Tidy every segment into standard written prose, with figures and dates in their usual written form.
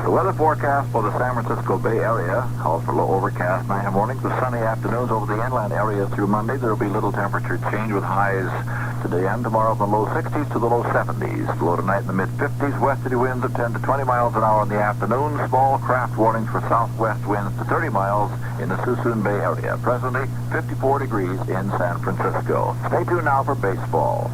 The weather forecast for the San Francisco Bay Area calls for low overcast night and mornings with sunny afternoons over the inland areas through Monday. There will be little temperature change with highs today and tomorrow from the low 60s to the low 70s. Low tonight in the mid-50s. Westerly winds of 10 to 20 miles an hour in the afternoon. Small craft warnings for southwest winds to 30 miles in the Suisun Bay Area. Presently, 54 degrees in San Francisco. Stay tuned now for baseball.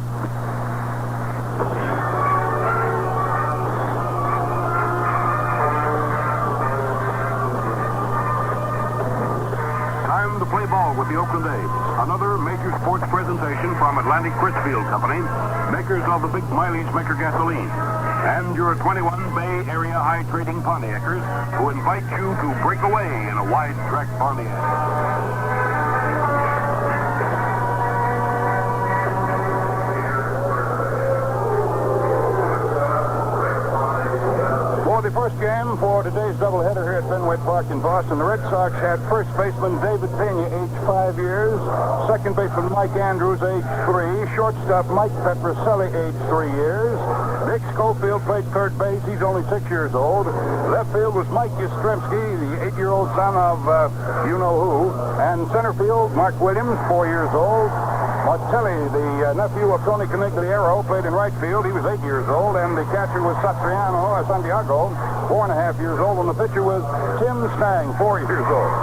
Play ball with the Oakland A's. Another major sports presentation from Atlantic Crisfield Company, makers of the big mileage maker gasoline. And your 21 Bay Area high trading Pontiacers who invite you to break away in a wide track Pontiac. The first game for today's doubleheader here at Fenway Park in Boston, the Red Sox had first baseman David Pena, age 5 years, second baseman Mike Andrews, age 3, shortstop Mike Petrocelli, age 3 years. Dick Schofield played third base. He's only 6 years old. Left field was Mike Yastrzemski, the 8-year-old son of you-know-who. And center field, Mark Williams, 4 years old. Martelli, the nephew of Tony Conigliaro, played in right field. He was 8 years old, and the catcher was Santiago, 4.5 years old, and the pitcher was Tim Stang, 4 years old.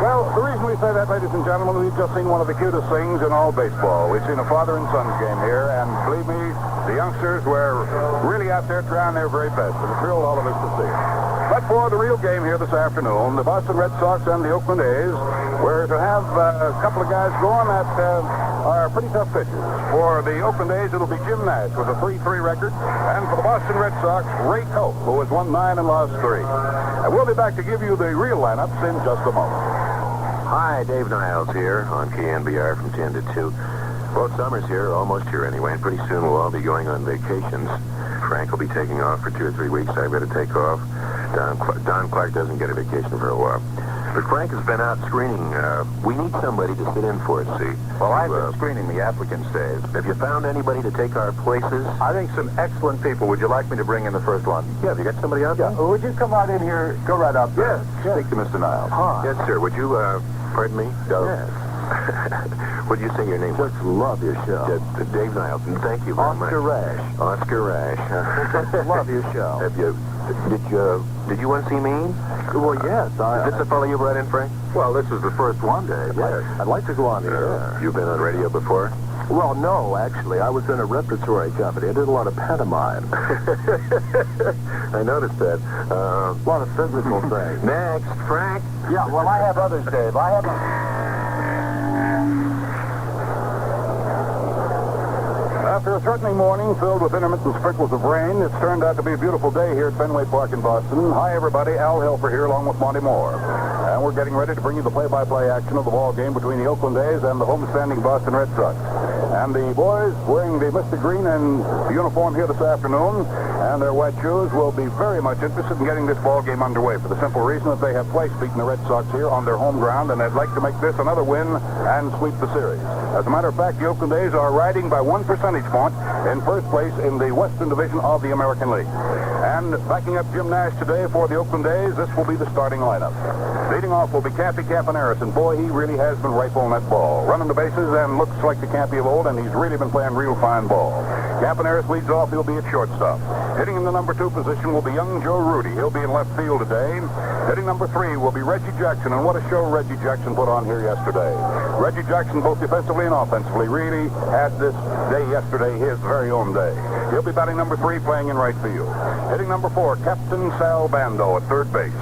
Well, the reason we say that, ladies and gentlemen, we've just seen one of the cutest things in all baseball. We've seen a father and son's game here, and believe me, the youngsters were really out there trying their very best, and it thrilled all of us to see it. But for the real game here this afternoon, the Boston Red Sox and the Oakland A's were to have a couple of guys going that are pretty tough pitchers. For the Oakland A's, it'll be Jim Nash with a 3-3 record, and for the Boston Red Sox, Ray Culp, who has won 9 and lost 3. And we'll be back to give you the real lineups in just a moment. Hi, Dave Niles here on KNBR from 10 to 2. Well, summer's here, almost here anyway, and pretty soon we'll all be going on vacations. Frank will be taking off for 2 or 3 weeks. I've got to take off. Don Clark doesn't get a vacation for a while. But Frank has been out screening. We need somebody to sit in for it, see? Well, I've been screening the applicants, Dave. Have you found anybody to take our places? I think some excellent people. Would you like me to bring in the first one? Yeah, have you got somebody out there? Would you come right in here? Go right up there. Yes. Speak to Mr. Niles. Yes, sir. Would you, pardon me? Yes. Would you say your name? Just love your show. Dave Niles. Thank you very much. Oscar Rash. Oscar Rash. Just love your show. Have you... Did you want to see me? Well, yes. Is this the fellow you brought in, Frank? Well, this is the first one, Dave. Yes. I'd like to go on the air. You've been on radio before? Well, no, actually. I was in a repertory company. I did a lot of pantomime. I noticed that. A lot of physical things. Next, Frank. Yeah, well, I have others, Dave. I have After a threatening morning filled with intermittent sprinkles of rain, it's turned out to be a beautiful day here at Fenway Park in Boston. Hi, everybody. Al Helfer here along with Monty Moore. And we're getting ready to bring you the play-by-play action of the ball game between the Oakland A's and the homestanding Boston Red Sox. And the boys wearing the Mr. Green and uniform here this afternoon and their white shoes will be very much interested in getting this ball game underway for the simple reason that they have twice beaten the Red Sox here on their home ground, and they'd like to make this another win and sweep the series. As a matter of fact, the Oakland A's are riding by 1 percentage point in first place in the Western Division of the American League. And backing up Jim Nash today for the Oakland A's, this will be the starting lineup. Leading off will be Cappy Campaneris, and boy, he really has been rifling that ball. Running the bases and looks like the Cappy of old, and he's really been playing real fine ball. Campaneris leads off. He'll be at shortstop. Hitting in the number 2 position will be young Joe Rudi. He'll be in left field today. Hitting number 3 will be Reggie Jackson, and what a show Reggie Jackson put on here yesterday. Reggie Jackson, both defensively and offensively, really had this day yesterday his very own day. He'll be batting number 3, playing in right field. Hitting number 4, Captain Sal Bando at third base.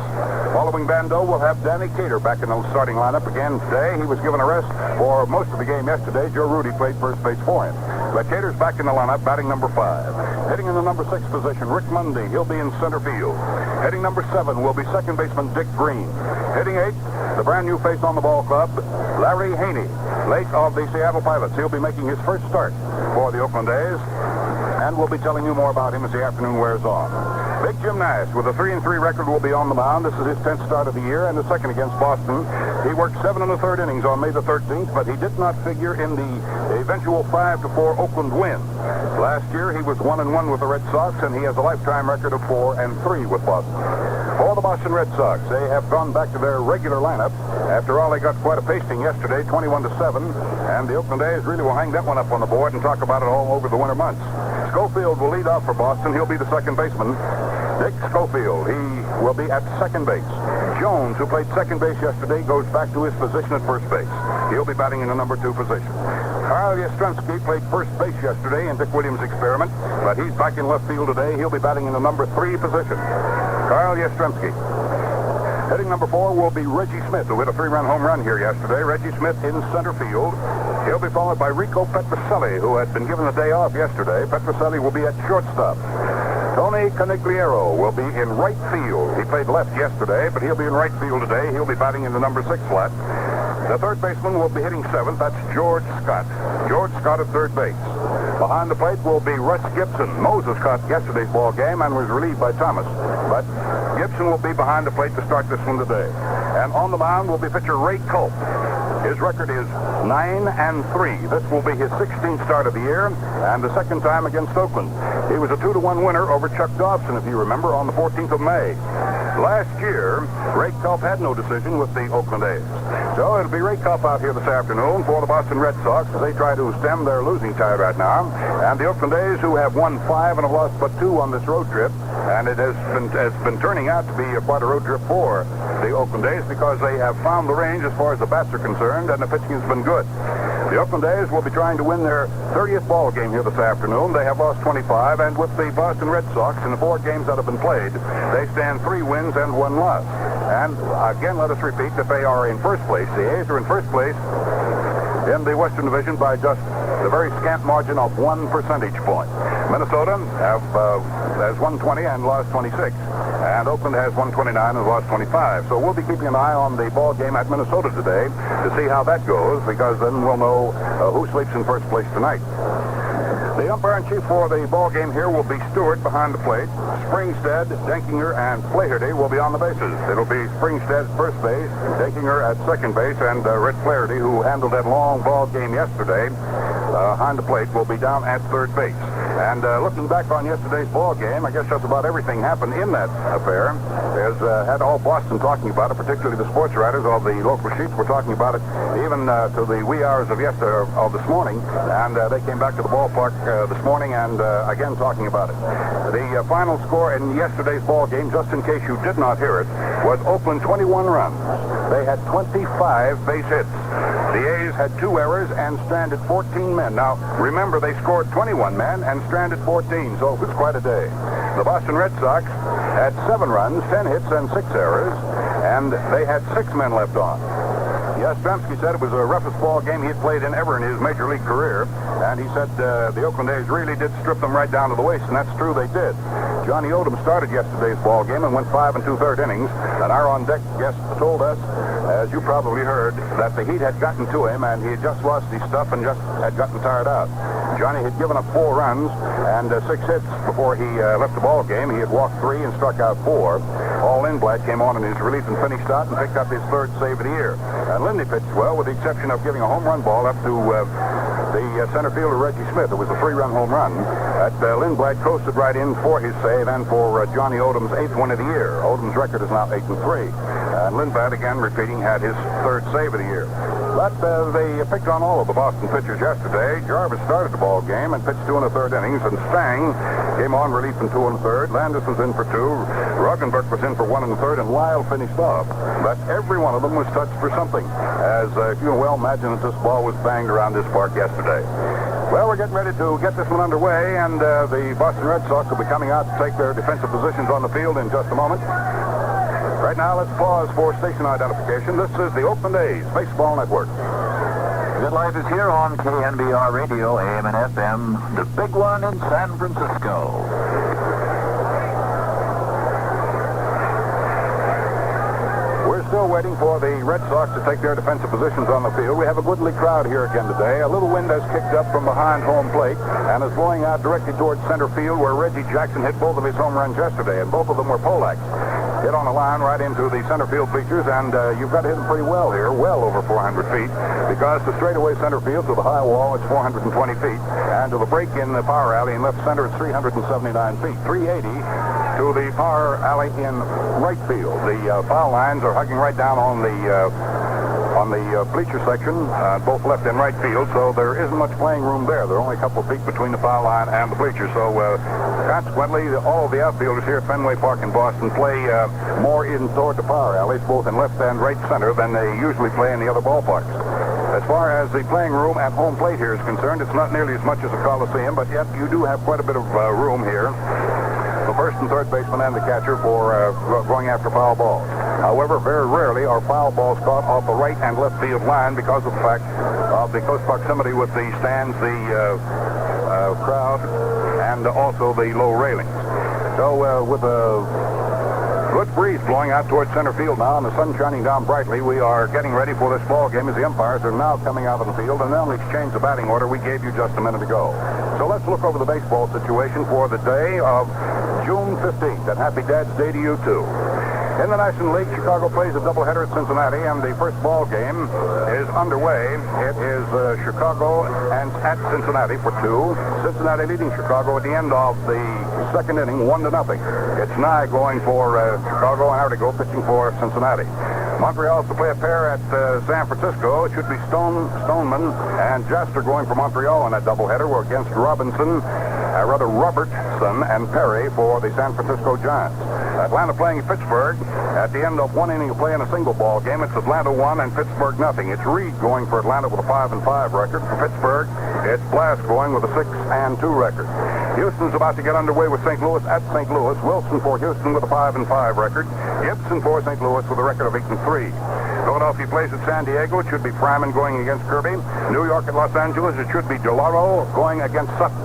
Following Bando, we'll have Danny Cater back in the starting lineup again today. He was given a rest for most of the game yesterday. Joe Rudi played first base for him. But Cater's back in the lineup, batting number 5. Hitting in the number 6 position, Rick Mundy. He'll be in center field. Hitting number 7 will be second baseman Dick Green. Hitting 8, the brand new face on the ball club, Larry Haney, late of the Seattle Pilots. He'll be making his first start for the Oakland A's, and we'll be telling you more about him as the afternoon wears on. Big Jim Nash with a 3-3 record will be on the mound. This is his 10th start of the year and the second against Boston. He worked 7 1/3 innings on May the 13th, but he did not figure in the eventual 5-4 Oakland win. Last year, he was 1-1 with the Red Sox, and he has a lifetime record of 4-3 with Boston. For the Boston Red Sox, they have gone back to their regular lineup. After all, they got quite a pasting yesterday, 21-7, and the Oakland A's really will hang that one up on the board and talk about it all over the winter months. Schofield will lead off for Boston. He'll be the second baseman. Dick Schofield, he will be at second base. Jones, who played second base yesterday, goes back to his position at first base. He'll be batting in the number 2 position. Carl Yastrzemski played first base yesterday in Dick Williams' experiment, but he's back in left field today. He'll be batting in the number 3 position. Carl Yastrzemski. Hitting number 4 will be Reggie Smith, who hit a 3-run home run here yesterday. Reggie Smith in center field. He'll be followed by Rico Petrocelli, who had been given a day off yesterday. Petrocelli will be at shortstop. Tony Conigliaro will be in right field. He played left yesterday, but he'll be in right field today. He'll be batting in the number 6 slot. The third baseman will be hitting 7th. That's George Scott. George Scott at third base. Behind the plate will be Russ Gibson. Moses caught yesterday's ball game and was relieved by Thomas. But Gibson will be behind the plate to start this one today. And on the mound will be pitcher Ray Culp. His record is 9-3. This will be his 16th start of the year and the second time against Oakland. He was a 2-1 winner over Chuck Dobson, if you remember, on the 14th of May. Last year, Ray Culp had no decision with the Oakland A's. So it'll be Ray Culp out here this afternoon for the Boston Red Sox as they try to stem their losing tide right now. And the Oakland A's, who have won 5 and have lost but 2 on this road trip, and it has been turning out to be quite a road trip for the Oakland A's because they have found the range as far as the bats are concerned, and the pitching has been good. The Oakland A's will be trying to win their 30th ball game here this afternoon. They have lost 25, and with the Boston Red Sox in the 4 games that have been played, they stand 3 wins and 1 loss. And again, let us repeat that they are in first place. The A's are in first place in the Western Division by just the very scant margin of 1 percentage point. Minnesota has won 20 and lost 26. And Oakland has won 29 and lost 25. So we'll be keeping an eye on the ball game at Minnesota today to see how that goes, because then we'll know who sleeps in first place tonight. The umpire-in-chief for the ball game here will be Stewart behind the plate. Springstead, Denkinger, and Flaherty will be on the bases. It'll be Springstead at first base, Denkinger at second base, and Red Flaherty, who handled that long ball game yesterday behind the plate, will be down at third base. And looking back on yesterday's ball game, I guess just about everything happened in that affair. There's had all Boston talking about it, particularly the sports writers. All the local sheets were talking about it, even to the wee hours of this morning. And they came back to the ballpark this morning and again talking about it. The final score in yesterday's ball game, just in case you did not hear it, was Oakland 21 runs. They had 25 base hits. The A's had 2 errors and stranded 14 men. Now, remember, they scored 21 men and stranded 14, so it was quite a day. The Boston Red Sox had 7 runs, 10 hits, and 6 errors, and they had 6 men left on. Yastrzemski said it was the roughest ball game he had played ever in his major league career, and he said the Oakland A's really did strip them right down to the waist, and that's true, they did. Johnny Odom started yesterday's ball game and went 5 2/3 innings, and our on-deck guest told us, as you probably heard, that the heat had gotten to him, and he had just lost his stuff and just had gotten tired out. Johnny had given up 4 runs and 6 hits before he left the ball game. He had walked 3 and struck out 4. Paul Lindblad came on in his relief and finished out and picked up his 3rd save of the year. And Lindy pitched well, with the exception of giving a home run ball up to the center fielder Reggie Smith. It was a 3-run home run. Lindblad coasted right in for his save and for Johnny Odom's 8th win of the year. Odom's record is now 8-3. And Lindblad, again repeating, had his 3rd save of the year. But they picked on all of the Boston pitchers yesterday. Jarvis started the ball game and pitched 2 1/3 innings, and Stang came on relief in 2 1/3. Landis was in for 2. Roggenberg was in for 1 1/3, and Lyle finished off. But every one of them was touched for something, as you can well imagine that this ball was banged around this park yesterday. Well, we're getting ready to get this one underway, and the Boston Red Sox will be coming out to take their defensive positions on the field in just a moment. Right now, let's pause for station identification. This is the Oakland A's Baseball Network. Good Life is here on KNBR Radio, AM and FM, the big one in San Francisco. We're still waiting for the Red Sox to take their defensive positions on the field. We have a goodly crowd here again today. A little wind has kicked up from behind home plate and is blowing out directly towards center field, where Reggie Jackson hit both of his home runs yesterday, and both of them were Polacks. hit on a line right into the center field bleachers, and you've got to hit them pretty well here, well over 400 feet, because the straightaway center field to the high wall is 420 feet, and to the break in the power alley in left center is 379 feet. 380 to the power alley in right field. The foul lines are hugging right down on the bleacher section, both left and right field, so there isn't much playing room there. There are only a couple of feet between the foul line and the bleachers, so consequently, all of the outfielders here at Fenway Park in Boston play more in toward the power alleys, both in left and right center, than they usually play in the other ballparks. As far as the playing room at home plate here is concerned, it's not nearly as much as a Coliseum, but yet you do have quite a bit of room here. The first and third baseman and the catcher for going after foul balls. However, very rarely are foul balls caught off the right and left field line because of the fact of the close proximity with the stands, the crowd, and also the low railings. So with a good breeze blowing out towards center field now and the sun shining down brightly, we are getting ready for this ball game as the umpires are now coming out of the field, and they'll exchange the batting order we gave you just a minute ago. So let's look over the baseball situation for the day of June 15th, and happy Dad's Day to you, too. In the National League, Chicago plays a doubleheader at Cincinnati, and the first ball game is underway. It is Chicago and at Cincinnati for 2. Cincinnati leading Chicago at the end of the second inning, 1-0. It's Nye going for Chicago and Artigo pitching for Cincinnati. Montreal's to play a pair at San Francisco. It should be Stoneman and Jasper going for Montreal in that doubleheader. We're against Robertson and Perry for the San Francisco Giants. Atlanta playing Pittsburgh. At the end of one inning of play in a single ball game, it's Atlanta 1 and Pittsburgh nothing. It's Reed going for Atlanta with a 5-5 record. For Pittsburgh, it's Blass going with a 6-2 record. Houston's about to get underway with St. Louis at St. Louis. Wilson for Houston with a 5-5 record. Gibson for St. Louis with a record of 8-3. Philadelphia plays at San Diego. It should be Fryman going against Kirby. New York at Los Angeles. It should be DeLauro going against Sutton.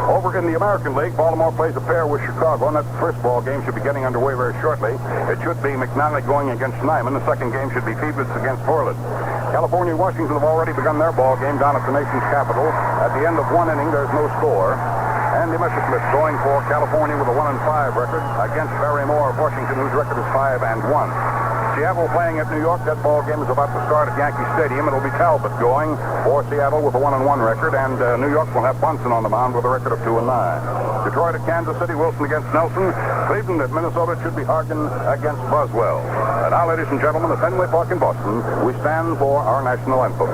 Over in the American League, Baltimore plays a pair with Chicago, and that first ball game should be getting underway very shortly. It should be McNally going against Nyman. The second game should be Phoebus against Portland. California and Washington have already begun their ball game down at the nation's capital. At the end of one inning, there's no score. Andy Messerschmidt going for California with a 1-5 record against Barry Moore of Washington, whose record is 5-1. Seattle playing at New York. That ball game is about to start at Yankee Stadium. It'll be Talbot going for Seattle with a 1-1 record, and New York will have Bunsen on the mound with a record of 2-9. Detroit at Kansas City, Wilson against Nelson. Cleveland at Minnesota, it should be Hargan against Boswell. And now, ladies and gentlemen, at Fenway Park in Boston, we stand for our national anthem.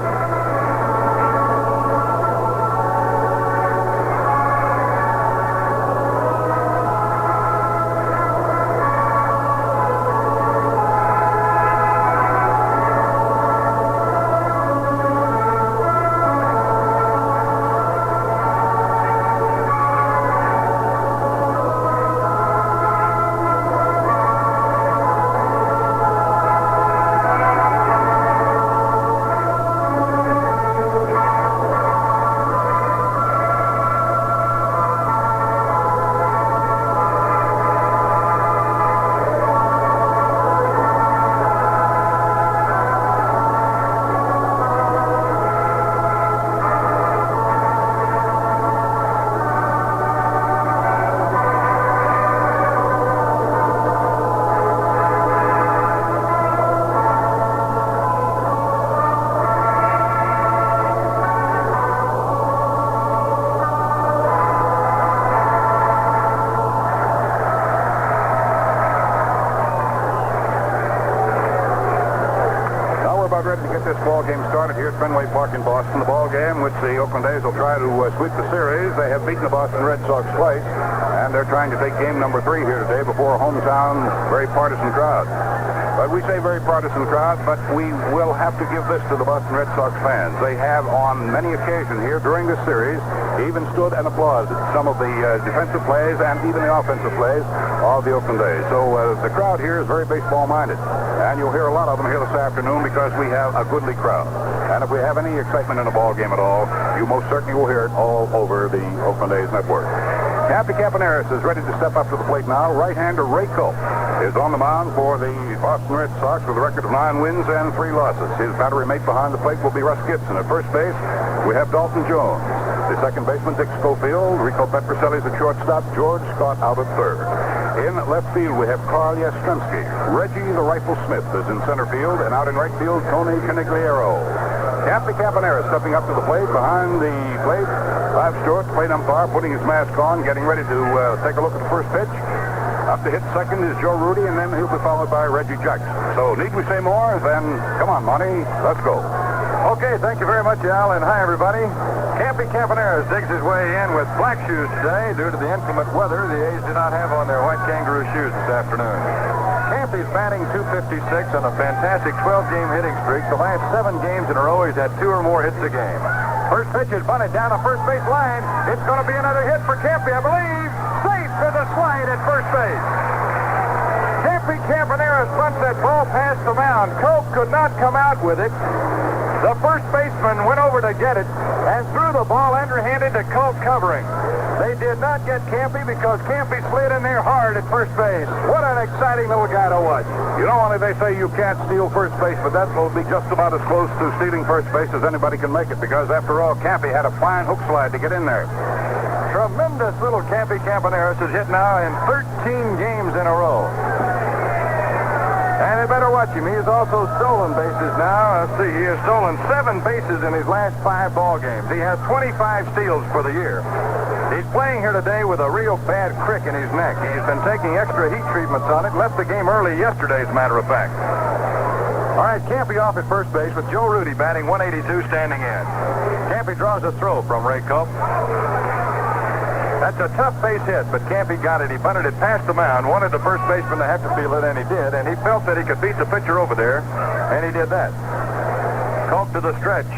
Ready to get this ball game started here at Fenway Park in Boston. The ball game, which the Oakland A's will try to sweep the series. They have beaten the Boston Red Sox twice, and they're trying to take game number 3 here today before a hometown, very partisan crowd. But we say very partisan crowd, but we will have to give this to the Boston Red Sox fans. They have, on many occasions here during this series, even stood and applauded some of the defensive plays and even the offensive plays of the Oakland A's. So the crowd here is very baseball-minded. And you'll hear a lot of them here this afternoon because we have a goodly crowd. And if we have any excitement in a ball game at all, you most certainly will hear it all over the Oakland A's network. Cappy Campaneris is ready to step up to the plate now. Right-hander Ray Culp is on the mound for the Boston Red Sox with a record of 9 wins and 3 losses. His battery mate behind the plate will be Russ Gibson. At first base, we have Dalton Jones. The second baseman, Dick Schofield. Rico Petrocelli is at shortstop. George Scott out at third. In left field, we have Carl Yastrzemski. Reggie the Rifle Smith is in center field, and out in right field, Tony Conigliaro. Cappy Campaneris stepping up to the plate. Behind the plate, Bob Stewart, plate umpire, putting his mask on, getting ready to take a look at the first pitch. Up to hit second is Joe Rudi, and then he'll be followed by Reggie Jackson. So, need we say more? Then, come on, Monty, let's go. Okay, thank you very much, Al, and hi, everybody. Campy Campaneris digs his way in with black shoes today. Due to the inclement weather, the A's did not have on their white kangaroo shoes this afternoon. Campy's batting .256 on a fantastic 12-game hitting streak. The last 7 games in a row, he's had 2 or more hits a game. First pitch is bunted down the first base line. It's going to be another hit for Campy, I believe. Safe for the slide at first base. Campy Campaneris bunts that ball past the mound. Culp could not come out with it. The first baseman went over to get it and threw the ball underhanded to Culp covering. They did not get Campy because Campy slid in there hard at first base. What an exciting little guy to watch. You know, only they say you can't steal first base, but that will be just about as close to stealing first base as anybody can make it, because after all, Campy had a fine hook slide to get in there. Tremendous little Campy Campaneris is hit now in 13 games in a row. And they better watch him. He has also stolen bases now. Let's see, he has stolen 7 bases in his last 5 ball games. He has 25 steals for the year. He's playing here today with a real bad crick in his neck. He's been taking extra heat treatments on it. Left the game early yesterday, as a matter of fact. All right, Campy off at first base with Joe Rudi batting .182 standing in. Campy draws a throw from Ray Culp. That's a tough base hit, but Campy got it. He bunted it past the mound, wanted the first baseman to have to field it, and he did. And he felt that he could beat the pitcher over there, and he did that. Culp to the stretch.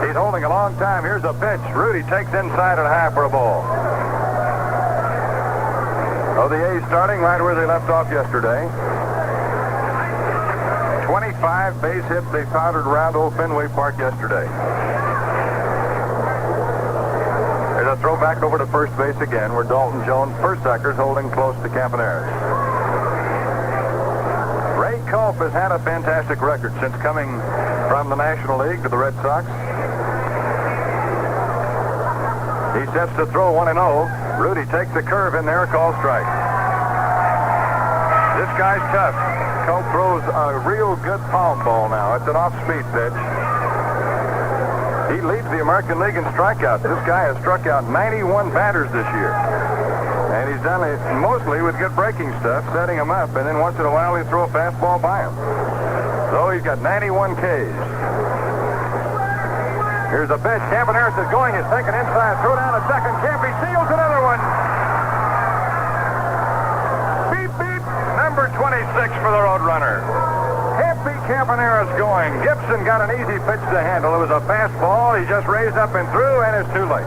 He's holding a long time. Here's a pitch. Rudi takes inside and a half for a ball. Oh, the A's starting right where they left off yesterday. 25 base hits they powdered around old Fenway Park yesterday. There's a throw back over to first base again, where Dalton Jones, first sucker's holding close to Campaneris. Ray Culp has had a fantastic record since coming from the National League to the Red Sox. He sets the throw 1-0. Rudi takes the curve in there, call strike. This guy's tough. Culp throws a real good palm ball now. It's an off-speed pitch. He leads the American League in strikeouts. This guy has struck out 91 batters this year. And he's done it mostly with good breaking stuff, setting him up, and then once in a while he'll throw a fastball by him. So he's got 91 Ks. Here's a pitch. Campaneris is going. He's taking inside. Throw down a second. Campy seals another one. Beep, beep. Number 26 for the Roadrunner. Campy Campaneris going. Gibson got an easy pitch to handle. It was a fastball. He just raised up and threw, and it's too late.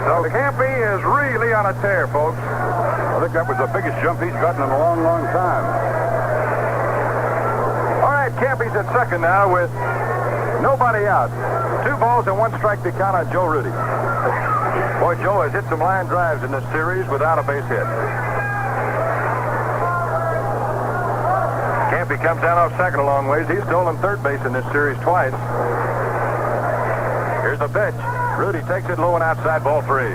So Campy is really on a tear, folks. I think that was the biggest jump he's gotten in a long, long time. All right, Campy's at second now with nobody out. 2 balls and 1 strike to count on Joe Rudi. Boy, Joe has hit some line drives in this series without a base hit. Campy comes down off second a long ways. He's stolen third base in this series twice. Here's the pitch. Rudi takes it low and outside, ball 3.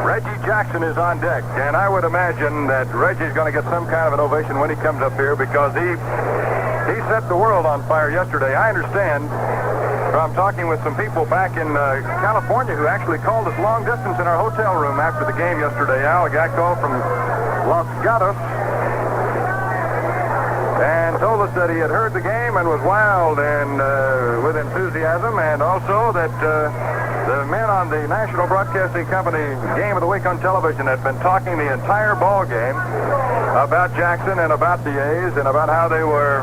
Reggie Jackson is on deck, and I would imagine that Reggie's going to get some kind of an ovation when he comes up here, because he set the world on fire yesterday. I understand from talking with some people back in California who actually called us long distance in our hotel room after the game yesterday. Al, a guy called from Los Gatos and told us that he had heard the game and was wild and with enthusiasm, and also that the men on the National Broadcasting Company Game of the Week on television had been talking the entire ball game about Jackson and about the A's and about how they were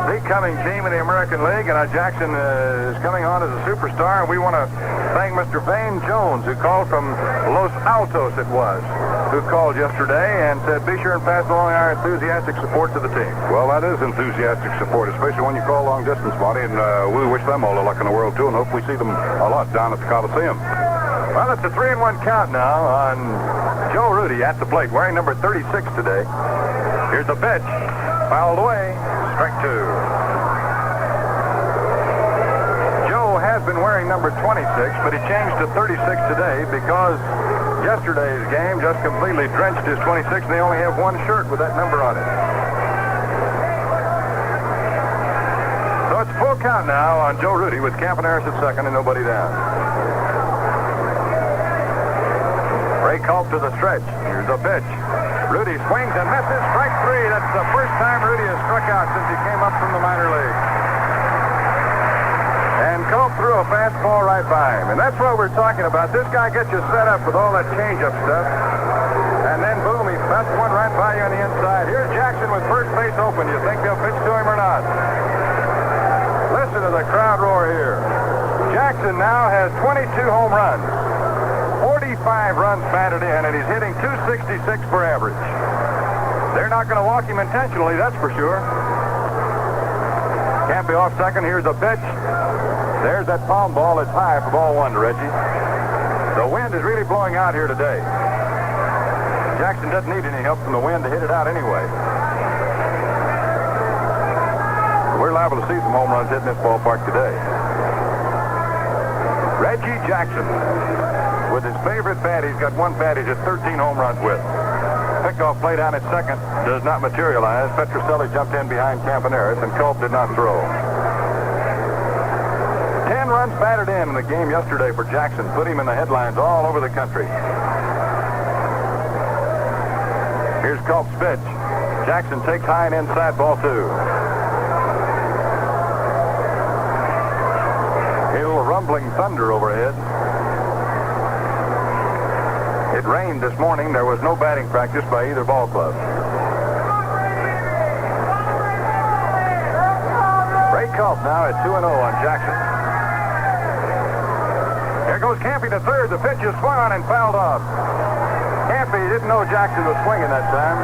the coming team in the American League, and Jackson is coming on as a superstar, and we want to thank Mr. Vane Jones, who called from Los Altos, it was, who called yesterday and said, be sure and pass along our enthusiastic support to the team. Well, that is enthusiastic support, especially when you call long distance, Monty, and we wish them all the luck in the world, too, and hope we see them a lot down at the Coliseum. Well, it's a 3-1 count now on Joe Rudi at the plate, wearing number 36 today. Here's the pitch. Fouled away. Strike 2. Joe has been been wearing number 26, but he changed to 36 today because yesterday's game just completely drenched his 26, and they only have one shirt with that number on it. So it's full count now on Joe Rudi with Campaneris at second and nobody down. Ray Culp to the stretch. Here's a pitch. Rudi swings and misses. Strike three. That's the first time Rudi has struck out since he came up from the minor league. And Culp threw a fastball right by him. And that's what we're talking about. This guy gets you set up with all that changeup stuff. And then, boom, he bats one right by you on the inside. Here's Jackson with first base open. You think they'll pitch to him or not? Listen to the crowd roar here. Jackson now has 22 home runs. 45 runs batted in, and he's hitting .266 for average. They're not going to walk him intentionally, that's for sure. Campy off second. Here's a pitch. There's that palm ball. It's high for ball one to Reggie. The wind is really blowing out here today. Jackson doesn't need any help from the wind to hit it out anyway. We're liable to see some home runs hitting this ballpark today. Reggie Jackson. With his favorite bat, he's got one bat he's hit 13 home runs with. Pickoff play down at second does not materialize. Petrocelli jumped in behind Campaneris, and Culp did not throw. 10 runs batted in the game yesterday for Jackson. Put him in the headlines all over the country. Here's Culp's pitch. Jackson takes high and inside, ball two. A little rumbling thunder overhead. It rained this morning. There was no batting practice by either ball club. Ray Culp now at 2-0 on Jackson. Here goes Campy to third. The pitch is swung on and fouled off. Campy didn't know Jackson was swinging that time.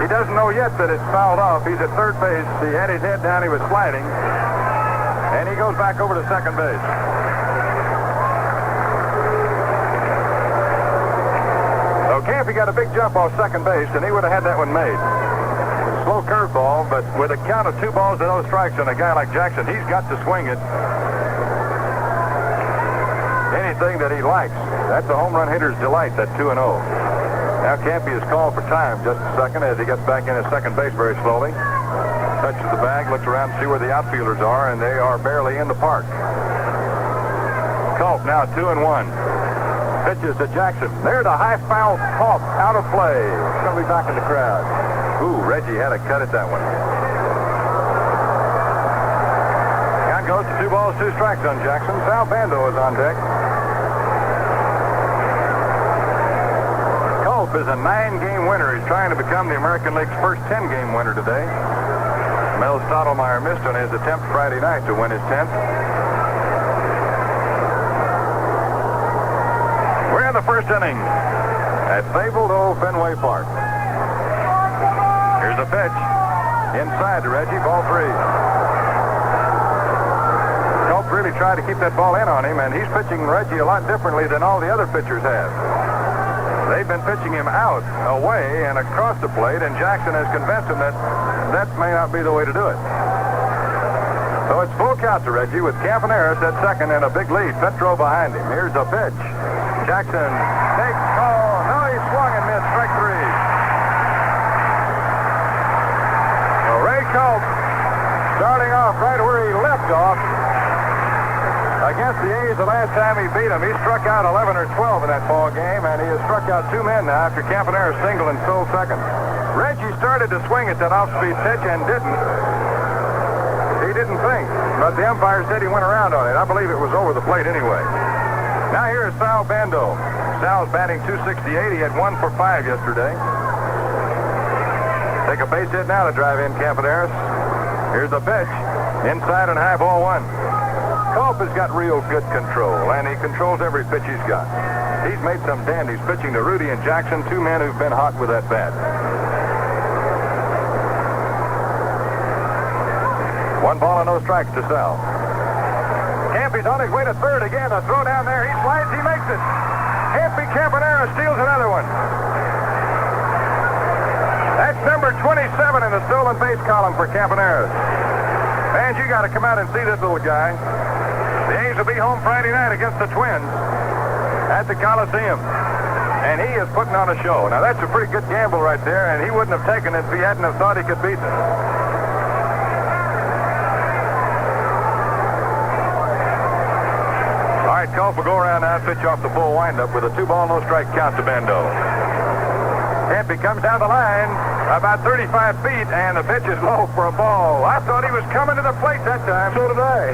He doesn't know yet that it's fouled off. He's at third base. He had his head down. He was sliding. And he goes back over to second base. Campy got a big jump off second base, and he would have had that one made. Slow curveball, but with a count of 2 balls to no strikes on a guy like Jackson, he's got to swing it. Anything that he likes. That's a home run hitter's delight, that 2-0. Now Campy is called for time just a second as he gets back in at second base very slowly. Touches the bag, looks around to see where the outfielders are, and they are barely in the park. Culp now 2-1. Pitches to Jackson. There's a high foul toss out of play. It's going to be back in the crowd. Ooh, Reggie had a cut at that one. Count goes to 2 balls, 2 strikes on Jackson. Sal Bando is on deck. Culp is a 9-game winner. He's trying to become the American League's first 10-game winner today. Mel Stottlemyre missed on his attempt Friday night to win his 10th. We're in the first inning at fabled old Fenway Park. Here's a pitch. Inside to Reggie, ball 3. Culp really tried to keep that ball in on him, and he's pitching Reggie a lot differently than all the other pitchers have. They've been pitching him out, away, and across the plate, and Jackson has convinced him that that may not be the way to do it. So it's full count to Reggie with Campaneris at second and a big lead. Petro behind him. Here's a pitch. Jackson takes call. No, he swung and missed. Strike 3. Well, Ray Culp starting off right where he left off against the A's the last time he beat them. He struck out 11 or 12 in that ball game, and he has struck out 2 men now after Campaneris singled and stole second. Reggie started to swing at that off-speed pitch and didn't. He didn't think, but the umpire said he went around on it. I believe it was over the plate anyway. Now here is Sal Bando. Sal's batting .268. He had 1 for 5 yesterday. Take a base hit now to drive in Campaneris. Here's the pitch. Inside and high, ball 1. Culp has got real good control, and he controls every pitch he's got. He's made some dandies pitching to Rudi and Jackson, 2 men who've been hot with that bat. 1 ball and no strikes to Sal. Campy's on his way to third again. A throw down there. He slides. He makes it. Campaneris steals another one. That's number 27 in the stolen base column for Campaneris. Fans, you got to come out and see this little guy. The A's will be home Friday night against the Twins at the Coliseum. And he is putting on a show. Now, that's a pretty good gamble right there, and he wouldn't have taken it if he hadn't have thought he could beat them. All right, Culp will go around now and pitch off the full windup with a 2-ball, no-strike count to Bando. Campy comes down the line about 35 feet, and the pitch is low for a ball. I thought he was coming to the plate that time. So did I.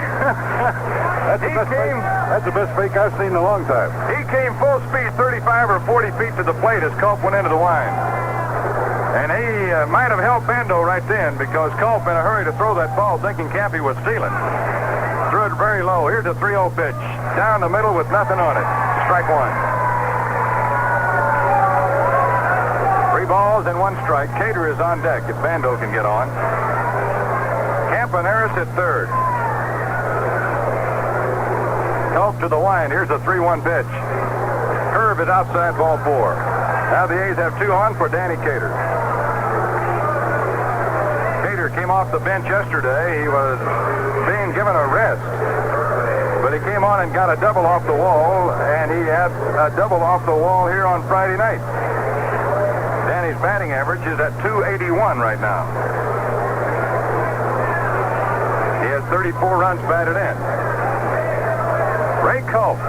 That's the best fake I've seen in a long time. He came full speed, 35 or 40 feet to the plate as Culp went into the wind. And he might have helped Bando right then because Culp in a hurry to throw that ball thinking Campy was stealing. Threw it very low. Here's a 3-0 pitch. Down the middle with nothing on it. Strike one. 3 balls and 1 strike. Cater is on deck if Bando can get on. Campaneris at third. Culp to the wind. Here's a 3-1 pitch. Curve is outside, ball 4. Now the A's have 2 on for Danny Cater. Cater came off the bench yesterday. He was being given a rest. But he came on and got a double off the wall, and he had a double off the wall here on Friday night. Danny's batting average is at .281 right now. He has 34 runs batted in. Ray Culp,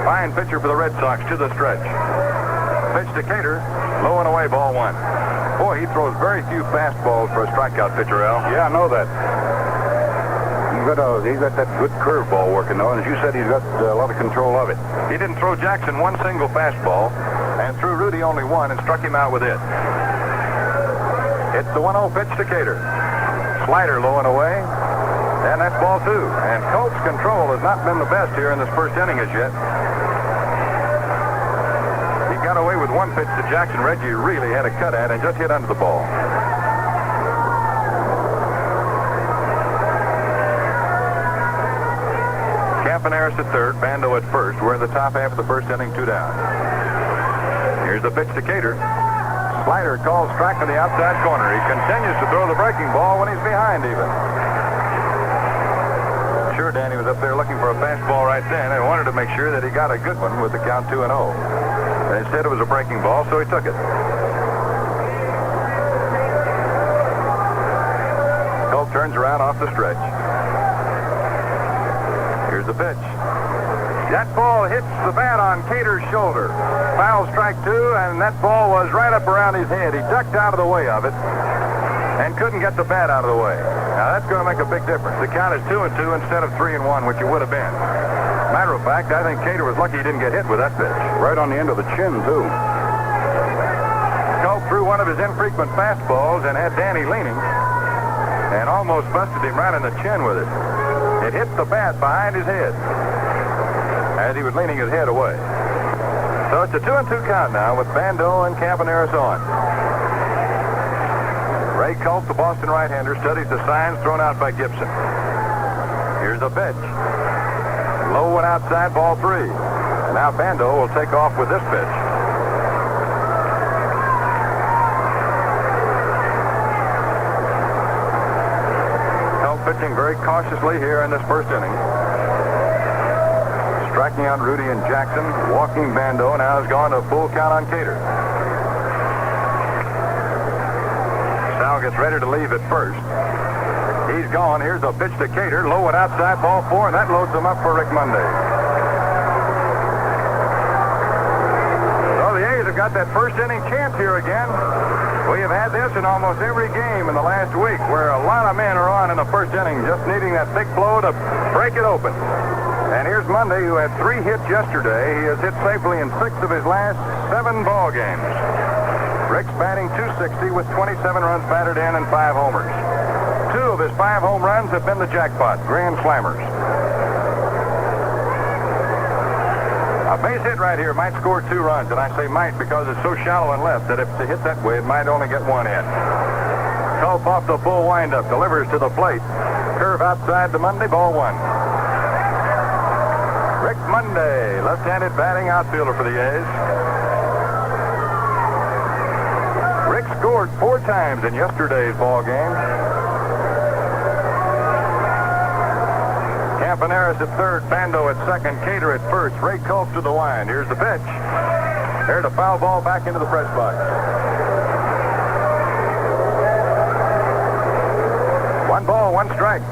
fine pitcher for the Red Sox to the stretch. Pitch to Cater, low and away, ball 1. Boy, he throws very few fastballs for a strikeout pitcher, Al. Yeah, I know that. He's got that good curveball working, though, and as you said, he's got a lot of control of it. He didn't throw Jackson one single fastball, and threw Rudi only one and struck him out with it. It's the 1-0 pitch to Cater. Slider low and away, and that's ball 2. And Culp's control has not been the best here in this first inning as yet. He got away with 1 pitch to Jackson. Reggie really had a cut at and just hit under the ball. Campaneris at third, Bando at first. We're in the top half of the first inning, 2 down. Here's the pitch to Cater. Slider called strike on the outside corner. He continues to throw the breaking ball when he's behind even. Sure, Danny was up there looking for a fastball right then and wanted to make sure that he got a good one with the count 2-0. But instead it was a breaking ball, so he took it. Culp turns around off the stretch. Here's the pitch. That ball hits the bat on Cater's shoulder. Foul strike 2, and that ball was right up around his head. He ducked out of the way of it and couldn't get the bat out of the way. Now, that's going to make a big difference. The count is 2-2 instead of 3-1, which it would have been. Matter of fact, I think Cater was lucky he didn't get hit with that pitch. Right on the end of the chin, too. Culp threw one of his infrequent fastballs and had Danny leaning and almost busted him right in the chin with it. It hit the bat behind his head as he was leaning his head away. So it's a 2-2 count now with Bando and Campaneris on. Ray Culp, the Boston right-hander, studies the signs thrown out by Gibson. Here's a pitch. Low and outside, ball 3. And now Bando will take off with this pitch. Culp pitching very cautiously here in this first inning. Striking out Rudi and Jackson, walking Bando, now has gone to a full count on Cater. Sal gets ready to leave at first. He's gone. Here's a pitch to Cater, low and outside, ball 4, and that loads him up for Rick Monday. So the A's have got that first inning chance here again. We have had this in almost every game in the last week where a lot of men are on in the first inning, just needing that big blow to break it open. And here's Monday, who had 3 hits yesterday. He has hit safely in 6 of his last 7 ball games. Rick's batting .260 with 27 runs batted in and 5 homers. 2 of his 5 home runs have been the jackpot, grand slammers. A base hit right here might score 2 runs, and I say might because it's so shallow and left that if it's a hit that way, it might only get 1 hit. Culp off the full windup, delivers to the plate. Curve outside to Monday, ball 1. Rick Monday, left-handed batting outfielder for the A's. Rick scored 4 times in yesterday's ball game. Campaneris at third, Bando at second, Cater at first, Ray Culp to the line. Here's the pitch. There's a foul ball back into the press box. 1 ball, 1 strike.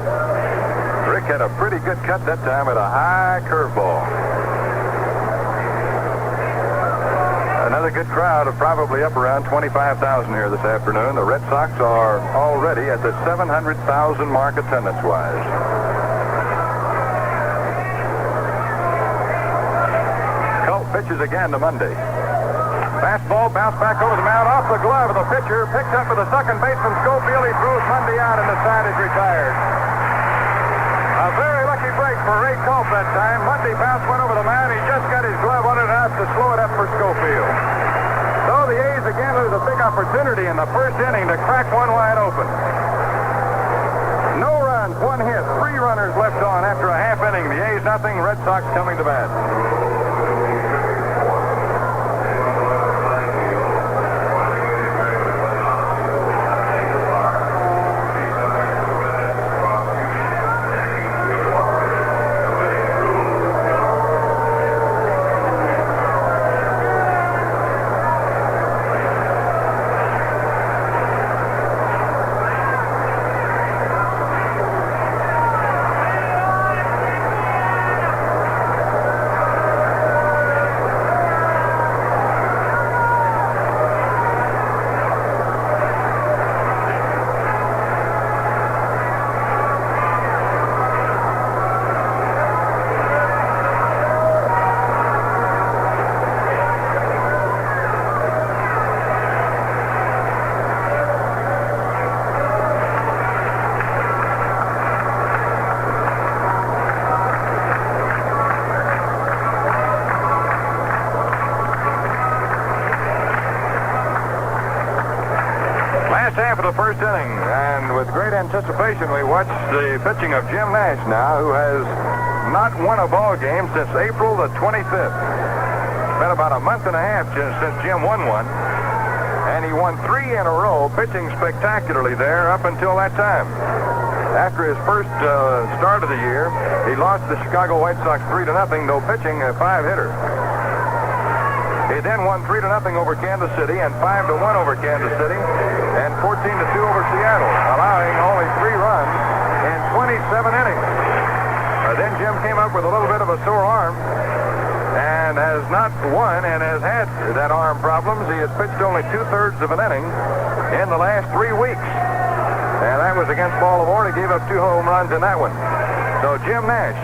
Rick had a pretty good cut that time at a high curveball. Another good crowd of probably up around 25,000 here this afternoon. The Red Sox are already at the 700,000 mark attendance-wise. Culp pitches again to Monday. Fastball bounced back over the mound, off the glove of the pitcher, picked up with the second baseman Schofield. He throws Monday out, and the side is retired. A very lucky break for Ray Culp that time. Monday bounced one over the mound. He just got his glove on it enough to slow it up for Schofield. So the A's again lose a big opportunity in the first inning to crack one wide open. No runs, 1 hit, 3 runners left on after a half inning. The A's nothing, Red Sox coming to bat. Half of the first inning, and with great anticipation we watch the pitching of Jim Nash now, who has not won a ball game since April the 25th. It's been about a month and a half since Jim won one, and he won 3 in a row, pitching spectacularly there up until that time. After his first start of the year, he lost the Chicago White Sox 3-0, no pitching, a 5-hitter. He then won 3-0 over Kansas City and 5-1 over Kansas City and 14-2 over Seattle, allowing only 3 runs in 27 innings. Then Jim came up with a little bit of a sore arm and has not won and has had that arm problems. He has pitched only 2/3 of an inning in the last 3 weeks. And that was against Baltimore. He gave up 2 home runs in that one. So Jim Nash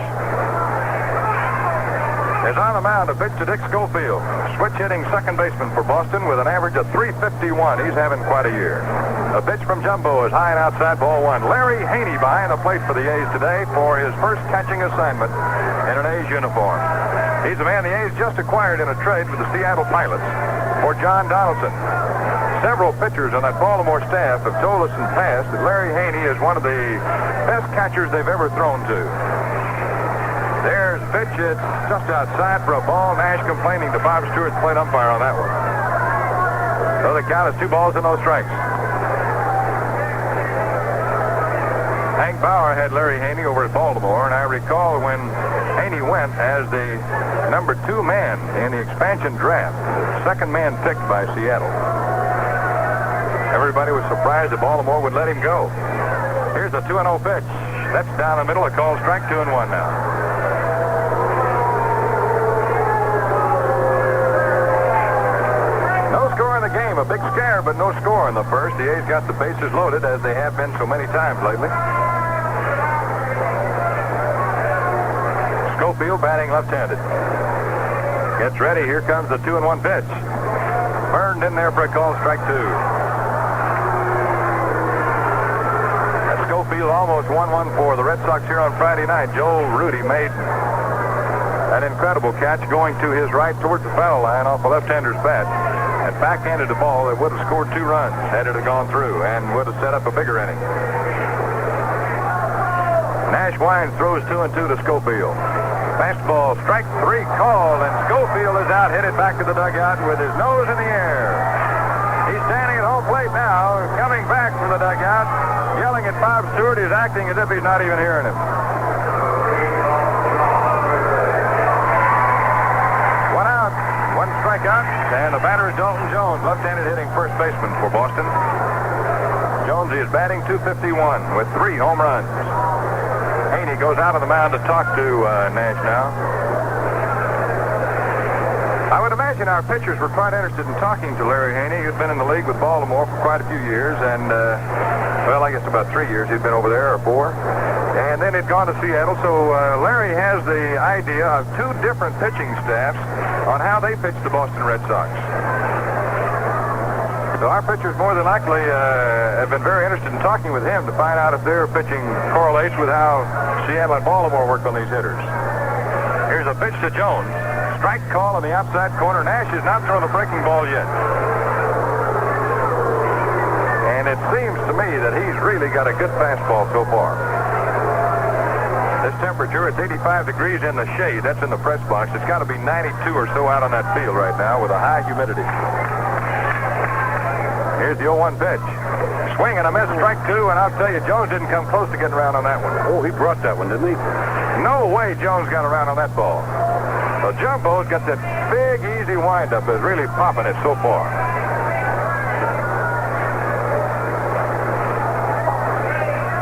is on the mound to pitch to Dick Schofield. Switch hitting second baseman for Boston with an average of .351. He's having quite a year. A pitch from Jumbo is high and outside, ball 1. Larry Haney behind the plate for the A's today for his first catching assignment in an A's uniform. He's a man the A's just acquired in a trade with the Seattle Pilots for John Donaldson. Several pitchers on that Baltimore staff have told us in the past that Larry Haney is one of the best catchers they've ever thrown to. There's pitch. It's just outside for a ball. Nash complaining to Bob Stewart's plate umpire on that one. So the count is 2 balls and no strikes. Hank Bauer had Larry Haney over at Baltimore, and I recall when Haney went as the number 2 man in the expansion draft, the second man picked by Seattle. Everybody was surprised that Baltimore would let him go. Here's a 2-0 pitch. That's down the middle. A call strike, 2-1 now. No score in the game. A big scare, but no score in the first. The A's got the bases loaded, as they have been so many times lately. Schofield batting left-handed. Gets ready. Here comes the 2-1 pitch. Burned in there for a call, strike 2. That's Schofield almost 1-1 for the Red Sox here on Friday night. Joe Rudi made an incredible catch going to his right towards the foul line off a left-hander's bat and backhanded the ball that would have scored 2 runs had it gone through and would have set up a bigger inning. Nash winds, throws 2-2 to Schofield. Fastball, strike 3 called, and Schofield is out, hit it back to the dugout with his nose in the air. He's standing at home plate now, coming back from the dugout, yelling at Bob Stewart. He's acting as if he's not even hearing him. strikeout, and the batter is Dalton Jones, left-handed hitting first baseman for Boston. Jones is batting .251 with 3 home runs. Haney goes out on the mound to talk to Nash now. I would imagine our pitchers were quite interested in talking to Larry Haney, who'd been in the league with Baltimore for quite a few years, and, well, I guess about 3 years he'd been over there, or 4. And then he'd gone to Seattle, so Larry has the idea of 2 different pitching staffs on how they pitch the Boston Red Sox. So our pitchers more than likely have been very interested in talking with him to find out if their pitching correlates with how Seattle and Baltimore work on these hitters. Here's a pitch to Jones. Strike call on the outside corner. Nash has not thrown a breaking ball yet. And it seems to me that he's really got a good fastball so far. This temperature, it's 85 degrees in the shade. That's in the press box. It's got to be 92 or so out on that field right now with a high humidity. Here's the 0-1 pitch. Swing and a miss, strike 2, and I'll tell you, Jones didn't come close to getting around on that one. Oh, he brought that one, didn't he? No way Jones got around on that ball. Well, Jumbo's got that big, easy windup that's really popping it so far.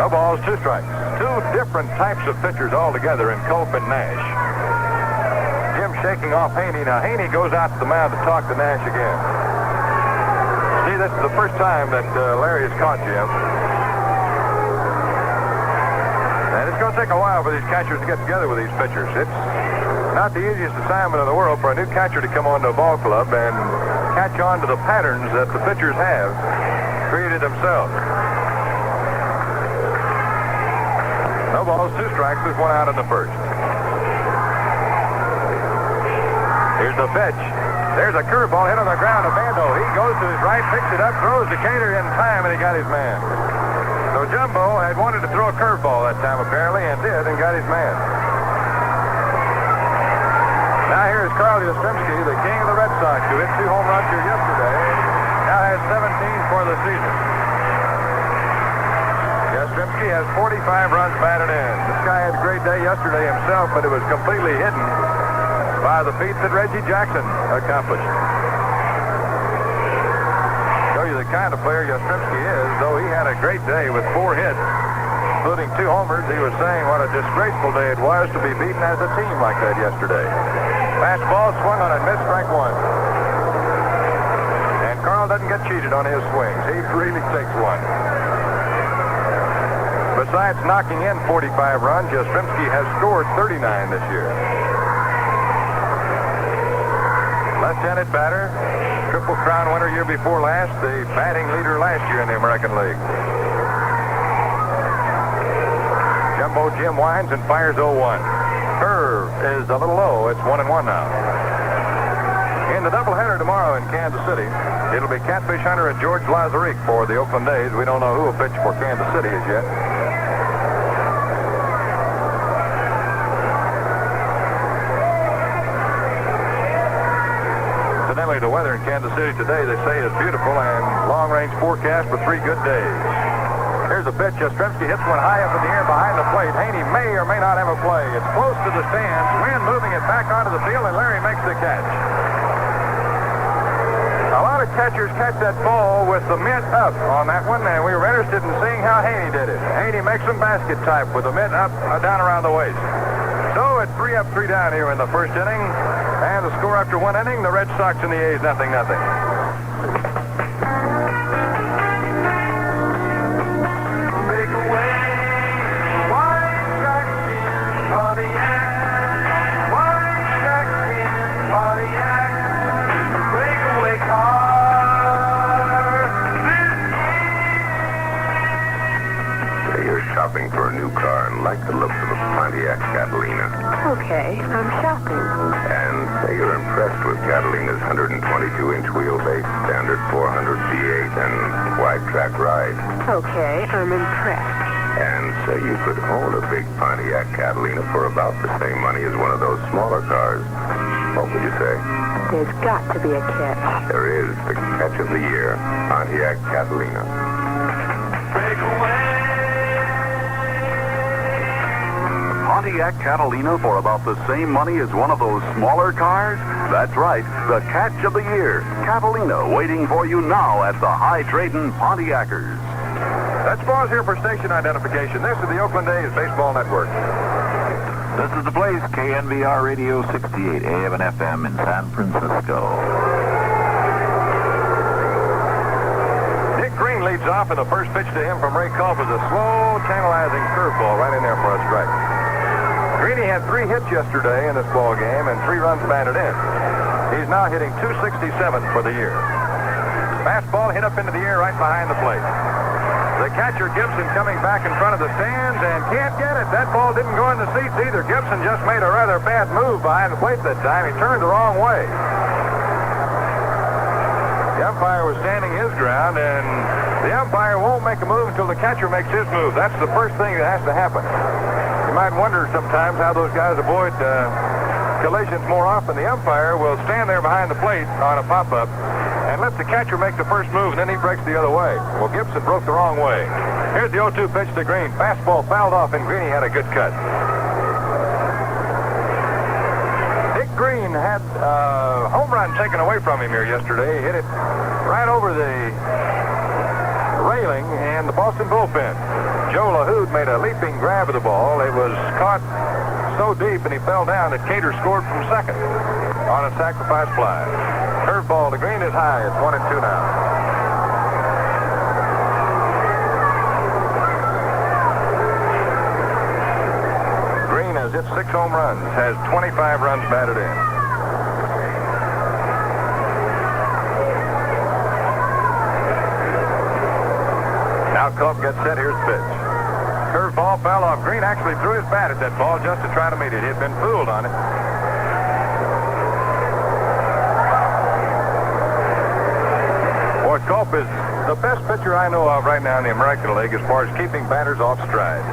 No balls, 2 strikes. 2 different types of pitchers altogether in Culp and Nash. Jim shaking off Haney. Now, Haney goes out to the mound to talk to Nash again. See, this is the first time that Larry has caught Jim. And it's going to take a while for these catchers to get together with these pitchers. It's not the easiest assignment in the world for a new catcher to come onto a ball club and catch on to the patterns that the pitchers have created themselves. No balls, 2 strikes. There's 1 out in the first. Here's the pitch. There's a curveball hit on the ground to Bando. He goes to his right, picks it up, throws Decatur in time, and he got his man. So Jumbo had wanted to throw a curveball that time, apparently, and did, and got his man. Now here's Carl Yastrzemski, the king of the Red Sox, who hit 2 home runs here yesterday. Now has 17 for the season. Yastrzemski has 45 runs batted in. This guy had a great day yesterday himself, but it was completely hidden by the feat that Reggie Jackson accomplished. Show you the kind of player Yastrzemski is. Though he had a great day with 4 hits, including 2 homers, he was saying what a disgraceful day it was to be beaten as a team like that yesterday. Fastball swung on and missed, strike 1. And Carl doesn't get cheated on his swings. He really takes one. Besides knocking in 45 runs, Yastrzemski has scored 39 this year. Left-handed batter, Triple Crown winner year before last, the batting leader last year in the American League. Jumbo Jim winds and fires 0-1. Curve is a little low. It's 1-1 now. In the doubleheader tomorrow in Kansas City, it'll be Catfish Hunter and George Lazarick for the Oakland A's. We don't know who will pitch for Kansas City as yet. Incidentally, the weather in Kansas City today, they say, is beautiful, and long-range forecast for 3 good days. Here's a pitch. Yastrzemski hits one high up in the air behind the plate. Haney may or may not have a play. It's close to the stands. Wind moving it back onto the field, and Larry makes the catch. A lot of catchers catch that ball with the mitt up on that one, and we were interested in seeing how Haney did it. Haney makes some basket type with the mitt up, down around the waist. So it's 3 up, 3 down here in the first inning. And the score after 1 inning, the Red Sox and the A's, 0-0. Shopping for a new car and like the looks of a Pontiac Catalina. Okay, I'm shopping. And say you're impressed with Catalina's 122-inch wheelbase, standard 400 V8, and wide track ride. Okay, I'm impressed. And say you could own a big Pontiac Catalina for about the same money as one of those smaller cars. What would you say? There's got to be a catch. There is. The catch of the year, Pontiac Catalina. Pontiac Catalina for about the same money as one of those smaller cars? That's right, the catch of the year, Catalina, waiting for you now at the High Trading Pontiacers. Let's pause here for station identification. This is the Oakland A's Baseball Network. This is the place, KNBR Radio 68, AM and FM in San Francisco. Dick Green leads off, and the first pitch to him from Ray Culp is a slow, tantalizing curveball right in there for a strike. Greeny had 3 hits yesterday in this ball game and 3 runs batted in. He's now hitting .267 for the year. Fastball hit up into the air right behind the plate. The catcher, Gibson, coming back in front of the stands and can't get it. That ball didn't go in the seats either. Gibson just made a rather bad move behind the plate that time. He turned the wrong way. The umpire was standing his ground, and the umpire won't make a move until the catcher makes his move. That's the first thing that has to happen. You might wonder sometimes how those guys avoid collisions more often. The umpire will stand there behind the plate on a pop-up and let the catcher make the first move, and then he breaks the other way. Well, Gibson broke the wrong way. Here's the 0-2 pitch to Green. Fastball fouled off, and Greeny had a good cut. Dick Green had a home run taken away from him here yesterday. He hit it right over the railing and the Boston bullpen. Joe LaHood made a leaping grab of the ball. It was caught so deep, and he fell down that Cater scored from second on a sacrifice fly. Curveball to Green is high. It's 1-2 now. Green has hit 6 home runs, has 25 runs batted in. Now Culp gets set. Here's the pitch. Curveball fell off. Green actually threw his bat at that ball just to try to meet it. He had been fooled on it. Boy, Culp is the best pitcher I know of right now in the American League as far as keeping batters off stride.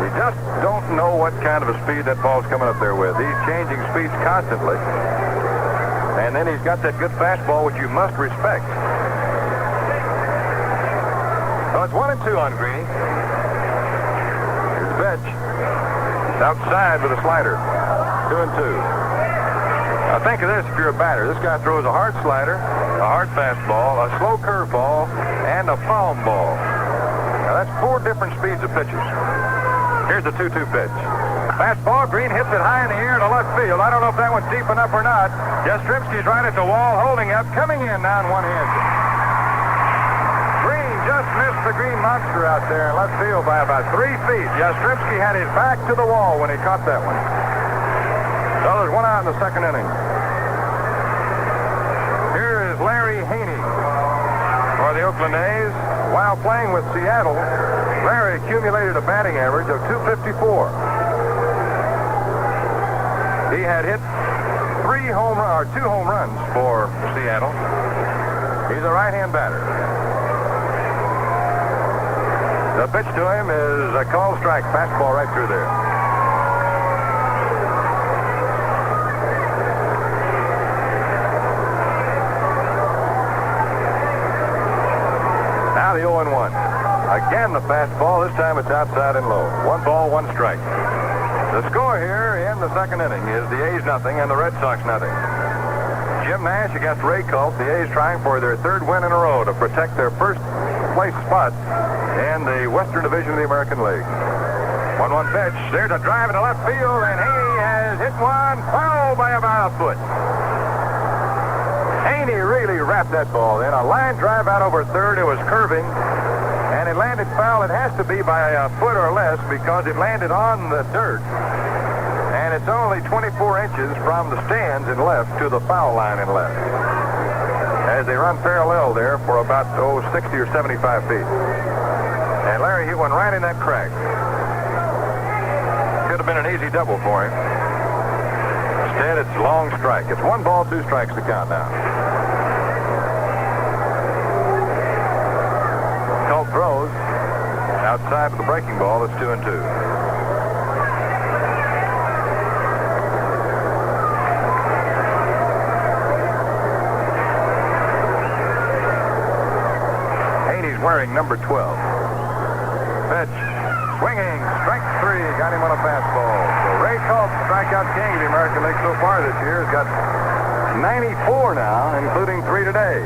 You just don't know what kind of a speed that ball's coming up there with. He's changing speeds constantly. And then he's got that good fastball, which you must respect. So it's 1-2 on Greeny. Here's the pitch. It's outside with a slider. 2-2. Now think of this if you're a batter. This guy throws a hard slider, a hard fastball, a slow curveball, and a foul ball. Now that's 4 different speeds of pitches. Here's the 2-2 pitch. Fastball, Green hits it high in the air to left field. I don't know if that one's deep enough or not. Yastrzemski's right at the wall, holding up, coming in now in one-handed. Green just missed the Green Monster out there in left field by about 3 feet. Yastrzemski had his back to the wall when he caught that one. So there's 1 out in the second inning. Here is Larry Haney for the Oakland A's. While playing with Seattle, Larry accumulated a batting average of .254. He had hit 2 home runs for Seattle. He's a right-hand batter. The pitch to him is a called strike, fastball right through there. Now the 0-1. Again the fastball. This time it's outside and low. 1 ball, 1 strike. The score here in the second inning is the A's nothing and the Red Sox nothing. Jim Nash against Ray Culp. The A's trying for their 3rd win in a row to protect their first place spot in the Western Division of the American League. 1-1 pitch. There's a drive into left field, and Haney has hit one foul by about a foot. Haney really wrapped that ball in. A line drive out over third. It was curving, and it landed foul. It has to be by a foot or less because it landed on the dirt. And it's only 24 inches from the stands in left to the foul line in left. As they run parallel there for about, 60 or 75 feet. And Larry hit one right in that crack. Could have been an easy double for him. Instead, it's a long strike. It's 1 ball, 2 strikes to count now. Culp throws. Outside of the breaking ball, it's 2-2. Wearing number 12. Pitch. Swinging. Strike 3. Got him on a fastball. strikeout king of the American League so far this year. Has got 94 now, including 3 today.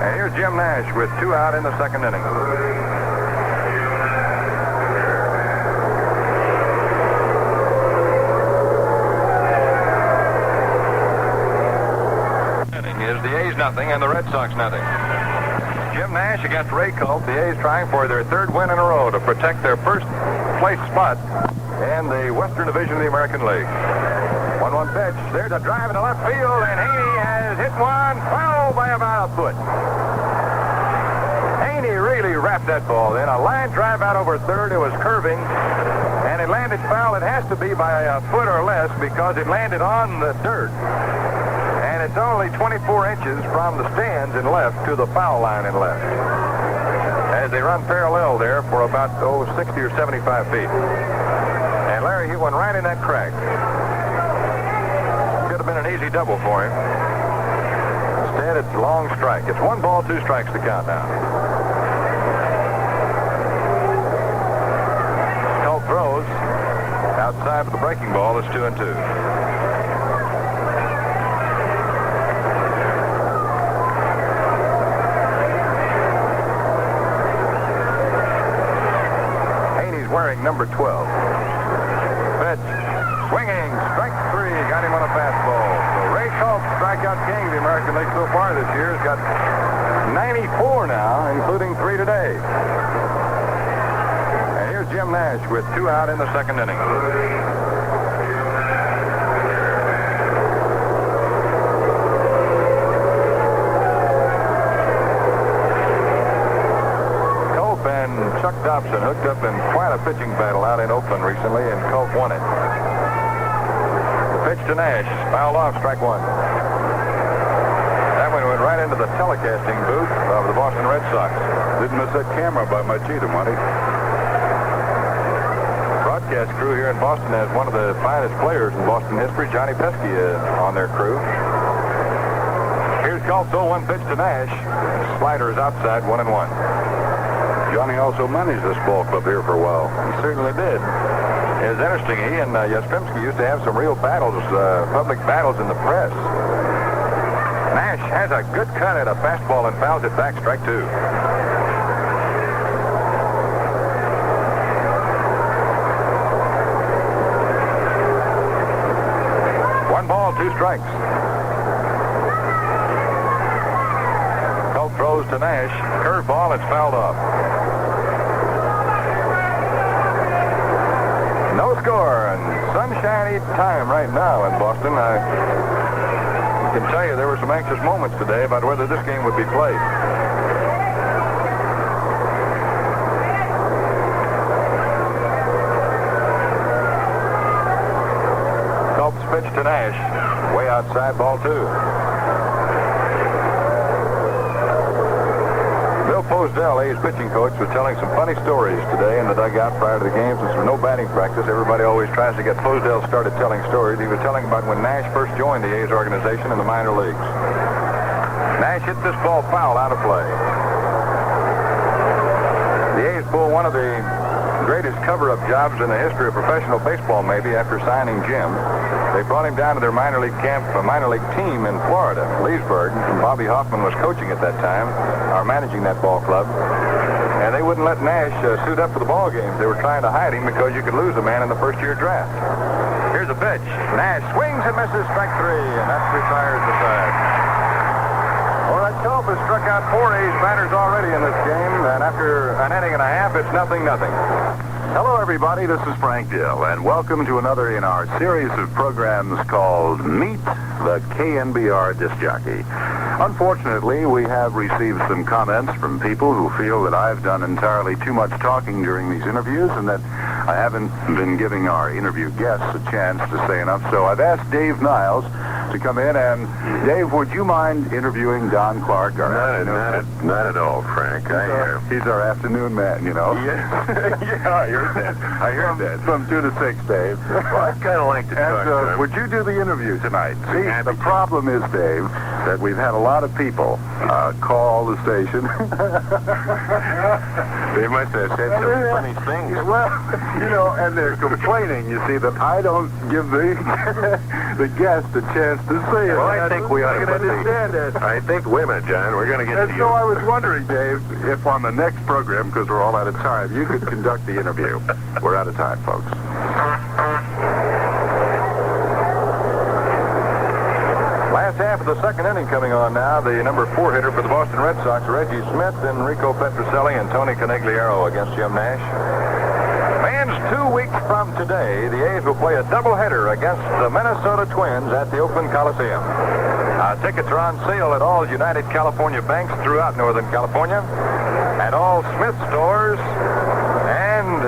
And here's Jim Nash with 2 out in the second inning. Is the A's nothing and the Red Sox nothing. Jim Nash against Ray Culp. The A's trying for their 3rd win in a row to protect their first place spot in the Western Division of the American League. 1-1 pitch. There's a drive in the left field, and Haney has hit one foul by about a foot. Haney really wrapped that ball in. A line drive out over third. It was curving, and it landed foul. It has to be by a foot or less because it landed on the dirt. And it's only 24 inches from the stands in left to the foul line in left. As they run parallel there for about, 60 or 75 feet. And Larry hit one right in that crack. Could have been an easy double for him. Instead, it's a long strike. It's 1 ball, 2 strikes to count now. Culp throws. Outside of the breaking ball, it's 2-2. Wearing number 12. Pitch. Swinging. Strike 3. Got him on a fastball. So Ray Culp, strikeout king of the American League so far this year, has got 94 now, including 3 today. And here's Jim Nash with 2 out in the second inning. Chuck Dobson hooked up in quite a pitching battle out in Oakland recently, and Culp won it. The pitch to Nash, fouled off, strike 1. That one went right into the telecasting booth of the Boston Red Sox. Didn't miss that camera by much either, Monty. Broadcast crew here in Boston has one of the finest players in Boston history, Johnny Pesky, on their crew. Here's Culp's 0-1 pitch to Nash. Slider is outside, 1-1. Johnny also managed this ball club here for a while. He certainly did. It was interesting. He and Yastrzemski used to have some real battles, public battles in the press. Nash has a good cut at a fastball and fouls it back, strike 2. One ball, 2 strikes. Culp throws to Nash. Curveball, it's fouled off. No score, and sunshiny time right now in Boston. I can tell you there were some anxious moments today about whether this game would be played. Culp's pitch to Nash, way outside, ball 2. Posdell, A's pitching coach, was telling some funny stories today in the dugout prior to the game. Since there was no batting practice, everybody always tries to get Posdell started telling stories. He was telling about when Nash first joined the A's organization in the minor leagues. Nash hit this ball foul out of play. The A's pulled one of the greatest cover-up jobs in the history of professional baseball, maybe, after signing Jim. They brought him down to their minor league camp, a minor league team in Florida, Leesburg, and Bobby Hoffman was coaching at that time, or managing that ball club. And they wouldn't let Nash suit up for the ball games. They were trying to hide him because you could lose a man in the first-year draft. Here's a pitch. Nash swings and misses, strike 3, and that retires the side. All right, Culp has struck out 4 A's batters already in this game, and after an inning and a half, it's 0-0. Hello, everybody. This is Frank Dill, and welcome to another in our series of programs called Meet the KNBR Disc Jockey. Unfortunately, we have received some comments from people who feel that I've done entirely too much talking during these interviews and that I haven't been giving our interview guests a chance to say enough. So I've asked Dave Niles to come in. And, Dave, would you mind interviewing Don Clark? Not at all, Frank. He's our afternoon man, you know. Yeah, I heard that. From 2 to 6, Dave. Well, I'd kind of like to talk to him. Would you do the interview tonight? See, the problem is, Dave, that we've had a lot of people call the station. They must have said some funny things. Well, you know, and they're complaining, you see, that I don't give the the guest a chance to say it. Well, I think we ought to put understand it. I think, wait a minute, John, we're going to get And to so you. I was wondering, Dave, if on the next program, because we're all out of time, you could conduct the interview. We're out of time, folks. Last half of the second inning coming on now. The number 4 hitter for the Boston Red Sox, Reggie Smith, and Rico Petrocelli and Tony Conigliaro against Jim Nash. Fans, 2 weeks from today, the A's will play a doubleheader against the Minnesota Twins at the Oakland Coliseum. Tickets are on sale at all United California banks throughout Northern California, at all Smith stores, and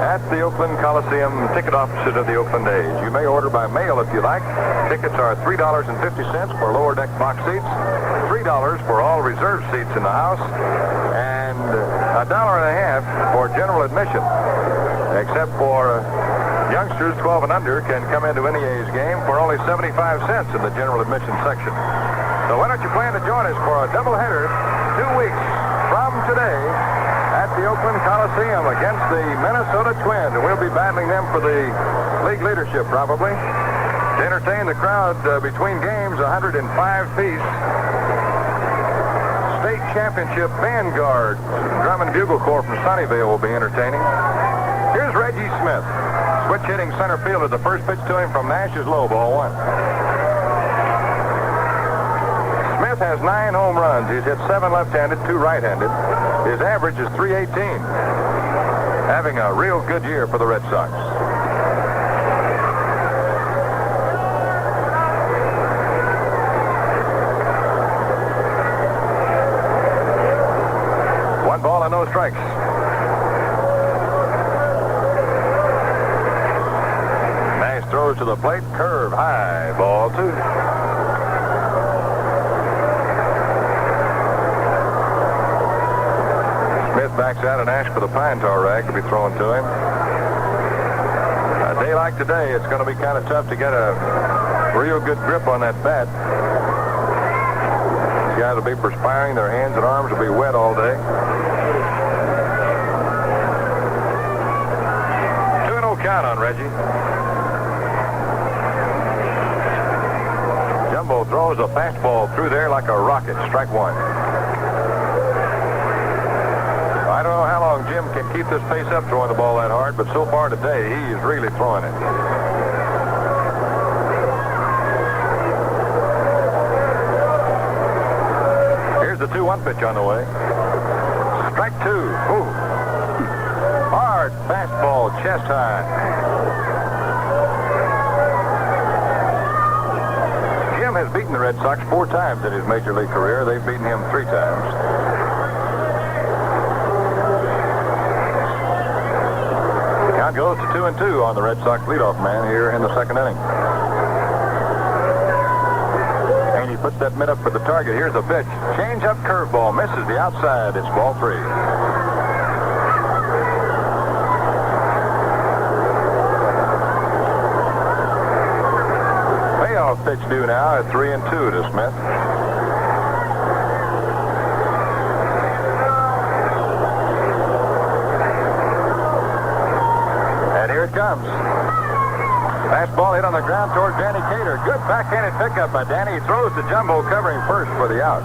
at the Oakland Coliseum ticket offices of the Oakland A's. You may order by mail if you like. Tickets are $3.50 for lower deck box seats, $3 for all reserve seats in the house, and $1.50 for general admission. Except for youngsters 12 and under can come into any A's game for only 75 cents in the general admission section. So why don't you plan to join us for a doubleheader 2 weeks from today at the Oakland Coliseum against the Minnesota Twins, and we'll be battling them for the league leadership probably. To entertain the crowd between games, 105-piece state championship Vanguard Drum and Bugle Corps from Sunnyvale will be entertaining. Here's Reggie Smith, switch hitting center fielder. The first pitch to him from Nash is low, ball 1. Smith has 9 home runs. He's hit 7 left-handed, 2 right-handed. His average is .318. Having a real good year for the Red Sox. One ball and no strikes. Nash throws to the plate, curve high, ball 2. Smith backs out and Nash for the pine tar rag to be thrown to him. A day like today, it's going to be kind of tough to get a real good grip on that bat. These guys will be perspiring. Their hands and arms will be wet all day. 2-0 count on Reggie. Jumbo throws a fastball through there like a rocket. Strike 1. I don't know how long Jim can keep this pace up throwing the ball that hard, but so far today, he is really throwing it. Here's the 2-1 pitch on the way. Strike 2. Ooh. Hard fastball, chest high. Jim has beaten the Red Sox 4 times in his major league career. They've beaten him 3 times. Count goes to 2-2 on the Red Sox leadoff man here in the second inning. And he puts that mitt up for the target. Here's a pitch. Change-up curveball. Misses the outside. It's ball 3. Payoff pitch due now at 3-2 to Smith. Comes. Fastball hit on the ground toward Danny Cater. Good backhanded pickup by Danny. He throws to Jumbo covering first for the out.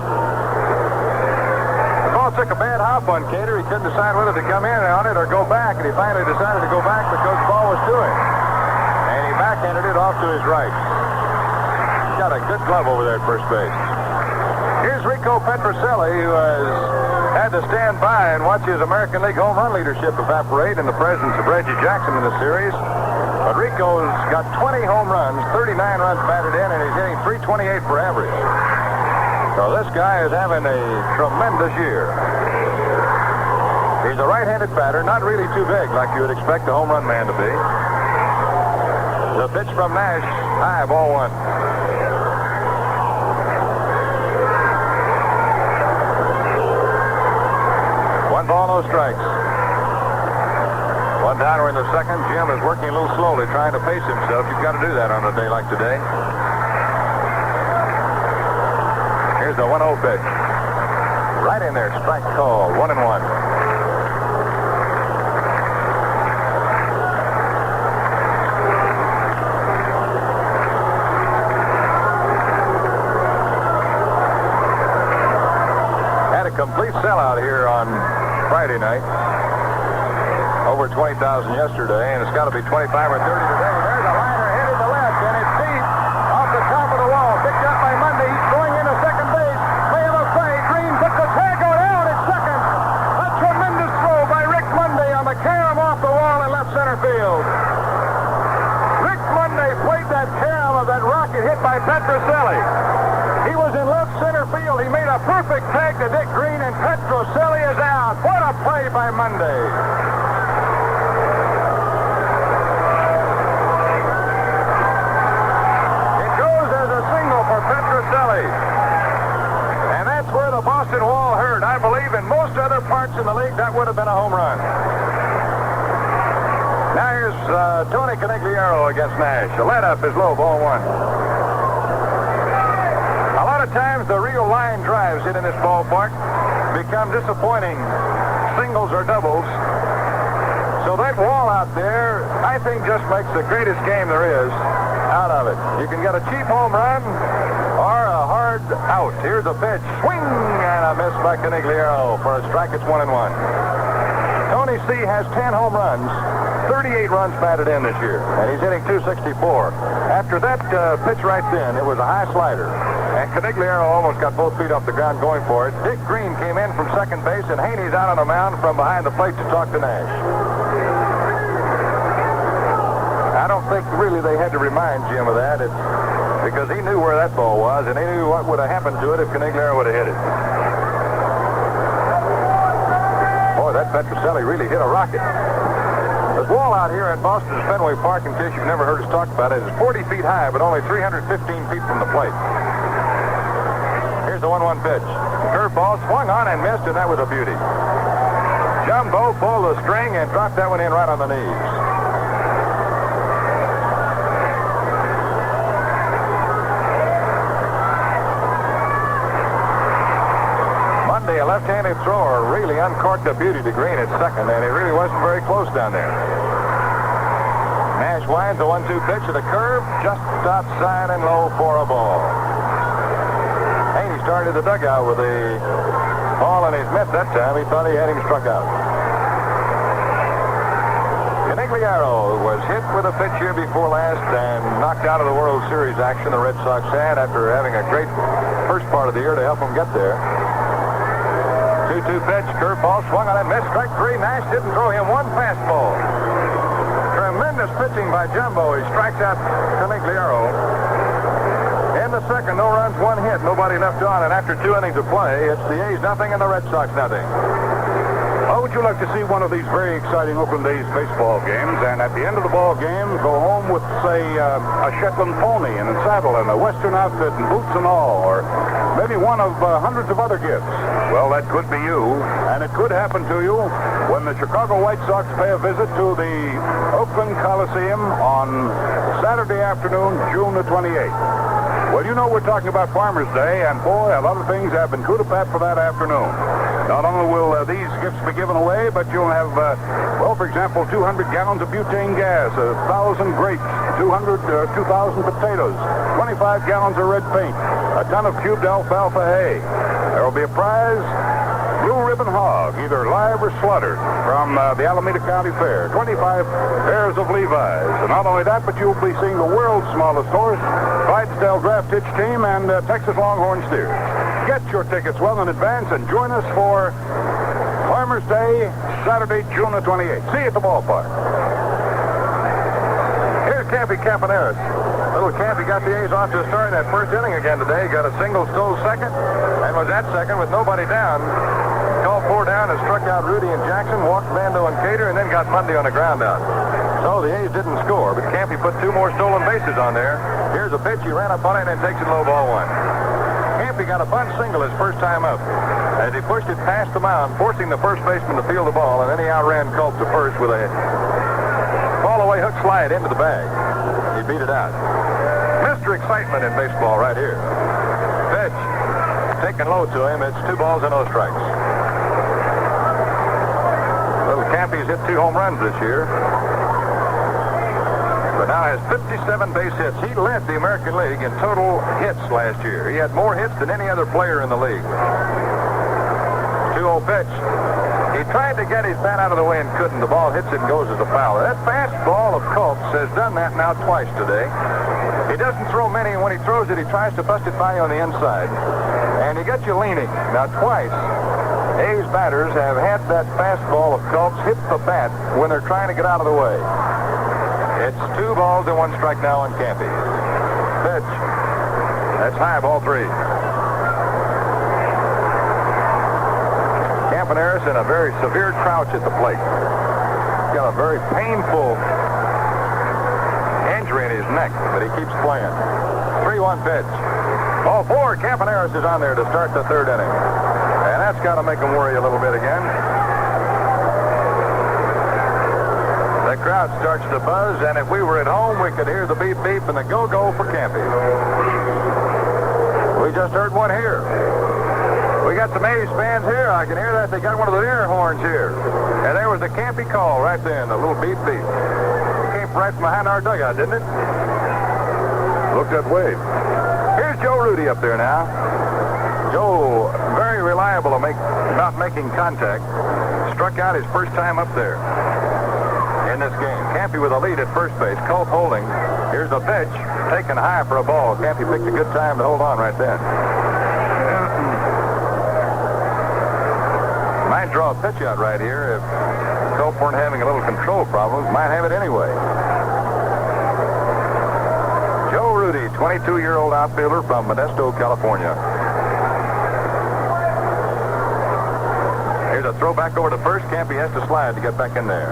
The ball took a bad hop on Cater. He couldn't decide whether to come in on it or go back, and he finally decided to go back because the ball was to him. And he backhanded it off to his right. He's got a good glove over there at first base. Here's Rico Petrocelli, who has had to stand by and watch his American League home run leadership evaporate in the presence of Reggie Jackson in the series. But Rico's got 20 home runs, 39 runs batted in, and he's hitting .328 for average. So this guy is having a tremendous year. He's a right-handed batter, not really too big like you would expect a home run man to be. The pitch from Nash High, ball one. One ball, no strikes. One down, we're in the second. Jim is working a little slowly, trying to pace himself. You've got to do that on a day like today. Here's the 1-0 pitch. Right in there, strike call, 1-1. Had a complete sellout here on Friday night. Over 20,000 yesterday, and it's got to be 25 or 30 today. There's a liner hit in the left, and it's deep off the top of the wall. Picked up by Monday. He's going into second base. Play of a play. Green puts the tag out at second. A tremendous throw by Rick Monday on the carom off the wall in left center field. Rick Monday played that carom of that rocket hit by Petrocelli. He was in left center field. He made a perfect tag to Dick Green, and Petrocelli is out. What a play by Monday. And that's where the Boston wall hurt. I believe in most other parts in the league, that would have been a home run. Now here's Tony Conigliaro against Nash. The let-up is low, ball one. A lot of times the real line drives hit in this ballpark become disappointing singles or doubles. So that wall out there, I think, just makes the greatest game there is out of it. You can get a cheap home run or a hard out. Here's a pitch. Swing and a miss by Conigliaro. For a strike, it's 1-1. Tony C has 10 home runs, 38 runs batted in this year, and he's hitting .264. After that pitch right then, it was a high slider, and Conigliaro almost got both feet off the ground going for it. Dick Green came in from second base, and Haney's out on the mound from behind the plate to talk to Nash. I don't think really they had to remind Jim of that. It's because he knew where that ball was, and he knew what would have happened to it if Conigliaro would have hit it. Boy, that Petrocelli really hit a rocket. The wall out here at Boston's Fenway Park, in case you've never heard us talk about it, is 40 feet high, but only 315 feet from the plate. Here's the 1-1 pitch. Curveball swung on and missed, and that was a beauty. Jumbo pulled the string and dropped that one in right on the knees. A left-handed thrower really uncorked a beauty to Green at second, and it really wasn't very close down there. Nash winds the 1-2 pitch to the curve, just outside and low for a ball. Haney started the dugout with a ball in his mitt that time. He thought he had him struck out. Conigliaro was hit with a pitch here before last and knocked out of the World Series action the Red Sox had after having a great first part of the year to help them get there. 2-2 pitch, curveball, swung on it, missed, strike three. Nash didn't throw him one fastball. Tremendous pitching by Jumbo. He strikes out Conigliaro. In the second, no runs, one hit, nobody left on, and after 2 innings of play, it's the A's nothing and the Red Sox nothing. How would you like to see one of these very exciting Oakland A's baseball games, and at the end of the ball game, go home with, say, a Shetland pony and a saddle and a Western outfit and boots and all, or maybe one of hundreds of other gifts? Well, that could be you. And it could happen to you when the Chicago White Sox pay a visit to the Oakland Coliseum on Saturday afternoon, June the 28th. Well, you know we're talking about Farmers Day, and boy, a lot of things have been coup de patte for that afternoon. Not only will these gifts be given away, but you'll have, well, for example, 200 gallons of butane gas, 1,000 grapes, 2,000 potatoes, 25 gallons of red paint, a ton of cubed alfalfa hay. There will be a prize, blue ribbon hog, either live or slaughtered, from the Alameda County Fair. 25 pairs of Levi's. And not only that, but you'll be seeing the world's smallest horse, Clydesdale Draft Hitch Team, and Texas Longhorn Steers. Get your tickets well in advance and join us for Farmers Day, Saturday, June the 28th. See you at the ballpark. Here's Campy Campaneris. Little Campy got the A's off to a start in that first inning again today. Got a single, stole second, and was at second with nobody down. Called 4 down and struck out Rudi and Jackson, walked Bando and Cater, and then got Monday on the ground out. So the A's didn't score, but Campy put 2 more stolen bases on there. Here's a pitch. He ran up on it and takes it low, ball 1. Campy got a bunt single his first time up as he pushed it past the mound, forcing the first baseman to field the ball, and then he outran Culp to first with a fall-away hook slide into the bag. He beat it out. Mr. Excitement in baseball right here. Pitch. Taken low to him. It's 2 balls and no strikes. Little Campy's hit 2 home runs this year, but now has 57 base hits. He led the American League in total hits last year. He had more hits than any other player in the league. 2-0 pitch. He tried to get his bat out of the way and couldn't. The ball hits it and goes as a foul. That fastball of Culp's has done that now twice today. He doesn't throw many, and when he throws it, he tries to bust it by you on the inside. And he gets you leaning. Now, twice, A's batters have had that fastball of Culp's hit the bat when they're trying to get out of the way. It's 2 balls and 1 strike now on Campy. Pitch. That's high, ball 3. Campaneris in a very severe crouch at the plate. He's got a very painful injury in his neck, but he keeps playing. 3-1 pitch. Ball 4. Campaneris is on there to start the 3rd inning. And that's got to make him worry a little bit again. The crowd starts to buzz, and if we were at home, we could hear the beep beep and the go-go for Campy. We just heard one here. We got some A's fans here. I can hear that. They got one of the air horns here. And there was the Campy call right then, the little beep beep. It came right from behind our dugout, didn't it? Looked that way. Here's Joe Rudi up there now. Joe, very reliable about making contact. Struck out his first time up there in this game. Campy with a lead at first base. Culp holding. Here's a pitch. Taken high for a ball. Campy picked a good time to hold on right then. Might draw a pitch out right here if Culp weren't having a little control problems. Might have it anyway. Joe Rudi, 22-year-old outfielder from Modesto, California. Here's a throw back over to first. Campy has to slide to get back in there.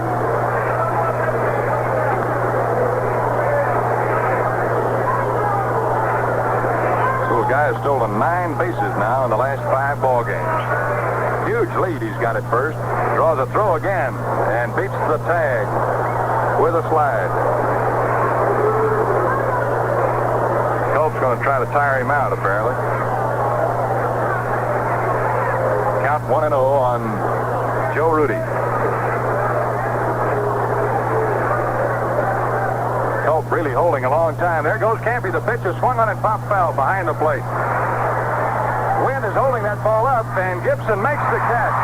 So the guy has stolen 9 bases now in the last 5 ball games. Huge lead he's got at first. Draws a throw again and beats the tag with a slide. Culp's going to try to tire him out, apparently. Count 1-0 on Joe Rudi. Culp really holding a long time. There goes Campy. The pitch is swung on and popped foul behind the plate. Wind is holding that ball up, and Gibson makes the catch.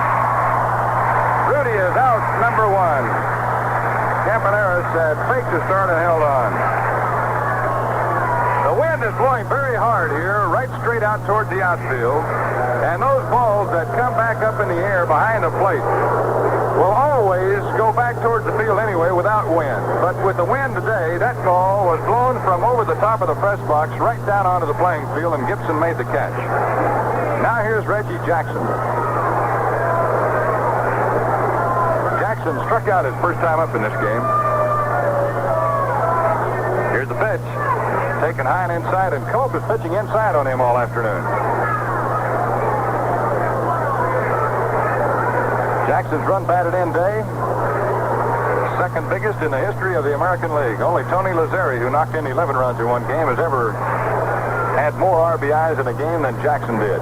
Rudi is out, number 1. Campaneris had faked the start and held on. The wind is blowing very hard here, right straight out towards the outfield. And those balls that come back up in the air behind the plate will always go back towards the field anyway without wind. But with the wind today, that ball was blown from over the top of the press box right down onto the playing field, and Gibson made the catch. Now here's Reggie Jackson. Jackson struck out his first time up in this game. Here's the pitch. Taken high and inside, and Culp is pitching inside on him all afternoon. Jackson's run batted in day. Second biggest in the history of the American League. Only Tony Lazzeri, who knocked in 11 runs in one game, has ever had more RBIs in a game than Jackson did.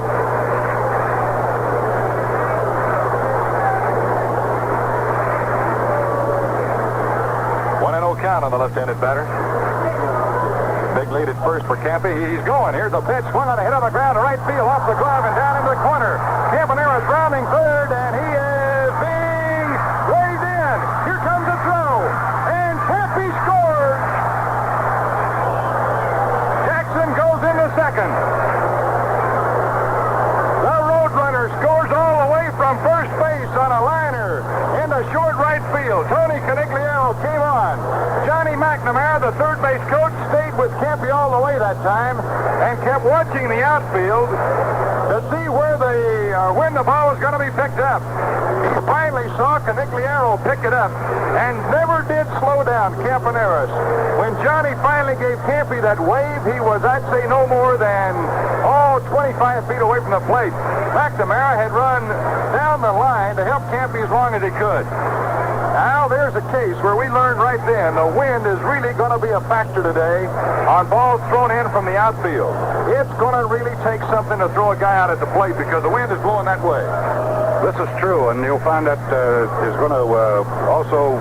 1-0 count on the left-handed batter. Big lead at first for Campy. He's going. Here's a pitch. Swung on a hit on the ground to right field, off the glove and down into the corner. Campaneris rounding third, and he is being raised in. Here comes a throw, and Campy scores. Jackson goes into second. The Roadrunner scores all the way from first base on a liner into short right field. Tony Conigliaro came on. Johnny McNamara, the third base coach, stayed with Campy all the way that time and kept watching the outfield to see when the ball was going to be picked up. He finally saw Conigliaro pick it up and never did slow down Campaneris. When Johnny finally gave Campy that wave, he was, I'd say, no more than, 25 feet away from the plate. McNamara had run down the line to help Campy as long as he could. Now, there's a case where we learned right then the wind is really going to be a factor today on balls thrown in from the outfield. It's going to really take something to throw a guy out at the plate because the wind is blowing that way. This is true, and you'll find that is going to also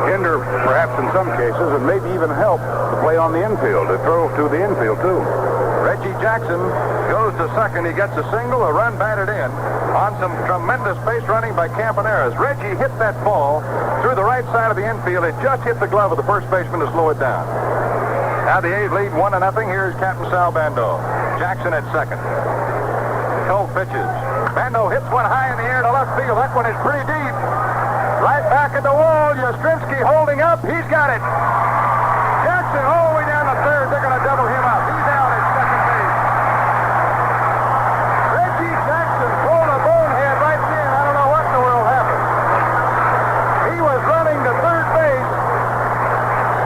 hinder, perhaps in some cases, and maybe even help the play on the infield, to throw to the infield, too. Reggie Jackson goes to second. He gets a single, a run batted in on some tremendous base running by Campaneris. Reggie hit that ball through the right side of the infield. It just hit the glove of the first baseman to slow it down. Now the A's lead 1-0. Here's Captain Sal Bando. Jackson at second. Culp pitches. Bando hits one high in the air to left field. That one is pretty deep. Right back at the wall. Yastrzemski holding up. He's got it. Jackson all the way down the third. They're going to double him up. He's out at second base. Reggie Jackson pulled a bonehead right then. I don't know what in the world happened. He was running to third base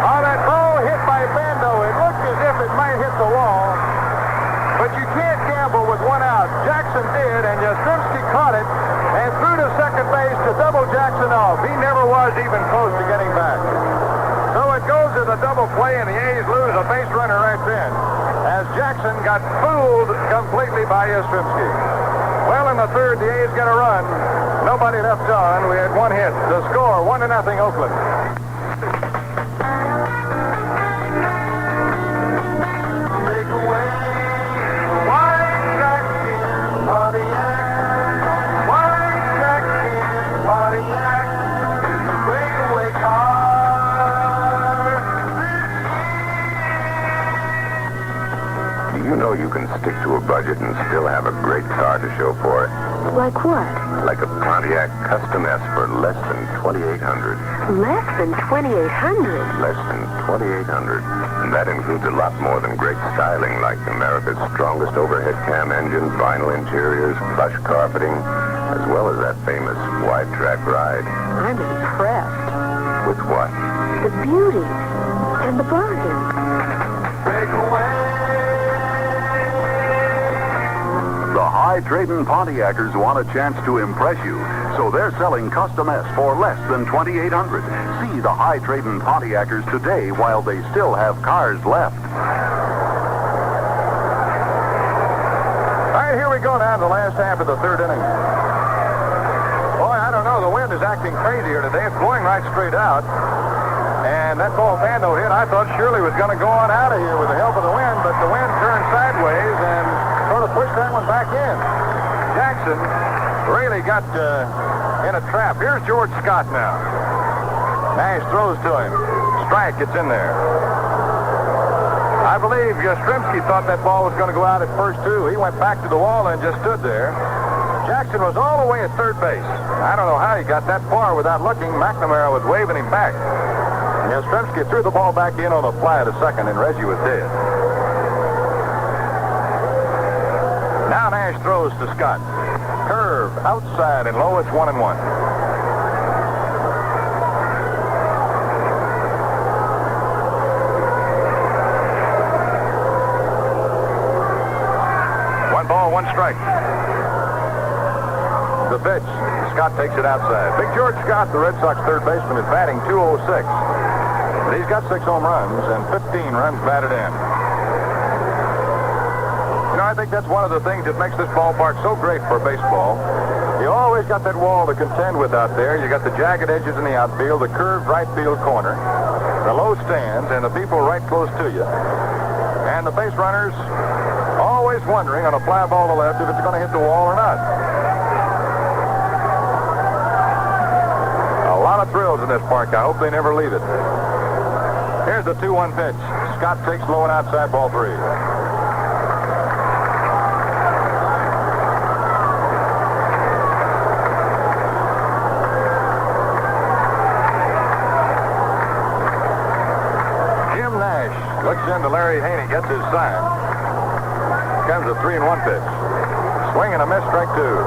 on that ball hit by Bando. It looked as if it might hit the wall. But you can't gamble with one out. Jackson did, and Yastrzemski caught it and threw to second base to double Jackson off. He never was even close to getting back. So it goes as a double play, and the A's lose a base runner right then, as Jackson got fooled completely by Yastrzemski. Well, in the third, the A's got a run. Nobody left on. We had one hit. The score, 1-0 Oakland. You know you can stick to a budget and still have a great car to show for it. Like what? Like a Pontiac Custom S for less than $2,800. Less than $2,800? Less than $2,800. And that includes a lot more than great styling, like America's strongest overhead cam engine, vinyl interiors, plush carpeting, as well as that famous wide track ride. I'm impressed. With what? The beauty and the bargain. Break away. The high-trading Pontiacers want a chance to impress you, so they're selling Custom S for less than $2,800. See the high-trading Pontiacers today while they still have cars left. All right, here we go now to the last half of the third inning. Boy, I don't know. The wind is acting crazy here today. It's blowing right straight out. And that ball Bando hit, I thought surely was going to go on out of here with the help of the wind, but the wind turned sideways and sort of pushed that one back in. Jackson really got in a trap. Here's George Scott now. Nash throws to him. Strike, it's in there. I believe Yastrzemski thought that ball was going to go out at first, too. He went back to the wall and just stood there. Jackson was all the way at third base. I don't know how he got that far without looking. McNamara was waving him back. And Yastrzemski threw the ball back in on a fly to second, and Reggie was dead. Now Nash throws to Scott. Curve, outside and low, it's 1-1. One ball, one strike. The pitch. Scott takes it outside. Big George Scott, the Red Sox third baseman, is batting .206. But he's got 6 home runs and 15 runs batted in. You know, I think that's one of the things that makes this ballpark so great for baseball. You always got that wall to contend with out there. You got the jagged edges in the outfield, the curved right field corner, the low stands, and the people right close to you. And the base runners always wondering on a fly ball to left if it's going to hit the wall or not. A lot of thrills in this park. I hope they never leave it. Here's the 2-1 pitch. Scott takes low and outside, ball 3. Jim Nash looks into Larry Haney, gets his sign. Comes a 3-1 pitch. Swing and a miss, strike two.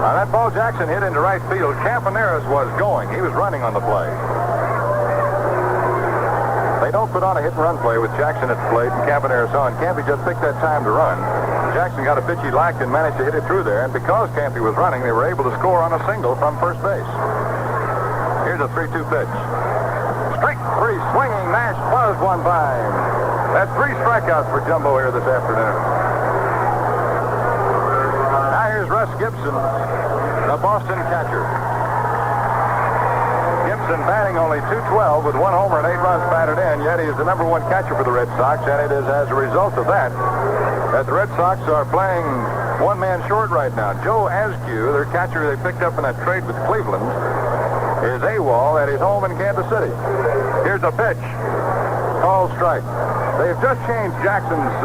Now, that ball Jackson hit into right field. Campaneris was going. He was running on the play. They don't put on a hit-and-run play with Jackson at the plate and Campaneris on. Campy just picked that time to run. Jackson got a pitch he liked and managed to hit it through there. And because Campy was running, they were able to score on a single from first base. Here's a 3-2 pitch. Strike three, swinging. Nash buzzed one by him. That's 3 strikeouts for Jumbo here this afternoon. Now here's Russ Gibson, the Boston catcher. Gibson batting only .212 with 1 homer and 8 runs batted in, yet he is the #1 catcher for the Red Sox, and it is as a result of that the Red Sox are playing one man short right now. Joe Askew, their catcher they picked up in that trade with Cleveland, is AWOL at his home in Kansas City. Here's a pitch. Called strike. They've just changed Jackson's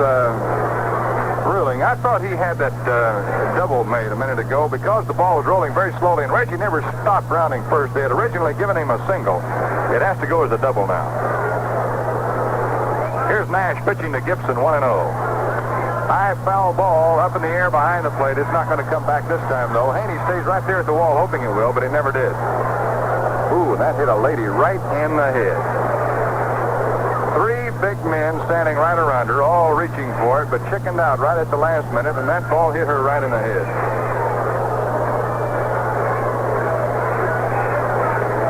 ruling. I thought he had that double made a minute ago because the ball was rolling very slowly, and Reggie never stopped rounding first. They had originally given him a single. It has to go as a double now. Here's Nash pitching to Gibson, 1-0. High foul ball up in the air behind the plate. It's not going to come back this time, though. Haney stays right there at the wall, hoping it will, but it never did. Ooh, and that hit a lady right in the head. 3 big men standing right around her, all reaching for it, but chickened out right at the last minute, and that ball hit her right in the head.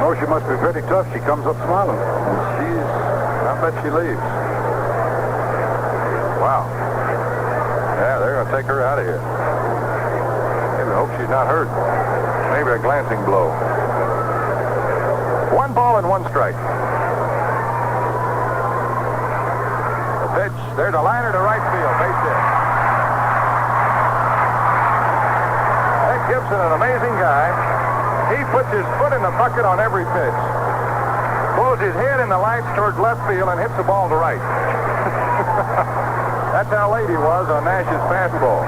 Oh, she must be pretty tough. She comes up smiling. I bet she leaves. Wow. Yeah, they're going to take her out of here. Maybe hope she's not hurt. Maybe a glancing blow. 1 ball and 1 strike. The pitch. There's a liner to right field. Base hit. Dick Gibson, an amazing guy. He puts his foot in the bucket on every pitch. Blows his head in the lights towards left field and hits the ball to right. That's how late he was on Nash's fastball.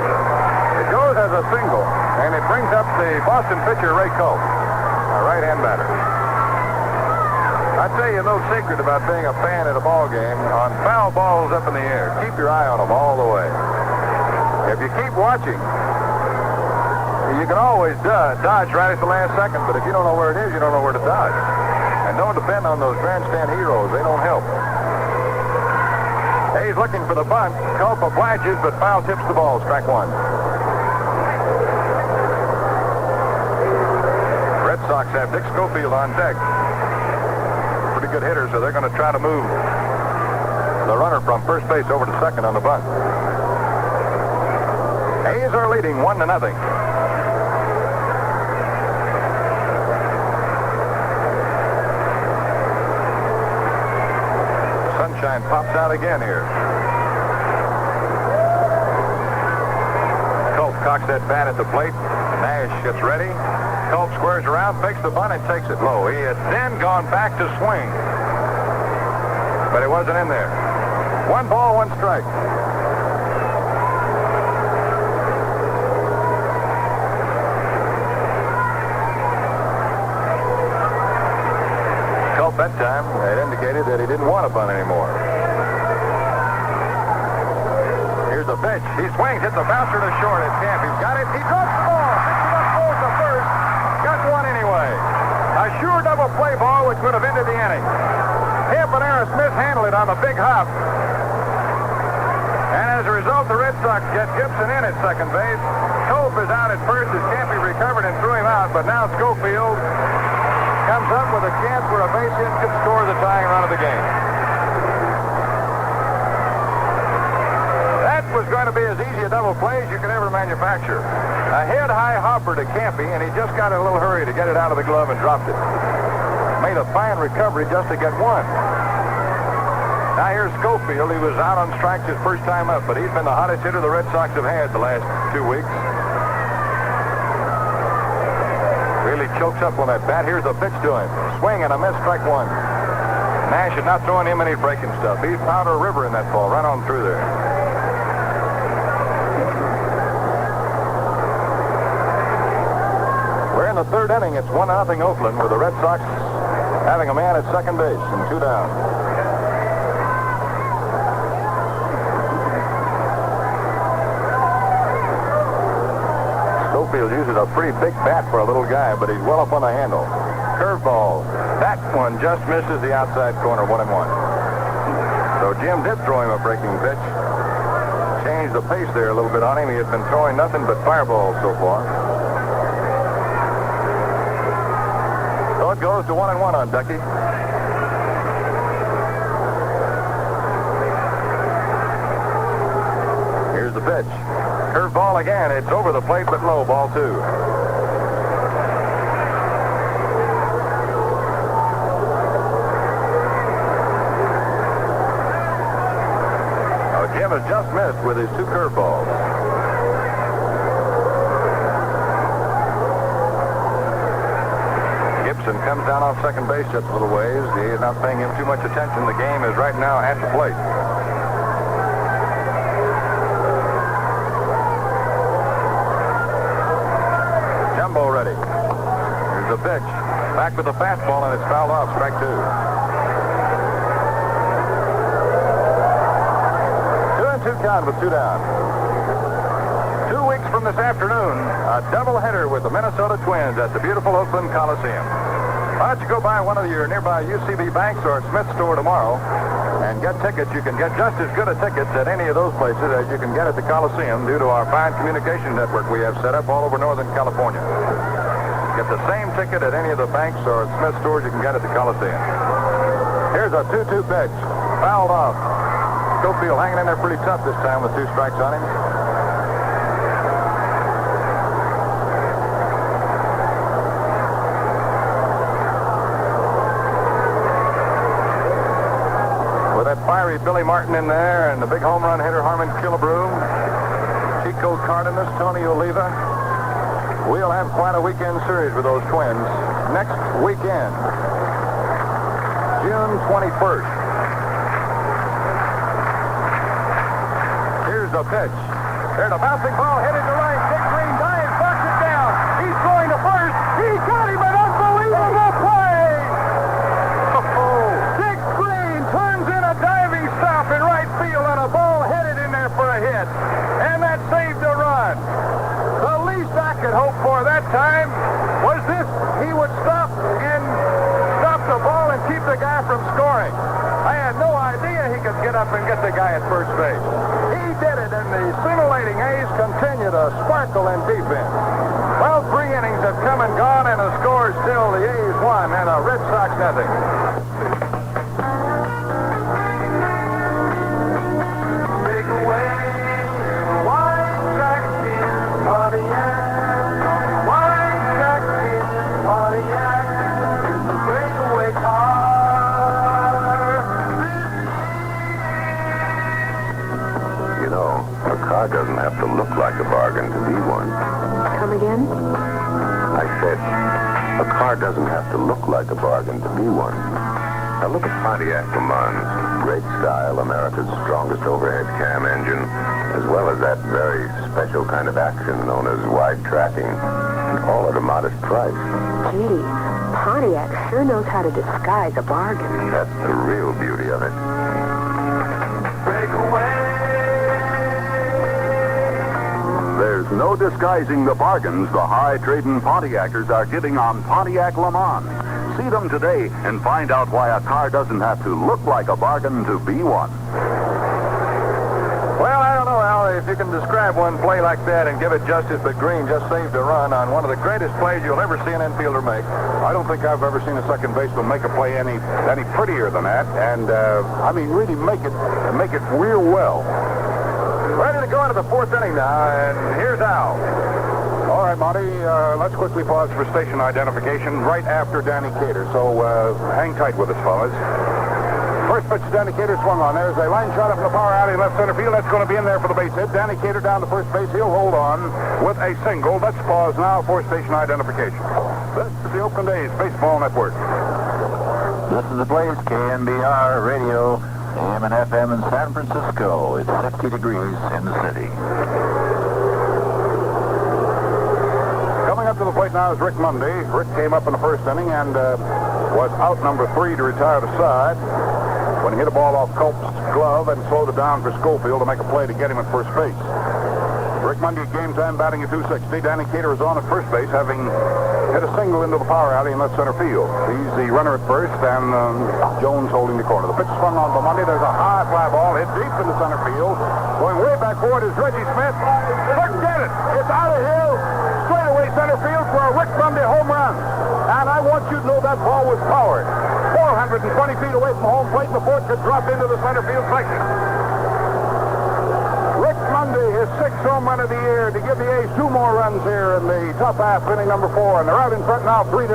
It goes as a single, and it brings up the Boston pitcher, Ray Culp, a right-hand batter. I tell you a little secret about being a fan at a ball game. On foul balls up in the air, keep your eye on them all the way. If you keep watching, you can always dodge right at the last second, but if you don't know where it is, you don't know where to dodge. And don't depend on those grandstand heroes. They don't help. He's looking for the bunt. Culp obliges, but foul tips the ball. Strike 1. Red Sox have Dick Schofield on deck. Pretty good hitter, so they're going to try to move the runner from first base over to second on the bunt. A's are leading 1-0. Sunshine pops out again here. Culp cocks that bat at the plate. Nash gets ready. Culp squares around, fakes the bunt, and takes it low. He had then gone back to swing, but it wasn't in there. 1 ball, 1 strike. Culp that time had indicated that he didn't want to bunt anymore. Here's the pitch. He swings, hits the bouncer to short. It's Camp. He's got it. He drops the ball. Picks it up, goes to first. Got one anyway. A sure double play ball, which would have ended the inning. Campaneris mishandled it on the big hop. And as a result, the Red Sox get Gibson in at second base. Culp is out at first as Campy recovered and threw him out, but now Schofield comes up with a chance where a base hit could score the tying run of the game. That was going to be as easy a double play as you could ever manufacture. A head-high hopper to Campy, and he just got in a little hurry to get it out of the glove and dropped it. Made a fine recovery just to get one. Now here's Schofield. He was out on strikes his first time up, but he's been the hottest hitter the Red Sox have had the last 2 weeks. Really chokes up on that bat. Here's the pitch to him. Swing and a miss, strike 1. Nash is not throwing him any breaking stuff. He's Powder River in that ball. Run on through there. We're in the 3rd inning. It's 1-0 Oakland with the Red Sox having a man at second base and 2 down. Schofield uses a pretty big bat for a little guy, but he's well up on the handle. Curveball. That one just misses the outside corner, 1-1. So Jim did throw him a breaking pitch. Changed the pace there a little bit on him. He had been throwing nothing but fireballs so far. So it goes to 1-1 on Ducky. Here's the pitch. Curveball again. It's over the plate, but low. Ball 2. Jim has just missed with his 2 curveballs. Gibson comes down off second base just a little ways. He is not paying him too much attention. The game is right now at the plate. Jumbo ready. Here's the pitch. Back with the fastball, and it's fouled off. Strike 2. 2 count with 2 down. 2 weeks from this afternoon, a doubleheader with the Minnesota Twins at the beautiful Oakland Coliseum. Why don't you go by one of your nearby UCB banks or Smith store tomorrow and get tickets? You can get just as good a tickets at any of those places as you can get at the Coliseum due to our fine communication network we have set up all over Northern California. Get the same ticket at any of the banks or Smith stores you can get at the Coliseum. Here's a 2-2 pitch. Fouled off. Schofield hanging in there pretty tough this time with 2 strikes on him. With that fiery Billy Martin in there and the big home run hitter Harmon Killebrew, Chico Cardenas, Tony Oliva, we'll have quite a weekend series with those Twins next weekend, June 21st. The pitch. There's a bouncing ball headed to right. Dick Green dives, knocks it down. He's going to first. He got him, an unbelievable play. Dick Green turns in a diving stop in right field, and a ball headed in there for a hit. And that saved a run. The least I could hope for that time was this. He would stop the ball and keep the guy from scoring. I had no idea he could get up and get the guy at first base. He did it, and the scintillating A's continue to sparkle in defense. Well, 3 innings have come and gone, and the score is still the A's 1 and the Red Sox nothing. Big away, white jacket, Pontiac, white jacket, Pontiac, it's a breakaway car. A car doesn't have to look like a bargain to be one. Come again? I said, a car doesn't have to look like a bargain to be one. Now look at Pontiac Le Mans. Great style, America's strongest overhead cam engine, as well as that very special kind of action known as wide tracking, and all at a modest price. Gee, Pontiac sure knows how to disguise a bargain. That's the real beauty of it. Break away. There's no disguising the bargains the high-trading Pontiacers are giving on Pontiac Le Mans. See them today and find out why a car doesn't have to look like a bargain to be one. Well, I don't know, Al, if you can describe one play like that and give it justice, but Green just saved a run on one of the greatest plays you'll ever see an infielder make. I don't think I've ever seen a second baseman make a play any prettier than that, and really make it real well. Ready to go into the 4th inning now, and here's Al. All right, Monty, let's quickly pause for station identification right after Danny Cater, so hang tight with us, fellas. First pitch, Danny Cater swung on. There's a line shot up in the power alley left center field. That's going to be in there for the base hit. Danny Cater down to first base. He'll hold on with a single. Let's pause now for station identification. This is the Oakland A's Baseball Network. This is the place, KNBR Radio, AM and FM in San Francisco. It's 60 degrees in the city. Coming up to the plate now is Rick Mundy. Rick came up in the first inning and was out number 3 to retire the side when he hit a ball off Culp's glove and slowed it down for Schofield to make a play to get him at first base. Rick Monday at game time, batting at 260. Danny Cater is on at first base, having hit a single into the power alley in left center field. He's the runner at first, and Jones holding the corner. The pitch swung on by Monday. There's a high fly ball hit deep into center field. Going way back forward is Reggie Smith. Forget it. It's out of here, straight away center field for a Rick Monday home run. And I want you to know that ball was powered. 420 feet away from home plate, and the ball could drop into the center field section. Rick Monday, his 6th home run of the year, to give the A's 2 more runs here in the top half, inning number 4, and they're out in front now 3-0.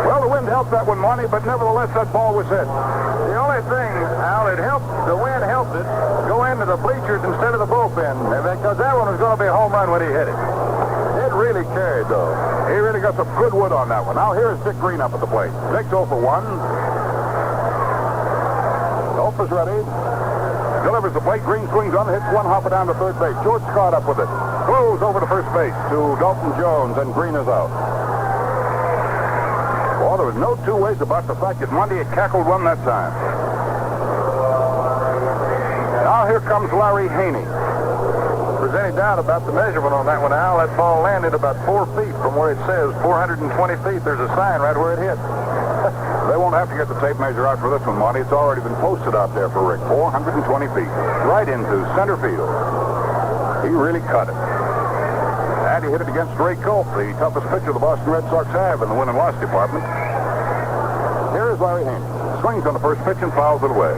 Well, the wind helped that one, Monty, but nevertheless, that ball was hit. The only thing, Al, the wind helped it go into the bleachers instead of the bullpen, because that one was going to be a home run when he hit it. It really carried, though. He really got some good wood on that one. Now, here's Dick Green up at the plate. Dick's 0 for 1. Culp is ready. Delivers the plate. Green swings on, hits one hopper down to third base. George Scott up with it. Throws over to first base to Dalton Jones, and Green is out. Well, there was no two ways about the fact that Monday had cackled one that time. Now here comes Larry Haney. If there's any doubt about the measurement on that one, Al, that ball landed about 4 feet from where it says 420 feet. There's a sign right where it hit. They won't have to get the tape measure out for this one, Monty. It's already been posted out there for Rick. 420 feet. Right into center field. He really cut it. And he hit it against Ray Culp, the toughest pitcher the Boston Red Sox have in the win and loss department. Here is Larry Haney. Swings on the first pitch and fouls it away.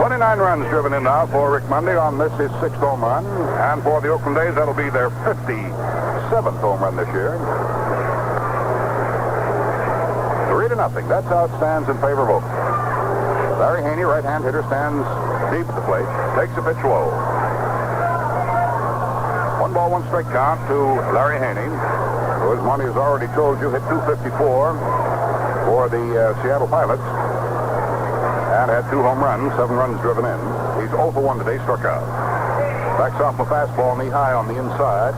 29 runs driven in now for Rick Monday on this, his 6th home run. And for the Oakland A's, that'll be their 57th home run this year. 3-0. That's how it stands in favor of Oakland. Larry Haney, right-hand hitter, stands deep at the plate. Takes a pitch low. 1 ball, 1 strike count to Larry Haney, who, as Monty has already told you, hit .254 for the Seattle Pilots and had 2 home runs, 7 runs driven in. He's 0 for 1 today, struck out. Backs off a fastball knee high on the inside.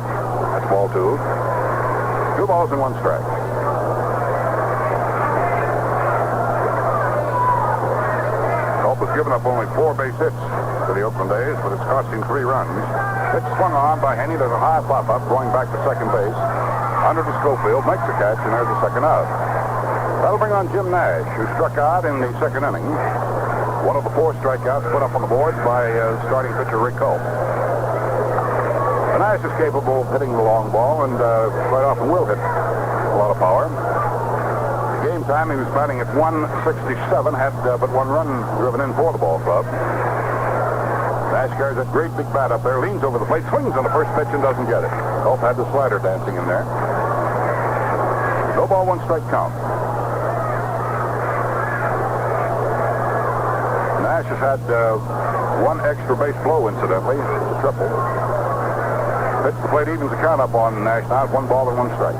That's ball 2. 2 balls and 1 strike. Culp has given up only 4 base hits to the Oakland A's, but it's cost him 3 runs. Pitch swung on by Haney. There's a high pop-up going back to second base. Under to Schofield, makes the catch, and there's the second out. That'll bring on Jim Nash, who struck out in the 2nd inning. One of the 4 strikeouts put up on the boards by starting pitcher Ray Culp. Nash is capable of hitting the long ball, and quite often will hit a lot of power. Game time, he was batting at 167, had but 1 run driven in for the ball club. Nash carries that great big bat up there, leans over the plate, swings on the first pitch, and doesn't get it. Culp had the slider dancing in there. No ball, 1 strike count. Nash has had 1 extra base blow, incidentally. It's a triple. Pitch the plate, evens the count up on Nash now. 1 ball and 1 strike.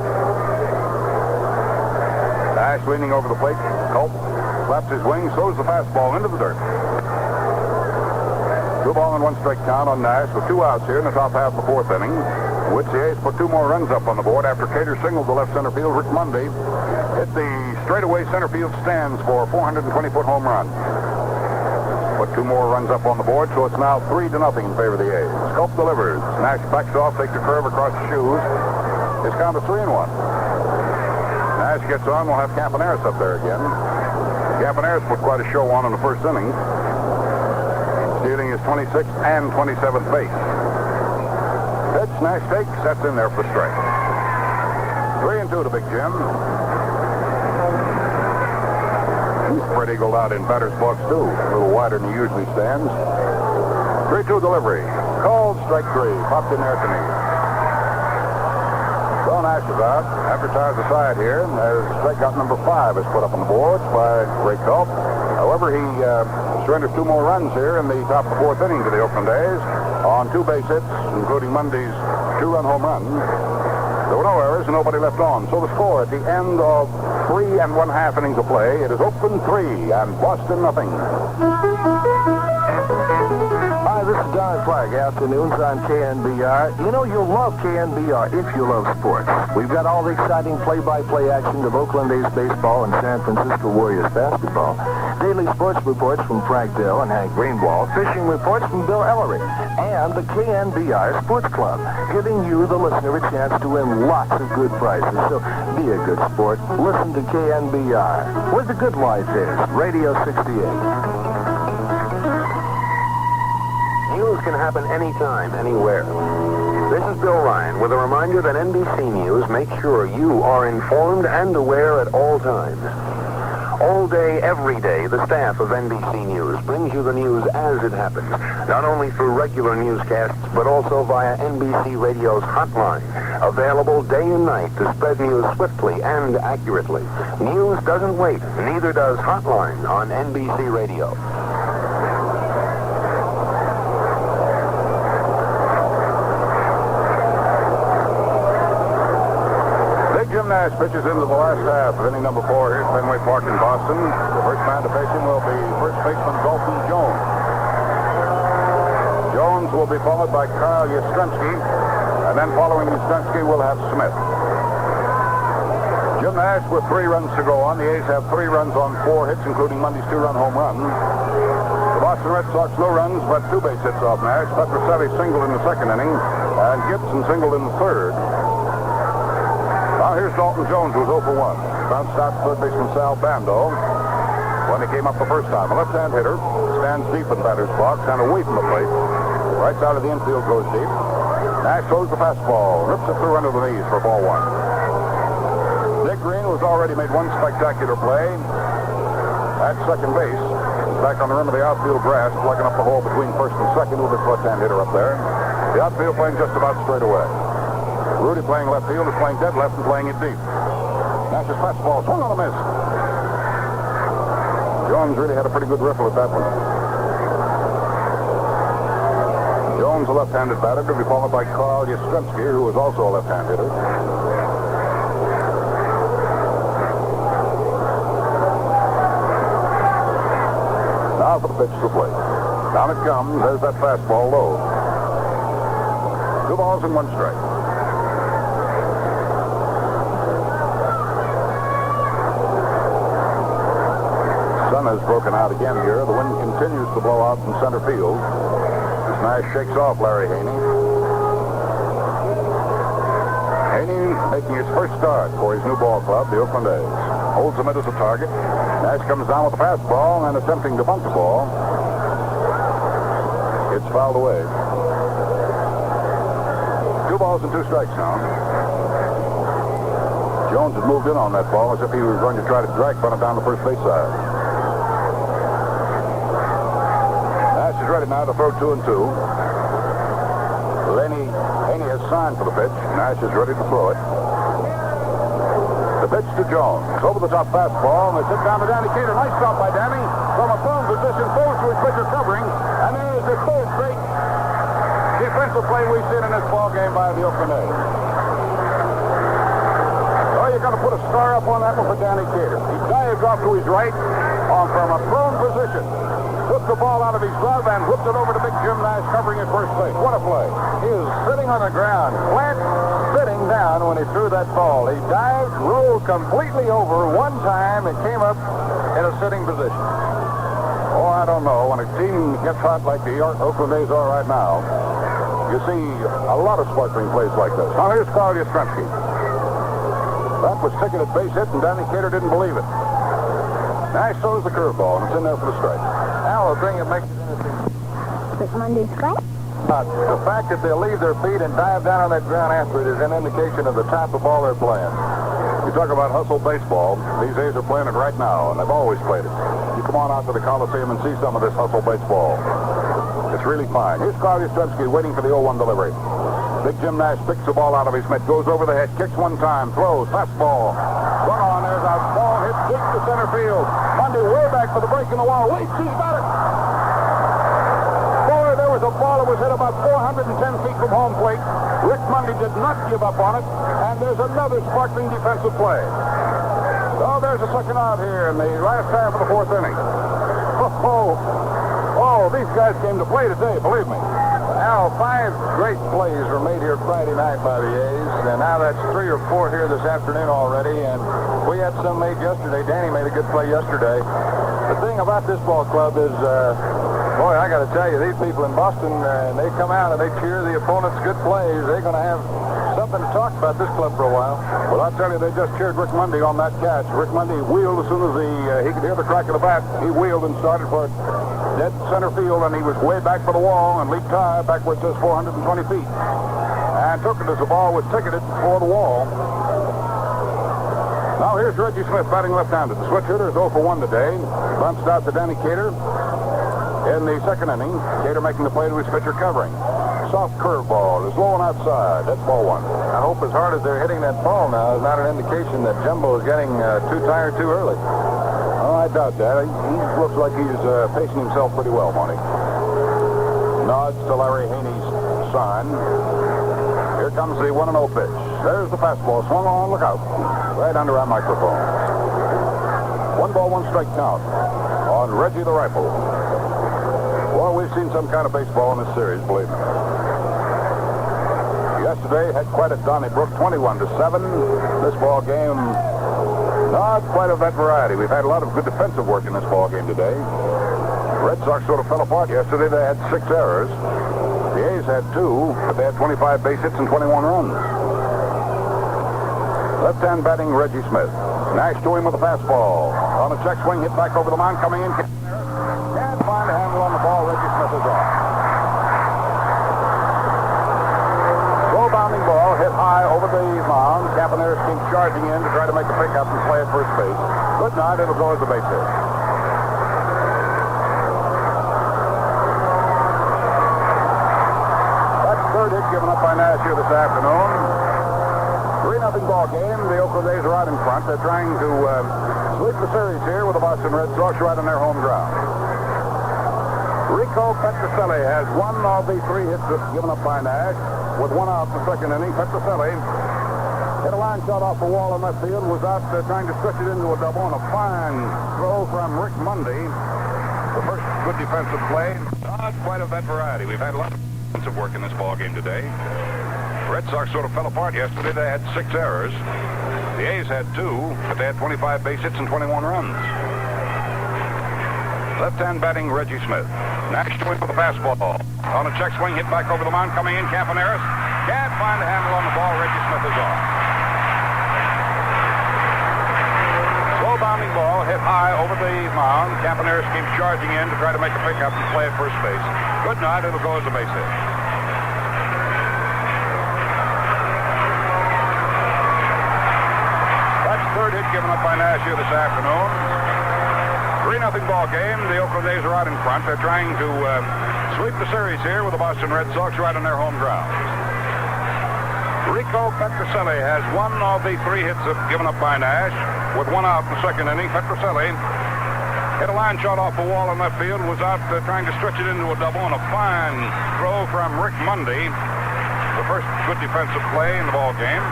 Nash leaning over the plate. Culp flaps his wings, throws the fastball into the dirt. 2 ball and 1 strike count on Nash with 2 outs here in the top half of the 4th inning. Which the A's put 2 more runs up on the board after Cater singled the left center field. Rick Monday hit the straightaway center field stands for a 420-foot home run. Put 2 more runs up on the board, so it's now 3-0 in favor of the A's. Culp delivers. Nash backs off, takes a curve across the shoes. His count is 3-1. Nash gets on. We'll have Campaneris up there again. Campaneris put quite a show on in the 1st inning, stealing his 26th and 27th base. Pitch, Nash takes, that's in there for the strike. 3-2 to Big Jim. He's spread eagled out in batter's box, too. A little wider than he usually stands. 3-2 delivery. Called strike 3. Popped in there at the knee. So Nash is out. Advertised aside here. As strikeout number 5 is put up on the boards by Ray Culp. However, he surrenders 2 more runs here in the top of the 4th inning to the Oakland A's on 2 base hits, including Monday's 2-run home run. There were no errors and nobody left on. So the score at the end of 3 1/2 innings of play, it is Oakland 3 and Boston nothing. Hi, this It's Don Flag, afternoons on KNBR. You know, you'll love KNBR if you love sports. We've got all the exciting play-by-play action of Oakland A's baseball and San Francisco Warriors basketball. Daily sports reports from Frank Dill and Hank Greenwald. Fishing reports from Bill Ellery. And the KNBR Sports Club, giving you, the listener, a chance to win lots of good prizes. So be a good sport. Listen to KNBR, where the good life is. Radio 68. News can happen anytime, anywhere. This is Bill Ryan with a reminder that NBC News makes sure you are informed and aware at all times. All day, every day, the staff of NBC News brings you the news as it happens, not only through regular newscasts, but also via NBC Radio's hotline, available day and night to spread news swiftly and accurately. News doesn't wait, neither does Hotline on NBC Radio. Jim Nash pitches into the last half of inning number 4 here at Fenway Park in Boston. The first man to face him will be first baseman Dalton Jones. Jones will be followed by Carl Yastrzemski, and then following Yastrzemski we'll have Smith. Jim Nash with 3 runs to go on. The A's have 3 runs on 4 hits, including Monday's 2-run home run. The Boston Red Sox no runs, but 2 base hits off Nash. Petrocelli singled in the second inning, and Gibson singled in the third. Now here's Dalton Jones, who's 0 for 1. Bounced out to third baseman Sal Bando when he came up the first time. A left-hand hitter, stands deep in batter's box and away from the plate. Right side of the infield goes deep. Nash throws the fastball, rips it through under the knees for ball 1. Dick Green, who's already made 1 spectacular play at second base, is back on the rim of the outfield grass, plugging up the hole between first and second with his left-hand hitter up there. The outfield playing just about straight away. Rudi playing left field is playing dead left and playing it deep. Nash's fastball swung on a miss. Jones really had a pretty good riffle at that one. Jones, a left-handed batter, to be followed by Carl Yastrzemski, who is also a left-hand hitter. Now for the pitch to the plate. Down it comes. There's that fastball low. 2 balls and 1 strike. Has broken out again here. The wind continues to blow out from center field as Nash shakes off Larry Haney. Haney making his first start for his new ball club, the Oakland A's. Holds him as a target. Nash comes down with a fastball and attempting to bunt the ball. It's fouled away. 2 balls and 2 strikes now. Jones had moved in on that ball as if he was going to try to drag bunt it down the first base side. Ready now to throw 2 and 2. Haney has signed for the pitch. Nash is ready to throw it. The pitch to Jones. Over the top fastball, and they sit down to Danny Cater. Nice stop by Danny. From a prone position, throws to his pitcher covering, and there is the 3rd straight defensive play we've seen in this ball game by the Oakland A's. So you're going to put a star up on that one for Danny Cater. He dives off to his right from a prone position. Took the ball out of his glove and whipped it over to big Jim Nash covering at first base. What a play. He was sitting on the ground, flat sitting down when he threw that ball. He dived, rolled completely over one time, and came up in a sitting position. Oh, I don't know. When a team gets hot like the Oakland A's are right now, you see a lot of sparkling plays like this. Now here's Carl Yastrzemski. That was ticketed base hit, and Danny Cater didn't believe it. Nash throws the curveball, and it's in there for the strike. Now the thing that makes it interesting. But Monday's right. The fact that they'll leave their feet and dive down on that ground after it is an indication of the type of ball they're playing. You talk about hustle baseball. These A's are playing it right now, and they've always played it. You come on out to the Coliseum and see some of this hustle baseball. It's really fine. Here's Carl Yastrzemski waiting for the 0-1 delivery. Big Jim Nash picks the ball out of his mitt, goes over the head, kicks one time, throws, fastball. Run on, there's a ball hit deep to center field. Monday way back for the break in the wall. Wait, he's got it. Boy, there was a ball that was hit about 410 feet from home plate. Rick Monday did not give up on it, and there's another sparkling defensive play. So there's a second out here in the last half of the 4th inning. Oh, Well, these guys came to play today, believe me. Now, 5 great plays were made here Friday night by the A's, and now that's 3 or 4 here this afternoon already, and we had some made yesterday. Danny made a good play yesterday. The thing about this ball club is, boy, I got to tell you, these people in Boston, they come out and they cheer the opponent's good plays. They're going to have something to talk about this club for a while. Well, I'll tell you, they just cheered Rick Mundy on that catch. Rick Mundy wheeled as soon as he could hear the crack of the bat. He wheeled and started for dead center field, and he was way back for the wall and leaped high back where it says 420 feet. And took it as the ball was ticketed for the wall. Now here's Reggie Smith batting left-handed. The switch hitter is 0 for 1 today. Bounced out to Danny Cater in the second inning. Cater making the play to his pitcher covering. Soft curveball is low and outside. That's ball 1. I hope as hard as they're hitting that ball now is not an indication that Jumbo is getting too tired too early. Oh, I doubt that. He looks like he's pacing himself pretty well, Monty. Nods to Larry Haney's sign. Here comes the 1-0 pitch. There's the fastball. Swung on. Look out. Right under our microphone. 1 ball, 1 strike count on Reggie the Rifle. Well, we've seen some kind of baseball in this series, believe me. Yesterday had quite a Donnybrook, 21-7. This ball game, not quite of that variety. We've had a lot of good defensive work in this ball game today. The Red Sox sort of fell apart yesterday. They had 6 errors. The A's had 2, but they had 25 base hits and 21 runs. Left-hand batting Reggie Smith. Nash to him with a fastball. On a check swing, hit back over the mound, coming in. Can't find a handle on the ball. Reggie Smith is off. Slow bounding ball hit high over the mound. Campaneris came charging in to try to make a pickup and play at first base. Good night. It'll go as a base hit. That's the 3rd hit given up by Nash here this afternoon. 3-0 ball game. The Oakland A's are out in front. They're trying to sweep the series here with the Boston Red Sox right on their home ground. Rico Petrocelli has 1 of the 3 hits given up by Nash. With 1 out in the second inning, Petrocelli hit a line shot off the wall in left field, was out trying to stretch it into a double, and a fine throw from Rick Mundy. The first good defensive play. Not quite of that variety. We've had a lot of defensive work in this ball game today. The Red Sox sort of fell apart yesterday. They had 6 errors. The A's had 2, but they had 25 base hits and 21 runs. Left-hand batting Reggie Smith. Nash to him with a fastball. On a check swing, hit back over the mound, coming in, Campaneris. Can't find a handle on the ball. Reggie Smith is off. Slow bounding ball hit high over the mound. Campaneris came charging in to try to make a pickup and play at first base. Good night. It'll go as a base hit. That's the 3rd hit given up by Nash here this afternoon. 3-0 ball game. The Oakland A's are out in front. They're trying to sweep the series here with the Boston Red Sox right on their home ground. Rico Petrocelli has 1 of the 3 hits given up by Nash. With 1 out in the second inning, Petrocelli hit a line shot off the wall in left field, was out trying to stretch it into a double, and a fine throw from Rick Mundy. The first good defensive play in the ball game.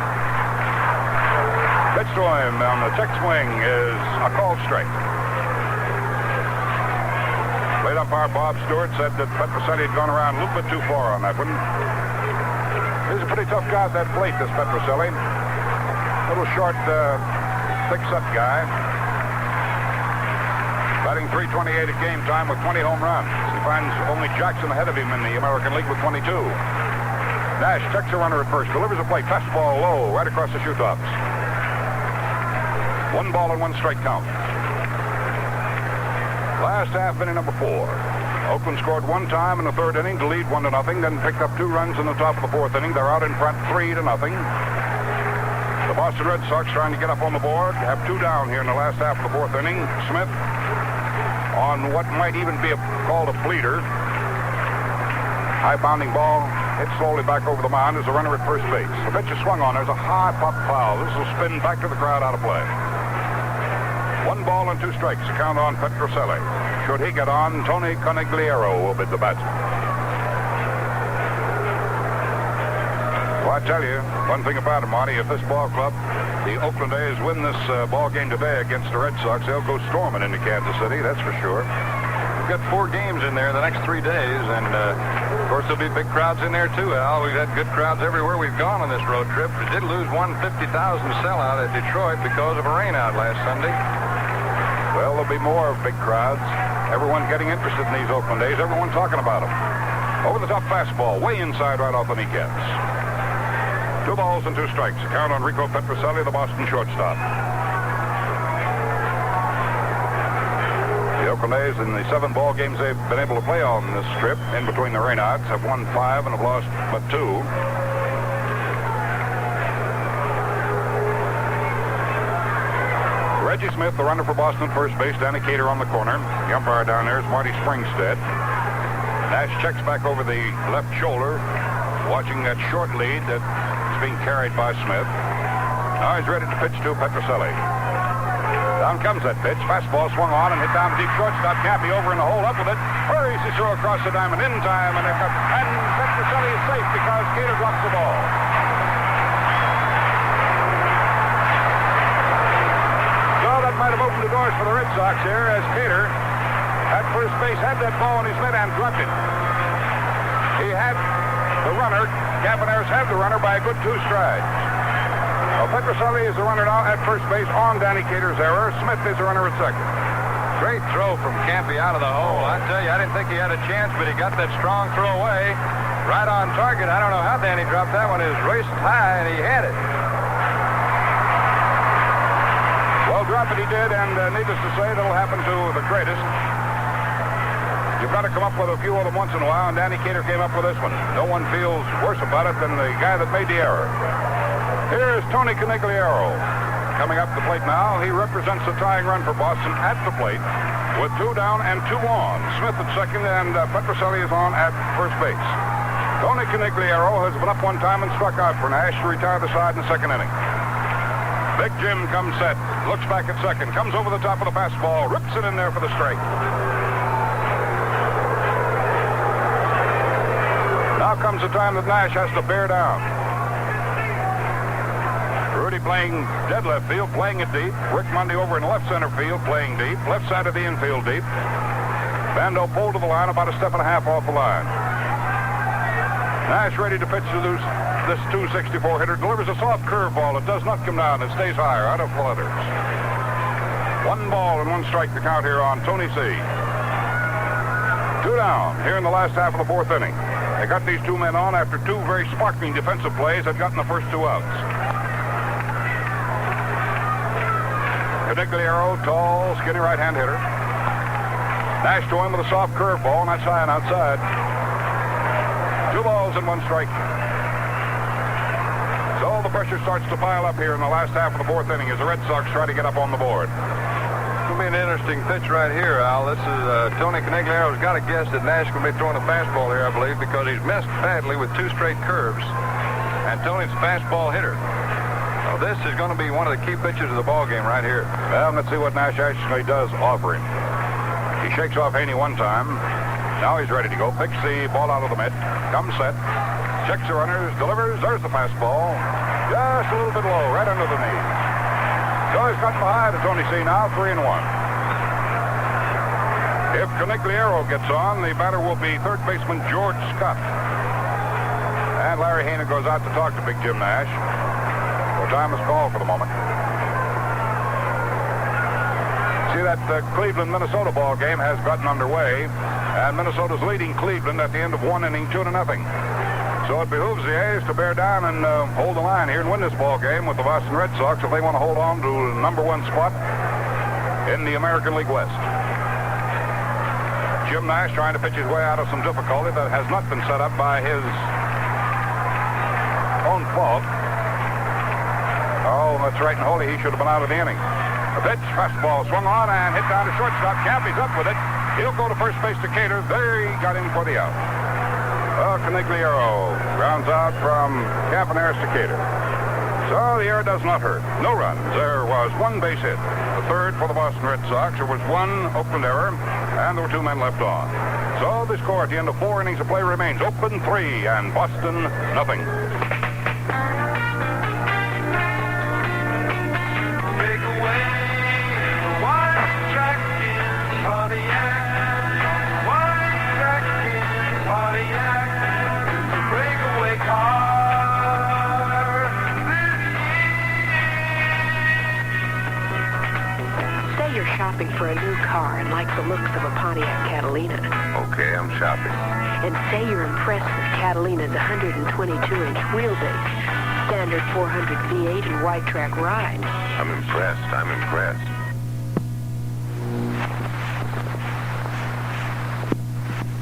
Pitch to him on the check swing is a called strike. Plate umpire Bob Stewart said that Petrocelli had gone around a little bit too far on that one. He's a pretty tough guy at that plate, this Petrocelli. Little short, thick-set guy. Batting .328 at game time with 20 home runs. He finds only Jackson ahead of him in the American League with 22. Nash checks a runner at first, delivers a play, fastball low, right across the shoe tops. 1 ball and 1 strike count. Last half, inning number 4. Oakland scored 1 time in the 3rd inning to lead 1-0, then picked up 2 runs in the top of the 4th inning. They're out in front 3-0. The Boston Red Sox trying to get up on the board, have 2 down here in the last half of the 4th inning. Smith on what might even be called a bleeder. High bounding ball hit slowly back over the mound as a runner at first base. The pitch is swung on. There's a high pop foul. This will spin back to the crowd out of play. 1 ball and 2 strikes. A count on Petrocelli. Should he get on, Tony Conigliaro will bid the batsman. Well, I tell you, one thing about it, Marty, if this ball club, the Oakland A's, win this ball game today against the Red Sox, they'll go storming into Kansas City, that's for sure. we've got 4 games in there the next 3 days, and of course there'll be big crowds in there too, Al. We've had good crowds everywhere we've gone on this road trip. We did lose 150,000 sellout at Detroit because of a rainout last Sunday. Well, there'll be more big crowds. Everyone's getting interested in these Oakland days. Everyone talking about them. Over the top fastball, way inside, right off the kneecaps. 2 balls and 2 strikes. A count on Rico Petrocelli, the Boston shortstop. The Oakland A's, in the 7 ball games they've been able to play on this trip, in between the rainouts, have won 5 and have lost but 2. Reggie Smith, the runner for Boston, first base. Danny Cater on the corner. The umpire down there is Marty Springstead. Nash checks back over the left shoulder, watching that short lead that's being carried by Smith. Now he's ready to pitch to Petrocelli. Down comes that pitch. Fastball swung on and hit down the deep shortstop. Campy over in the hole, up with it. Hurries to throw across the diamond in time, and Petrocelli is safe because Cater drops the ball. So that might have opened the doors for the Red Sox here, as Cater at first base had that ball in his mitt and dropped it. He had the runner. Campaneris had the runner by a good 2 strides. Well, Petrocelli is the runner now at first base on Danny Cater's error. Smith is the runner at second. Great throw from Campy out of the hole. I tell you, I didn't think he had a chance, but he got that strong throw away. Right on target. I don't know how Danny dropped that one. It was raced high, and he had it. Well, drop it he did, and needless to say, that'll happen to the greatest. You've got to come up with a few of them once in a while, and Danny Cater came up with this one. No one feels worse about it than the guy that made the error. Here's Tony Conigliaro coming up the plate now. He represents the tying run for Boston at the plate with 2 down and 2 on. Smith at second, and Petrocelli is on at first base. Tony Conigliaro has been up one time and struck out for Nash to retire the side in the second inning. Big Jim comes set, looks back at second, comes over the top of the fastball, rips it in there for the strike. Now comes the time that Nash has to bear down. Rudy playing dead left field, playing it deep. Rick Mundy over in left center field, playing deep. Left side of the infield deep. Bando pulled to the line about a step and a half off the line. Nash ready to pitch to this 264 hitter. Delivers a soft curveball. It does not come down. It stays higher, out of the letters. 1 ball and 1 strike to count here on Tony C. 2 down here in the last half of the 4th inning. They got these 2 men on after 2 very sparkling defensive plays that got in the first 2 outs. Conigliaro, tall, skinny right-hand hitter. Nash to him with a soft curveball, and that's high and outside. 2 balls and 1 strike. So the pressure starts to pile up here in the last half of the 4th inning as the Red Sox try to get up on the board. It's going to be an interesting pitch right here, Al. This is Tony Conigliaro's got to guess that Nash will be throwing a fastball here, I believe, because he's missed badly with 2 straight curves. And Tony's a fastball hitter. So this is going to be one of the key pitches of the ball game right here. Well, let's see what Nash actually does offer him. He shakes off Haney one time. Now he's ready to go. Picks the ball out of the mitt. Comes set. Checks the runners. Delivers. There's the fastball. Just a little bit low, right under the knee. So he's got behind to Tony C now, 3-1. If Conigliaro gets on, the batter will be third baseman George Scott. And Larry Haney goes out to talk to Big Jim Nash. The time is called for the moment. See, that Cleveland-Minnesota ball game has gotten underway, and Minnesota's leading Cleveland at the end of 1 inning, 2-0. So it behooves the A's to bear down and hold the line here and win this ball game with the Boston Red Sox if they want to hold on to the #1 spot in the American League West. Jim Nash trying to pitch his way out of some difficulty that has not been set up by his own fault. Oh, that's right and holy. He should have been out of the inning. A pitch, fastball swung on and hit down to shortstop. Campy's up with it. He'll go to first base to Cater. There he got him for the out. Conigliaro grounds out from Campaneris to Cater. So the error does not hurt. No runs. There was 1 base hit. The third for the Boston Red Sox. There was 1 Oakland error, and there were 2 men left on. So the score at the end of 4 innings of play remains Oakland 3 and Boston nothing. you're shopping for a new car and like the looks of a Pontiac Catalina. Okay, I'm shopping. And say you're impressed with Catalina's 122-inch wheelbase, standard 400 V8 and white track ride. I'm impressed.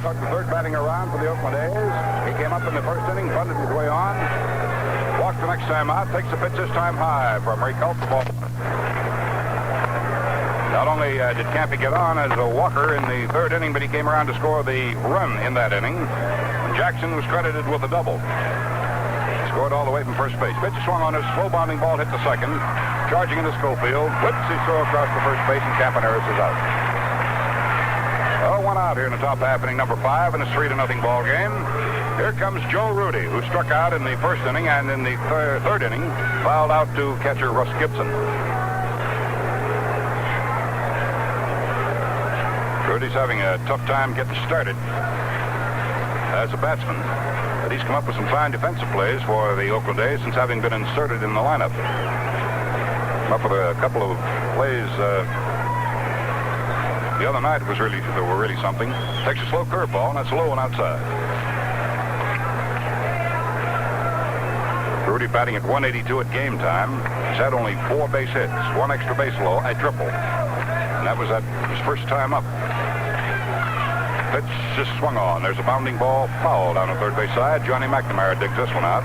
Took the third batting around for the Oakland A's. He came up in the first inning, bunted his way on. Walked the next time out, takes the pitch this time high from Ray Culp P. Not only did Campy get on as a walker in the third inning, but he came around to score the run in that inning. And Jackson was credited with a double. He scored all the way from first base. Pitch swung on, his slow bounding ball hit the second. Charging into Schofield. Whips his throw across the first base, and Campaneris is out. Well, one out here in the top half, inning number 5, in a 3-0 ball game. Here comes Joe Rudi, who struck out in the first inning, and in the third inning, fouled out to catcher Russ Gibson. Rudy's having a tough time getting started as a batsman, but he's come up with some fine defensive plays for the Oakland A's since having been inserted in the lineup. Come up with a couple of plays the other night were really something. Takes a slow curveball, and that's low and outside. Rudi batting at 182 at game time. He's had only 4 base hits, 1 extra base low, a triple. And that was his first time up. Pitch just swung on. There's a bounding ball foul down the third base side. Johnny McNamara digs this one out.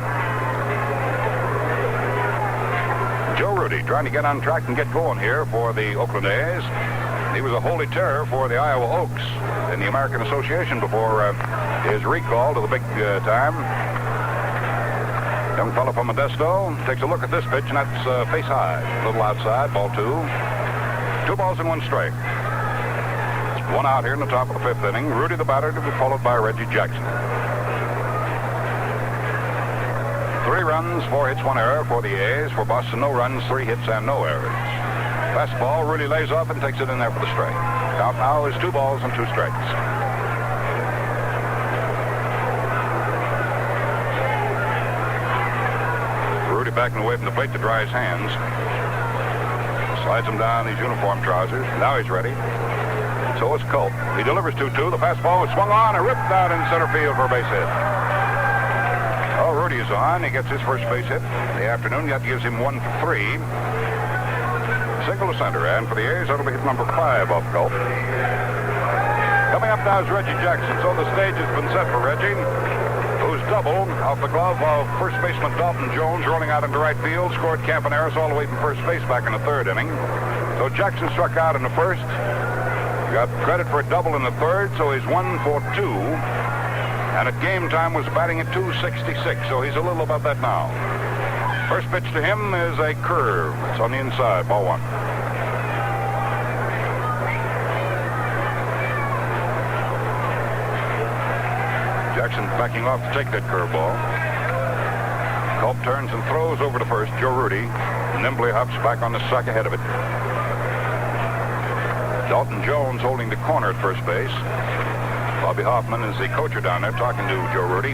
Joe Rudi trying to get on track and get going here for the Oakland A's. He was a holy terror for the Iowa Oaks in the American Association before his recall to the big time. Young fellow from Modesto takes a look at this pitch, and that's face high. A little outside, ball 2. 2 balls and 1 strike. It's 1 out here in the top of the 5th inning. Rudi the batter to be followed by Reggie Jackson. 3 runs, 4 hits, 1 error for the A's. For Boston, no runs, 3 hits, and no errors. Fastball, Rudi lays off and takes it in there for the strike. Count now is 2 balls and 2 strikes. Rudi backing away from the plate to dry his hands. Slides him down these uniform trousers. Now he's ready. So is Culp. He delivers 2-2. The fastball is swung on and ripped out in center field for a base hit. Oh, Rudi is on. He gets his first base hit in the afternoon. That gives him 1 for 3. Single to center, and for the A's, that'll be hit number 5 off Culp. Coming up now is Reggie Jackson. So the stage has been set for Reggie, who's doubled off the glove of first baseman Dalton Jones, rolling out into right field, scored Campaneris all the way from first base back in the 3rd inning. So Jackson struck out in the 1st, got credit for a double in the 3rd, so he's 1 for 2, and at game time was batting at 266, so he's a little above that now. First pitch to him is a curve. It's on the inside, ball 1. Jackson backing off to take that curveball. Culp turns and throws over to first. Joe Rudi nimbly hops back on the sack ahead of it. Dalton Jones holding the corner at first base. Bobby Hoffman is the coacher down there talking to Joe Rudi,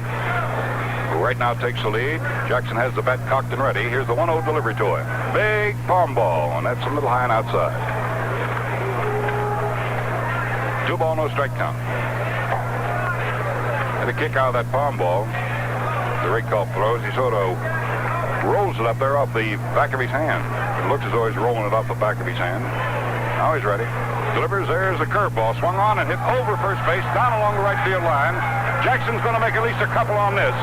who right now takes the lead. Jackson has the bat cocked and ready. Here's the 1-0 delivery to him. Big palm ball, and that's a little high and outside. 2 ball, no strike count. And a kick out of that palm ball. The Ray Culp throws. He sort of rolls it up there off the back of his hand. It looks as though he's rolling it off the back of his hand. Now he's ready. Delivers. There's a curveball. Swung on and hit over first base, down along the right field line. Jackson's going to make at least a couple on this.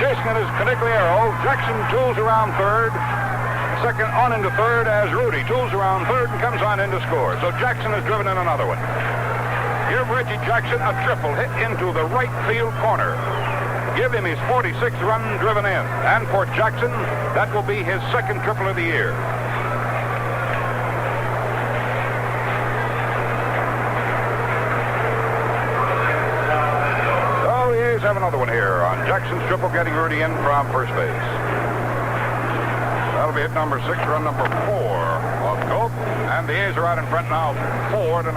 Chasing it is Conigliaro. Jackson tools around 3rd. Second on into 3rd as Rudi tools around 3rd and comes on in to score. So Jackson has driven in another one. Give Reggie Jackson a triple hit into the right field corner. Give him his 46th run driven in. And for Jackson, that will be his 2nd triple of the year. So here's have another one here on Jackson's triple, getting Rudi in from first base. That'll be hit number 6, run number 4 off Culp. And the A's are out in front now 4-0.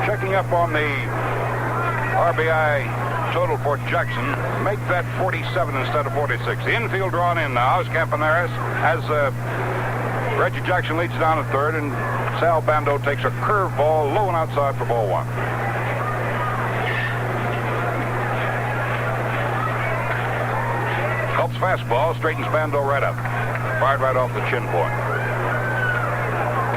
Checking up on the RBI total for Jackson. Make that 47 instead of 46. The infield drawn in now as Campaneris, as Reggie Jackson leads down at third, and Sal Bando takes a curve ball low and outside for ball one. Culp's fastball straightens Bando right up. Fired right off the chin point.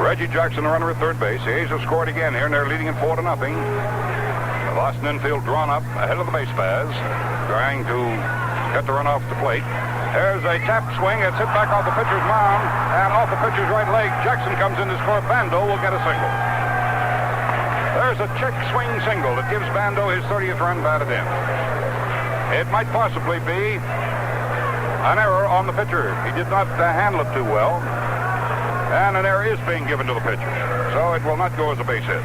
Reggie Jackson, the runner at third base. The A's have scored again here, and they're leading it 4-0. The Boston infield drawn up ahead of the base paths, trying to get the run off the plate. There's a tap swing. It's hit back off the pitcher's mound, and off the pitcher's right leg. Jackson comes in to score. Bando will get a single. There's a check swing single that gives Bando his 30th run batted in. It might possibly be an error on the pitcher. He did not handle it too well. And an error is being given to the pitcher. So it will not go as a base hit.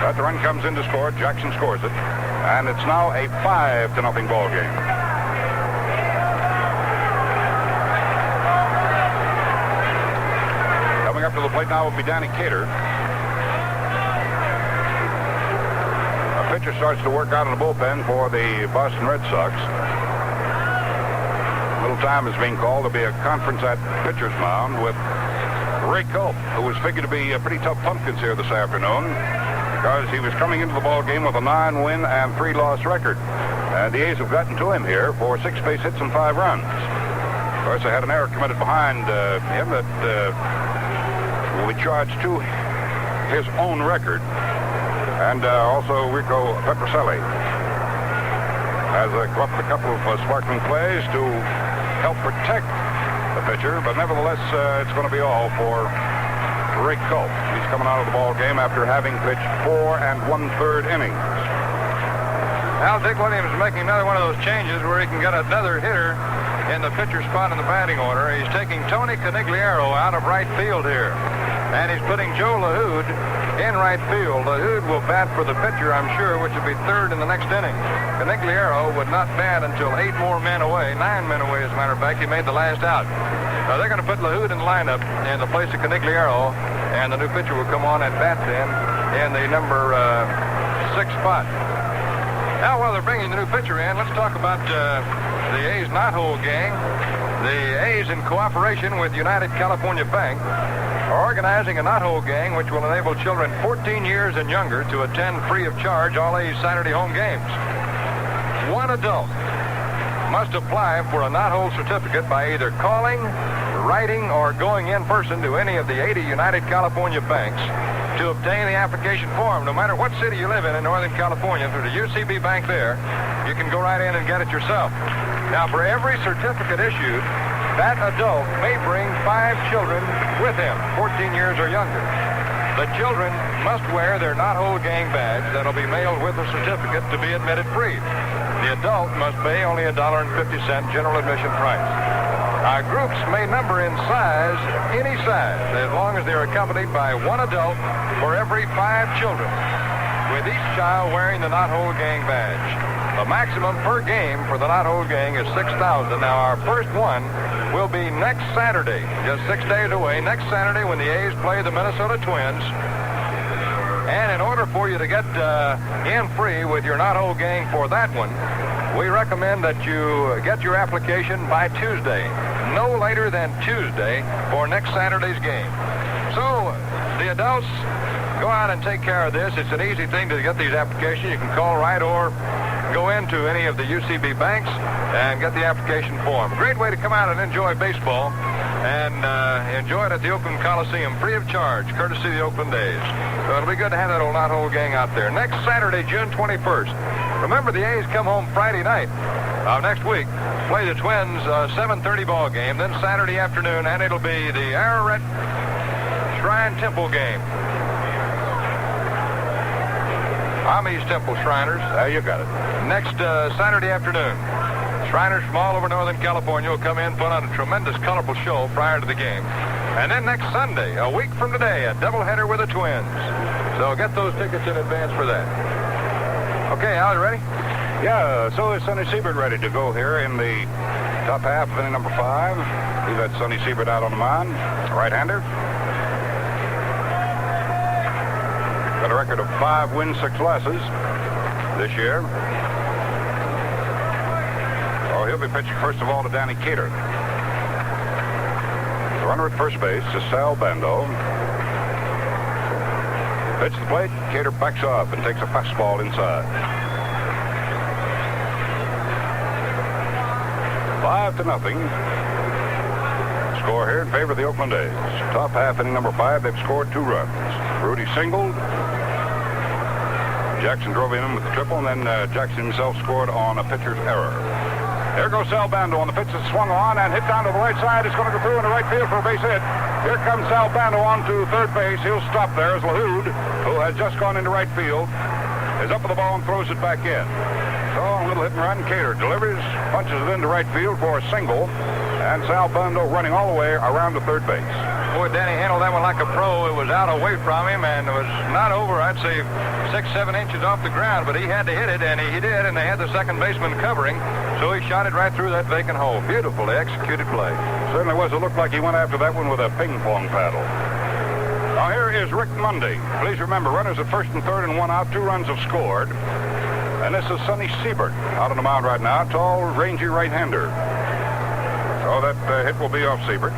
But the run comes in to score. Jackson scores it. And it's now a 5-0 ball game. Coming up to the plate now will be Danny Cater. A pitcher starts to work out in the bullpen for the Boston Red Sox. Little time is being called. There'll be a conference at pitcher's mound with Ray Culp, who was figured to be a pretty tough pumpkins here this afternoon because he was coming into the ball game with a 9-win and 3-loss record. And the A's have gotten to him here for 6 base hits and 5 runs. Of course, they had an error committed behind him that will be charged to his own record. And also Rico Petrocelli has come up with a couple of sparkling plays to help protect the pitcher, but nevertheless, it's going to be all for Ray Culp. He's coming out of the ball game after having pitched 4 1/3 innings. Now, Dick Williams is making another one of those changes where he can get another hitter in the pitcher spot in the batting order. He's taking Tony Conigliaro out of right field here, and he's putting Joe LaHood in right field. LaHood will bat for the pitcher, I'm sure, which will be third in the next inning. Conigliaro would not bat until 8 more men away, 9 men away, as a matter of fact. He made the last out. Now, they're going to put LaHood in the lineup in the place of Conigliaro, and the new pitcher will come on and bat then in the number 6 spot. Now, while they're bringing the new pitcher in, let's talk about the A's knothole gang. The A's, in cooperation with United California Bank, are organizing a knothole gang which will enable children 14 years and younger to attend free of charge all A's Saturday home games. One adult must apply for a knothole certificate by either calling, writing, or going in person to any of the 80 United California banks to obtain the application form. No matter what city you live in Northern California, through the UCB bank there, you can go right in and get it yourself. Now, for every certificate issued, that adult may bring 5 children with him, 14 years or younger. The children must wear their knothole gang badge that'll be mailed with the certificate to be admitted free. The adult must pay only $1.50 general admission price. Groups may number in size, any size, as long as they're accompanied by one adult for every 5 children, with each child wearing the knothole gang badge. The maximum per game for the knothole gang is 6,000. Now, our first one will be next Saturday, just 6 days away, next Saturday when the A's play the Minnesota Twins. And in order for you to get in free with your knothole gang for that one, we recommend that you get your application by Tuesday, no later than Tuesday, for next Saturday's game. So, the adults, go out and take care of this. It's an easy thing to get these applications. You can call right or go into any of the UCB banks and get the application form. Great way to come out and enjoy baseball and enjoy it at the Oakland Coliseum free of charge, courtesy of the Oakland A's. So it'll be good to have that old knothole gang out there. Next Saturday, June 21st. Remember, the A's come home Friday night of next week, play the Twins 7:30 ball game, then Saturday afternoon, and it'll be the Ararat Shrine Temple game. Ami's Temple Shriners. There you got it. Next Saturday afternoon. Shriners from all over Northern California will come in, put on a tremendous, colorful show prior to the game. And then next Sunday, a week from today, a doubleheader with the Twins. So get those tickets in advance for that. Okay, Al, you ready? Yeah, so is Sonny Siebert ready to go here in the top half of inning number 5. We've got Sonny Siebert out on the mound, right-hander. Got a record of 5 wins, 6 losses. this year. Oh, he'll be pitching first of all to Danny Cater. The runner at first base is Sal Bando. Pitch to the plate. Cater backs off and takes a fastball inside. 5-0. Score here in favor of the Oakland A's. Top half inning number 5, they've scored 2 runs. Rudy singled. Jackson drove in with the triple, and then Jackson himself scored on a pitcher's error. There goes Sal Bando on the pitch that's swung on and hit down to the right side. It's going to go through into right field for a base hit. Here comes Sal Bando on to third base. He'll stop there as LaHood, who has just gone into right field, is up with the ball and throws it back in. So a little hit and run. Cater delivers, punches it into right field for a single, and Sal Bando running all the way around to third base. Boy, Danny handled that one like a pro. It was out away from him, and it was not over, I'd say, 6-7 inches off the ground, but he had to hit it, and he did, and they had the second baseman covering, so he shot it right through that vacant hole. Beautifully executed play. Certainly was. It looked like he went after that one with a ping-pong paddle. Now here is Rick Mundy. Please remember, runners at first and third and 1 out. 2 runs have scored. And this is Sonny Siebert out on the mound right now. Tall, rangy right-hander. So that hit will be off Siebert.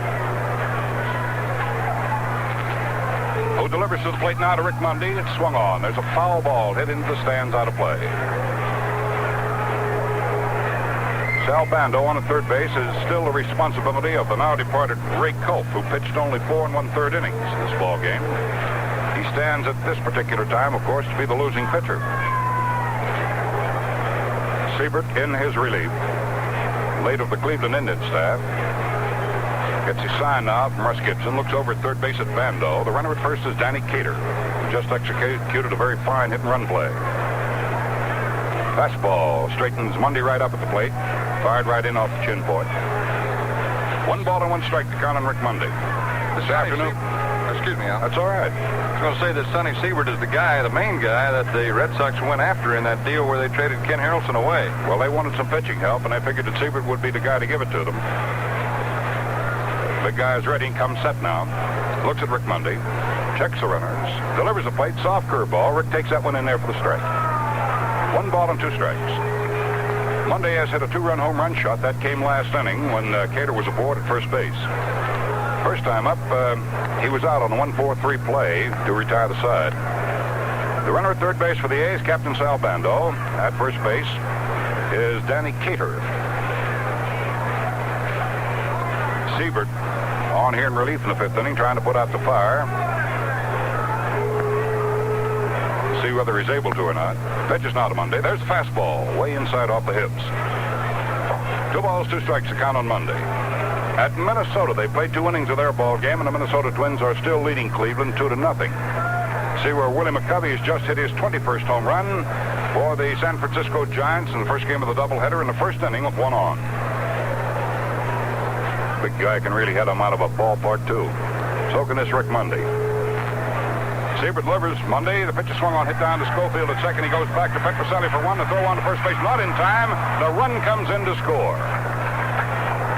Who delivers to the plate now to Rick Mundy. It's swung on. There's a foul ball hit into the stands out of play. Sal Bando on at third base is still the responsibility of the now departed Ray Culp, who pitched only 4 1/3 innings this ball game. He stands at this particular time, of course, to be the losing pitcher. Siebert in his relief, late of the Cleveland Indians staff. Gets his sign now from Russ Gibson. Looks over at third base at Bando. The runner at first is Danny Cater, who just executed a very fine hit-and-run play. Fastball straightens Mundy right up at the plate. Fired right in off the chin point. 1 ball and 1 strike to count on Rick Mundy. This afternoon. Excuse me, Al. That's all right. I was going to say that Sonny Siebert is the guy, the main guy, that the Red Sox went after in that deal where they traded Ken Harrelson away. Well, they wanted some pitching help, and I figured that Siebert would be the guy to give it to them. Big guy is ready and comes set now. Looks at Rick Mundy. Checks the runners. Delivers a plate. Soft curveball. Rick takes that one in there for the strike. 1 ball and 2 strikes. Mundy has hit a 2-run home run shot. That came last inning when Cater was aboard at first base. First time up, he was out on a 1-4-3 play to retire the side. The runner at third base for the A's, Captain Sal Bando. At first base is Danny Cater. Siebert on here in relief in the 5th inning, trying to put out the fire. See whether he's able to or not. Pitches now to Mundy. There's a fastball way inside off the hips. 2 balls, 2 strikes to count on Mundy. At Minnesota, they played 2 innings of their ball game, and the Minnesota Twins are still leading Cleveland 2-0. See where Willie McCovey has just hit his 21st home run for the San Francisco Giants in the first game of the doubleheader in the first inning with 1 on. Big guy can really hit him out of a ballpark, too. So can this Rick Mundy. Siebert delivers. Mundy, the pitch is swung on, hit down to Schofield at second. He goes back to Petrocelli for 1. The throw on to first base, not in time. The run comes in to score.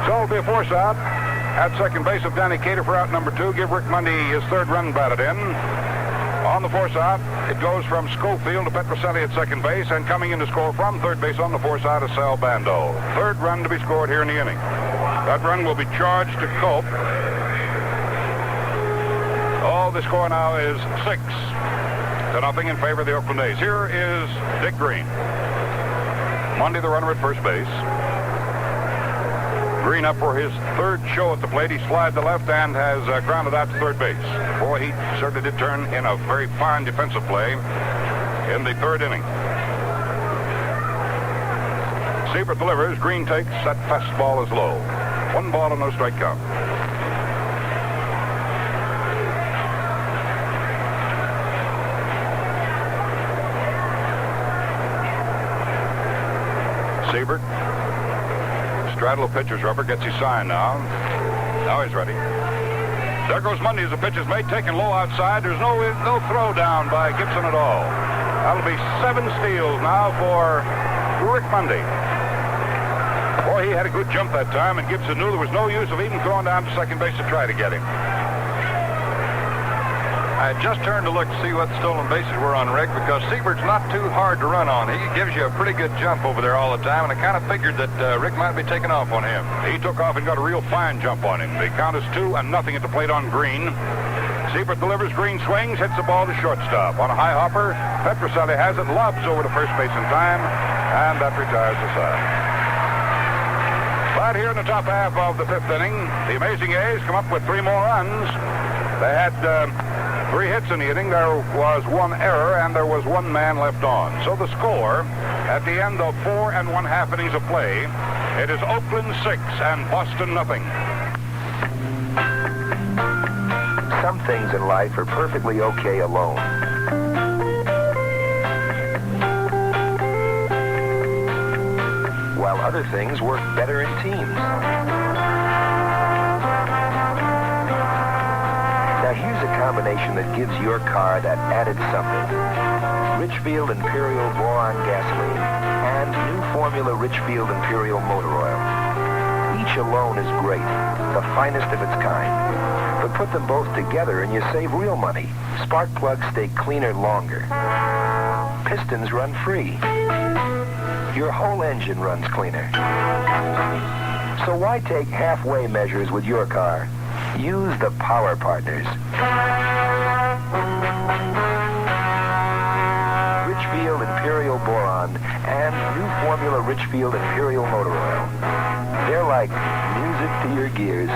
So it'll be a force out at second base of Danny Cater for out number 2. Give Rick Mundy his 3rd run batted in. On the force out, it goes from Schofield to Petrocelli at second base, and coming in to score from third base on the force out is Sal Bando. 3rd run to be scored here in the inning. That run will be charged to Culp. Oh, the score now is 6-0 in favor of the Oakland A's. Here is Dick Green. Mundy, the runner at first base. Green up for his 3rd show at the plate. He slides to left and has grounded out to third base. Boy, he certainly did turn in a very fine defensive play in the 3rd inning. Siebert delivers. Green takes. That fastball is low. 1 ball and no strike count. Siebert. Straddle of pitcher's rubber. Gets his sign now. Now he's ready. There goes Mundy as the pitch is made. Taken low outside. There's no throw down by Gibson at all. That'll be 7 steals now for Rick Mundy. Boy, he had a good jump that time, and Gibson knew there was no use of even going down to second base to try to get him. I just turned to look to see what the stolen bases were on Rick, because Siebert's not too hard to run on. He gives you a pretty good jump over there all the time, and I kind of figured that Rick might be taking off on him. He took off and got a real fine jump on him. The count is 2-0 at the plate on Green. Siebert delivers, Green swings, hits the ball to shortstop. On a high hopper, Petrocelli has it, lobs over to first base in time, and that retires the side. But here in the top half of the fifth inning, the amazing A's come up with 3 more runs. They had 3 hits in the inning. There was 1 error, and there was 1 man left on. So the score, at the end of 4 1/2 innings of play, it is Oakland 6 and Boston nothing. Some things in life are perfectly okay alone. While other things work better in teams. Now here's a combination that gives your car that added something. Richfield Imperial Boron Gasoline and new formula Richfield Imperial Motor Oil. Each alone is great, the finest of its kind. But put them both together and you save real money. Spark plugs stay cleaner longer. Pistons run free. Your whole engine runs cleaner. So why take halfway measures with your car? Use the Power Partners. Richfield Imperial Boron and new formula Richfield Imperial Motor Oil. They're like music to your gears.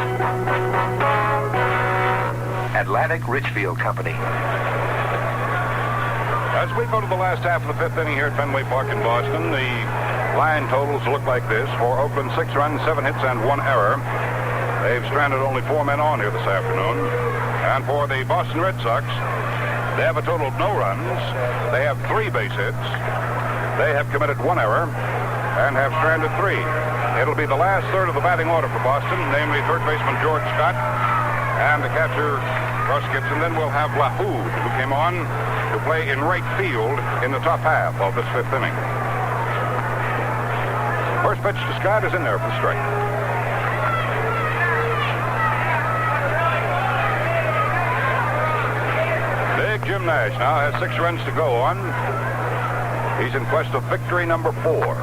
Atlantic Richfield Company. As we go to the last half of the fifth inning here at Fenway Park in Boston, the line totals look like this. For Oakland, 6 runs, 7 hits, and 1 error. They've stranded only 4 men on here this afternoon. And for the Boston Red Sox, they have a total of no runs. They have 3 base hits. They have committed 1 error and have stranded 3. It'll be the last third of the batting order for Boston, namely third baseman George Scott and the catcher Russ Gibson. Then we'll have LaHood, who came on to play in right field in the top half of this fifth inning. First pitch to Scott is in there for the strike. Big Jim Nash now has 6 runs to go on. He's in quest of victory number 4.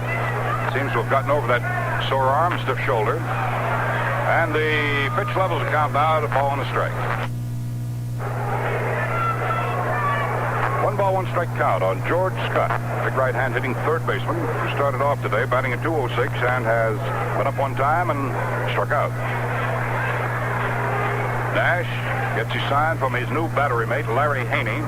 Seems to have gotten over that sore arm, stiff shoulder. And the pitch levels the count now to ball and a strike. 1 ball, 1 strike count on George Scott, big right-hand hitting third baseman, who started off today batting at 206 and has been up 1 time and struck out. Nash gets his sign from his new battery mate, Larry Haney.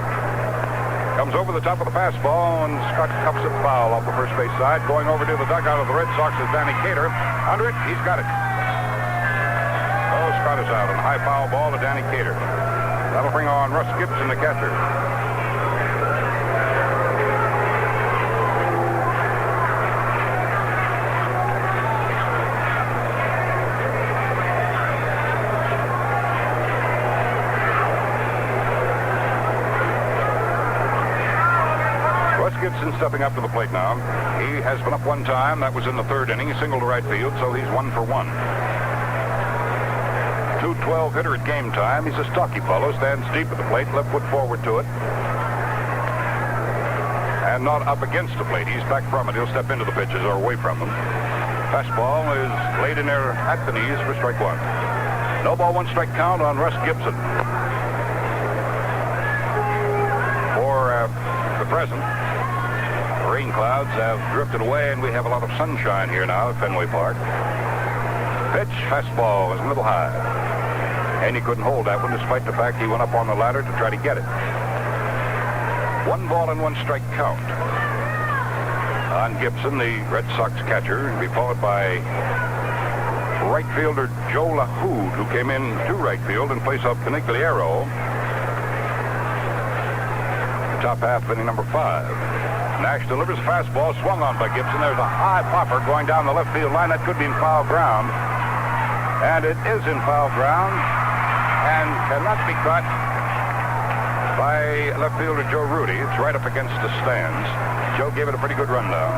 Comes over the top of the fastball, and Scott cuffs it foul off the first base side. Going over to the dugout of the Red Sox is Danny Cater. Under it, he's got it. Oh, Scott is out on a high foul ball to Danny Cater. That'll bring on Russ Gibson, the catcher. Gibson stepping up to the plate now. He has been up 1 time. That was in the 3rd inning. He singled to right field, so he's 1 for 1. 212 hitter at game time. He's a stocky fellow. Stands deep at the plate. Left foot forward to it. And not up against the plate. He's back from it. He'll step into the pitches or away from them. Fastball is laid in there at the knees for strike 1. No ball, 1 strike count on Russ Gibson. For the present, rain clouds have drifted away, and we have a lot of sunshine here now at Fenway Park. Pitch, fastball is a little high. And he couldn't hold that one, despite the fact he went up on the ladder to try to get it. 1 ball and 1 strike count on Gibson, the Red Sox catcher, and be followed by right fielder Joe LaHood, who came in to right field in place of Conigliaro. Top half inning number 5. Nash delivers a fastball, swung on by Gibson. There's a high popper going down the left field line. That could be in foul ground. And it is in foul ground and cannot be caught by left fielder Joe Rudi. It's right up against the stands. Joe gave it a pretty good rundown.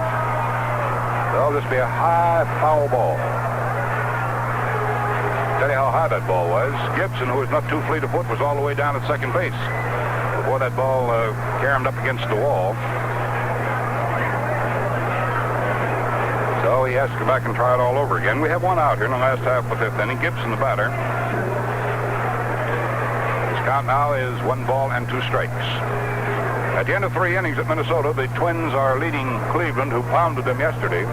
There'll just be a high foul ball. Tell you how high that ball was. Gibson, who is not too fleet of foot, was all the way down at second base. before that ball caromed up against the wall. So he has to go back and try it all over again. We have one out here in the last half of the fifth inning. Gibson, the batter. His count now is 1 ball and 2 strikes. At the end of 3 innings at Minnesota, the Twins are leading Cleveland, who pounded them yesterday.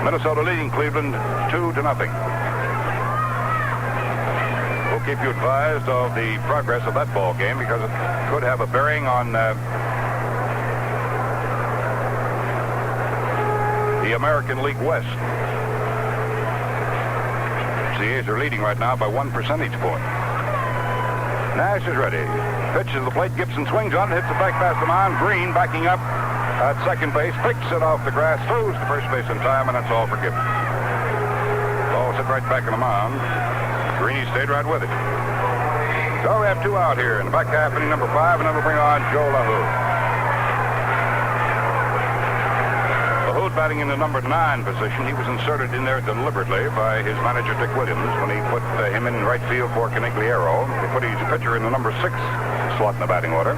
Minnesota leading Cleveland 2-0. We'll keep you advised of the progress of that ball game because it could have a bearing on the American League West. The A's are leading right now by 1 percentage point. Nash is ready. Pitch to the plate. Gibson swings on it, hits it back past the mound. Green backing up at second base, picks it off the grass, throws to first base in time, and that's all for Gibson. Ball set right back on the mound. Greeny stayed right with it. So we have 2 out here in the back half, inning number 5, and then we'll bring on Joe LaHood. LaHood batting in the number 9 position. He was inserted in there deliberately by his manager, Dick Williams, when he put him in right field for Conigliaro. They put his pitcher in the number 6 slot in the batting order.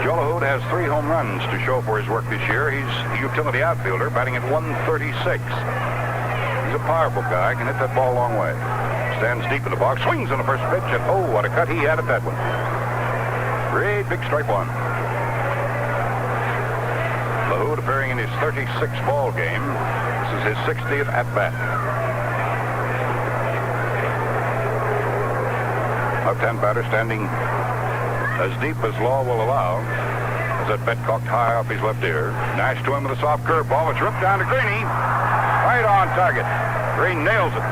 Joe LaHood has 3 home runs to show for his work this year. He's a utility outfielder, batting at 136. He's a powerful guy, can hit that ball a long way. Stands deep in the box, swings on the first pitch, and oh, what a cut he had at that one. Great big strike one. LaHood appearing in his 36th ball game. This is his 60th at-bat. Left-hand batter standing as deep as law will allow. As that bet cocked high off his left ear. Nash to him with a soft curveball. It's ripped down to Greeny. Right on target. Green nails it.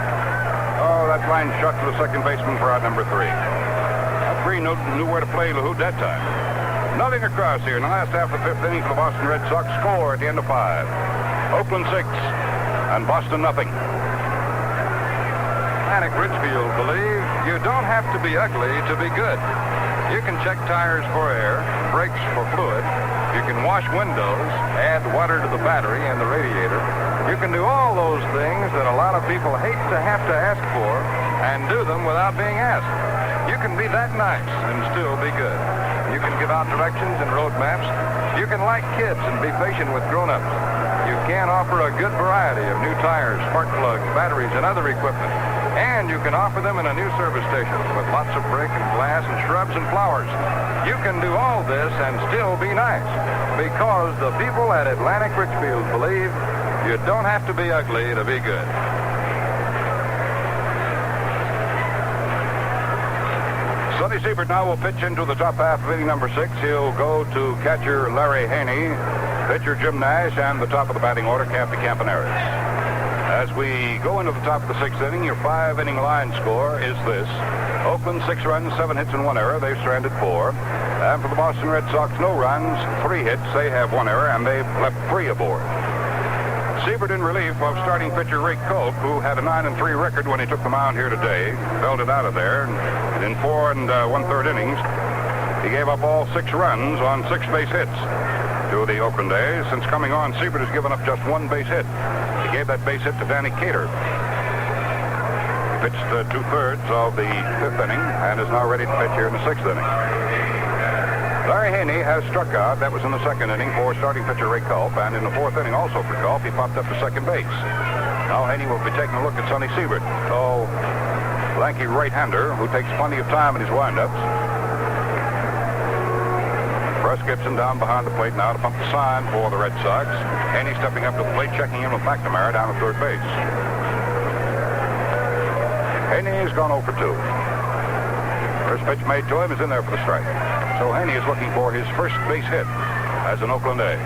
Oh, that line shot to the second baseman for out number 3. Green knew where to play LaHood that time. Nothing across here in the last half of the 5th inning for the Boston Red Sox. Score at the end of 5. Oakland 6 and Boston nothing. Atlantic Richfield believe you don't have to be ugly to be good. You can check tires for air, brakes for fluid. You can wash windows, add water to the battery and the radiator. You can do all those things that a lot of people hate to have to ask for and do them without being asked. You can be that nice and still be good. You can give out directions and road maps. You can like kids and be patient with grown-ups. You can offer a good variety of new tires, spark plugs, batteries, and other equipment. And you can offer them in a new service station with lots of brick and glass and shrubs and flowers. You can do all this and still be nice because the people at Atlantic Richfield believe you don't have to be ugly to be good. Sonny Siebert now will pitch into the top half of inning number 6. He'll go to catcher Larry Haney, pitcher Jim Nash, and the top of the batting order, Campy Campaneris. As we go into the top of the 6th inning, your 5-inning line score is this. Oakland 6 runs, 7 hits, and 1 error. They've stranded 4. And for the Boston Red Sox, no runs, 3 hits. They have 1 error, and they've left 3 aboard. Siebert in relief of starting pitcher Ray Culp, who had a 9-3 record when he took the mound here today. Belted out of there. In 4 1/3 innings, he gave up all 6 runs on 6 base hits to the Oakland A's. Since coming on, Siebert has given up just 1 base hit. He gave that base hit to Danny Cater. He pitched 2/3 of the 5th inning and is now ready to pitch here in the 6th inning. Larry Haney has struck out. That was in the 2nd inning for starting pitcher Ray Culp, and in the 4th inning also for Culp, he popped up to second base. Now Haney will be taking a look at Sonny Siebert, tall, lanky right-hander who takes plenty of time in his windups. Russ Gibson down behind the plate now to pump the sign for the Red Sox. Haney stepping up to the plate, checking in with McNamara down at third base. Haney has gone 0 for 2. First pitch made to him is in there for the strike. So Haney is looking for his first base hit as an Oakland A.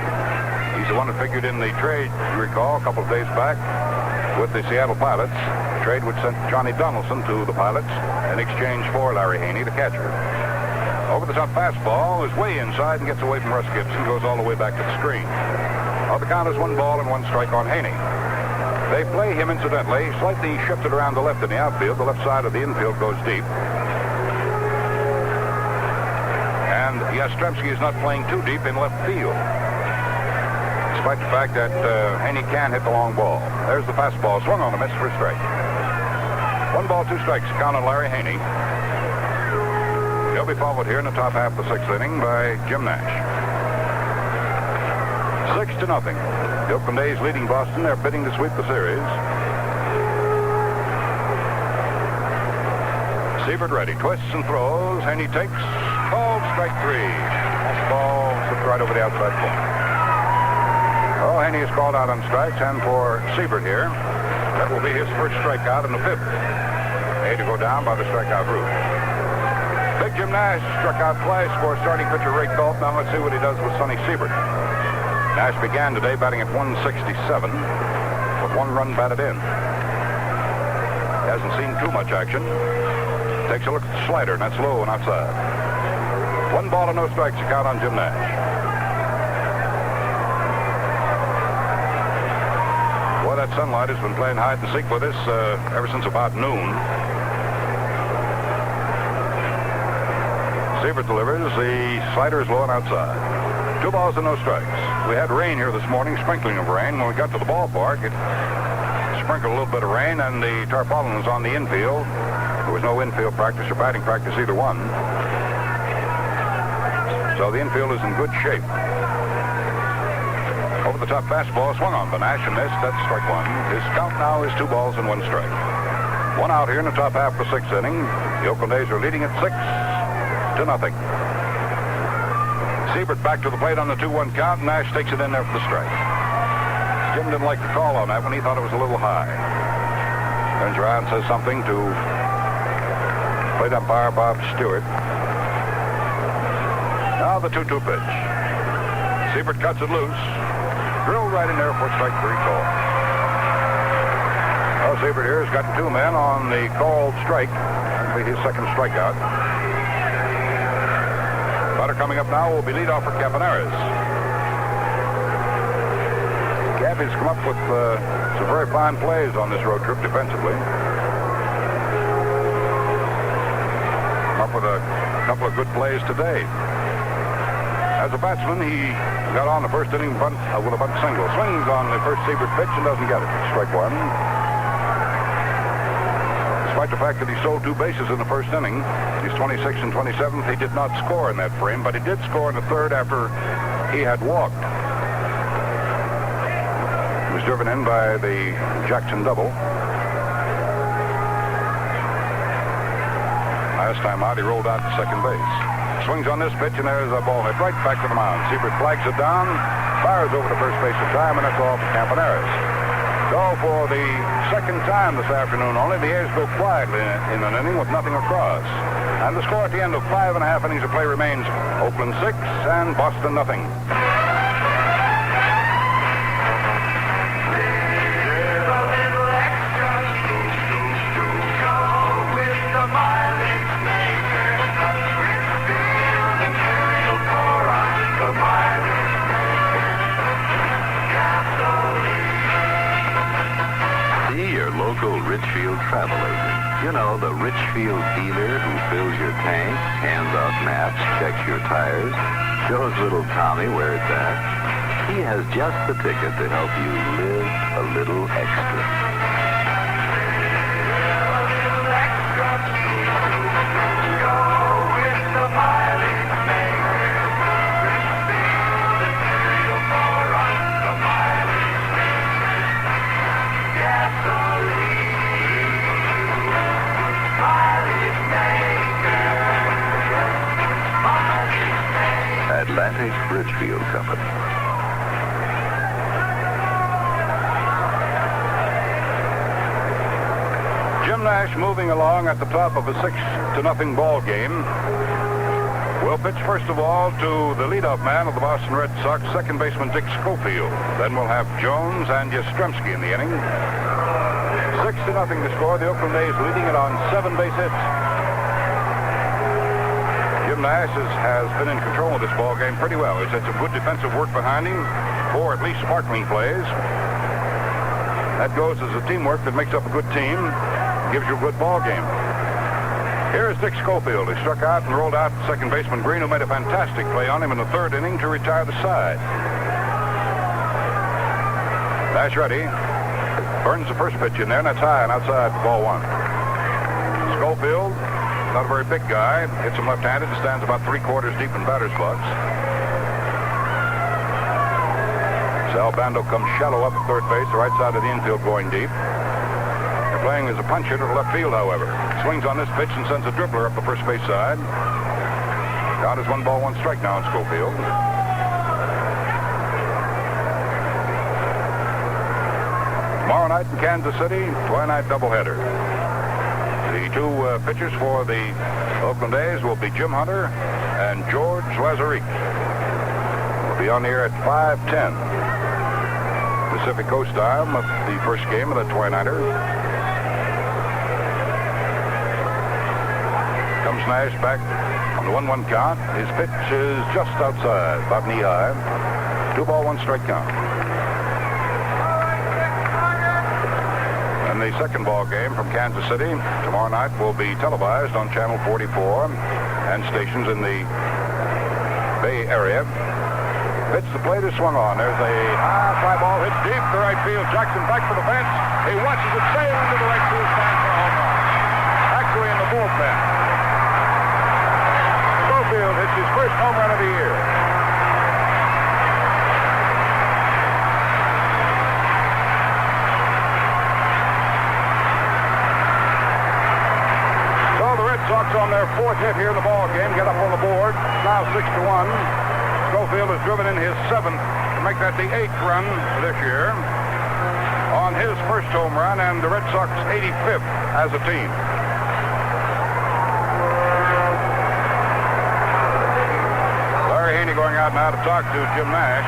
He's the one that figured in the trade, you recall, a couple of days back with the Seattle Pilots. The trade which sent Johnny Donaldson to the Pilots in exchange for Larry Haney, the catcher. Over the top fastball is way inside and gets away from Russ Gibson, goes all the way back to the screen. Now the count is 1 ball and 1 strike on Haney. They play him incidentally, slightly shifted around the left in the outfield. The left side of the infield goes deep. And Yastrzemski is not playing too deep in left field, despite the fact that Haney can hit the long ball. There's the fastball, swung on a miss for a strike. 1 ball, 2 strikes, count on Larry Haney. He'll be followed here in the top half of the sixth inning by Jim Nash. 6-0. The Oakland A's leading Boston. They're bidding to sweep the series. Siebert ready. Twists and throws. Haney takes. Called strike 3. That's ball slipped right over the outside corner. Oh, Haney is called out on strikes, and for Siebert here, that will be his first strikeout in the fifth. A to go down by the strikeout route. Big Jim Nash struck out twice for starting pitcher Ray Culp. Now let's see what he does with Sonny Siebert. Nash began today batting at 167 with 1 run batted in. Hasn't seen too much action. Takes a look at the slider, and that's low and outside. 1 ball and no strikes to count on Jim Nash. Boy, that sunlight has been playing hide and seek with us ever since about noon. Siebert delivers. The slider is low and outside. 2 balls and no strikes. We had rain here this morning, sprinkling of rain. When we got to the ballpark, it sprinkled a little bit of rain, and the tarpaulin was on the infield. There was no infield practice or batting practice, either one. So the infield is in good shape. Over the top fastball swung on by Nash and missed. That's strike 1. His count now is 2 balls and 1 strike. 1 out here in the top half of the sixth inning. The Oakland A's are leading at 6-0. Siebert back to the plate on the 2-1 count. Nash takes it in there for the strike. Jim didn't like the call on that one. He thought it was a little high. Turns around and says something to plate umpire Bob Stewart. Now the 2-2 pitch. Siebert cuts it loose. Drilled right in there for strike 3 call. Well, Siebert here has got 2 men on the called strike. That'll be his second strikeout. Batter coming up now will be leadoff for Campaneris. Cappy's come up with some very fine plays on this road trip defensively. Up with a couple of good plays today. As a batsman, he got on the first inning with a bunt single. Swings on the first Siebert pitch and doesn't get it. Strike 1. Despite the fact that he sold 2 bases in the first inning, he's 26 and 27th. He did not score in that frame, but he did score in the third after he had walked. He was driven in by the Jackson double. Last time out, he rolled out to second base. Swings on this pitch, and there's a ball hit right back to the mound. Siebert flags it down, fires over to first base in time, and that's all for Campaneris. So for the second time this afternoon only, the A's go quietly in an inning with nothing across. And the score at the end of 5.5 innings of play remains Oakland 6 and Boston nothing. Local Richfield travel agent. You know, the Richfield dealer who fills your tank, hands out maps, checks your tires, shows little Tommy where it's at. He has just the ticket to help you live a little extra. Atlantic Richfield Company. Jim Nash moving along at the top of a 6-0 ball game. We'll pitch first of all to the leadoff man of the Boston Red Sox, second baseman Dick Schofield. Then we'll have Jones and Yastrzemski in the inning. 6-0 to score. The Oakland A's leading it on 7 base hits. Jim Nash has been in control of this ball game pretty well. He's had some good defensive work behind him, 4 at least sparkling plays. That goes as a teamwork that makes up a good team, gives you a good ball game. Here's Dick Schofield. He struck out and rolled out second baseman Green, who made a fantastic play on him in the third inning to retire the side. Nash ready. Burns the first pitch in there, and that's high and outside for ball 1. Schofield Not a very big guy. Hits him left-handed and stands about 3/4 deep in batter's box. Sal Bando comes shallow up at third base, the right side of the infield going deep. They're playing as a punch hitter to left field, however. Swings on this pitch and sends a dribbler up the first base side. Count is 1 ball, 1 strike now in Schofield. Tomorrow night in Kansas City, twilight doubleheader. The two pitchers for the Oakland A's will be Jim Hunter and George Lazarick. We'll be on the air at 5:10 Pacific Coast time of the first game of the twilighter. Comes Nash back on the 1-1 count. His pitch is just outside, about knee high. 2 ball, 1 strike count. And the second ball game from Kansas City tomorrow night will be televised on Channel 44 and stations in the Bay Area. Pitch the plate is swung on. There's a high fly ball hit deep to right field. Jackson back for the fence. He watches it sail into the right field stand for a home run. Actually in the bullpen. Schofield hits his first home run of the year. So the Red Sox on their 4th hit here in the ball game get up on the board. Now 6-1. Schofield has driven in his 7th to make that the 8th run this year on his first home run, and the Red Sox 85th as a team. Larry Haney going out now to talk to Jim Nash.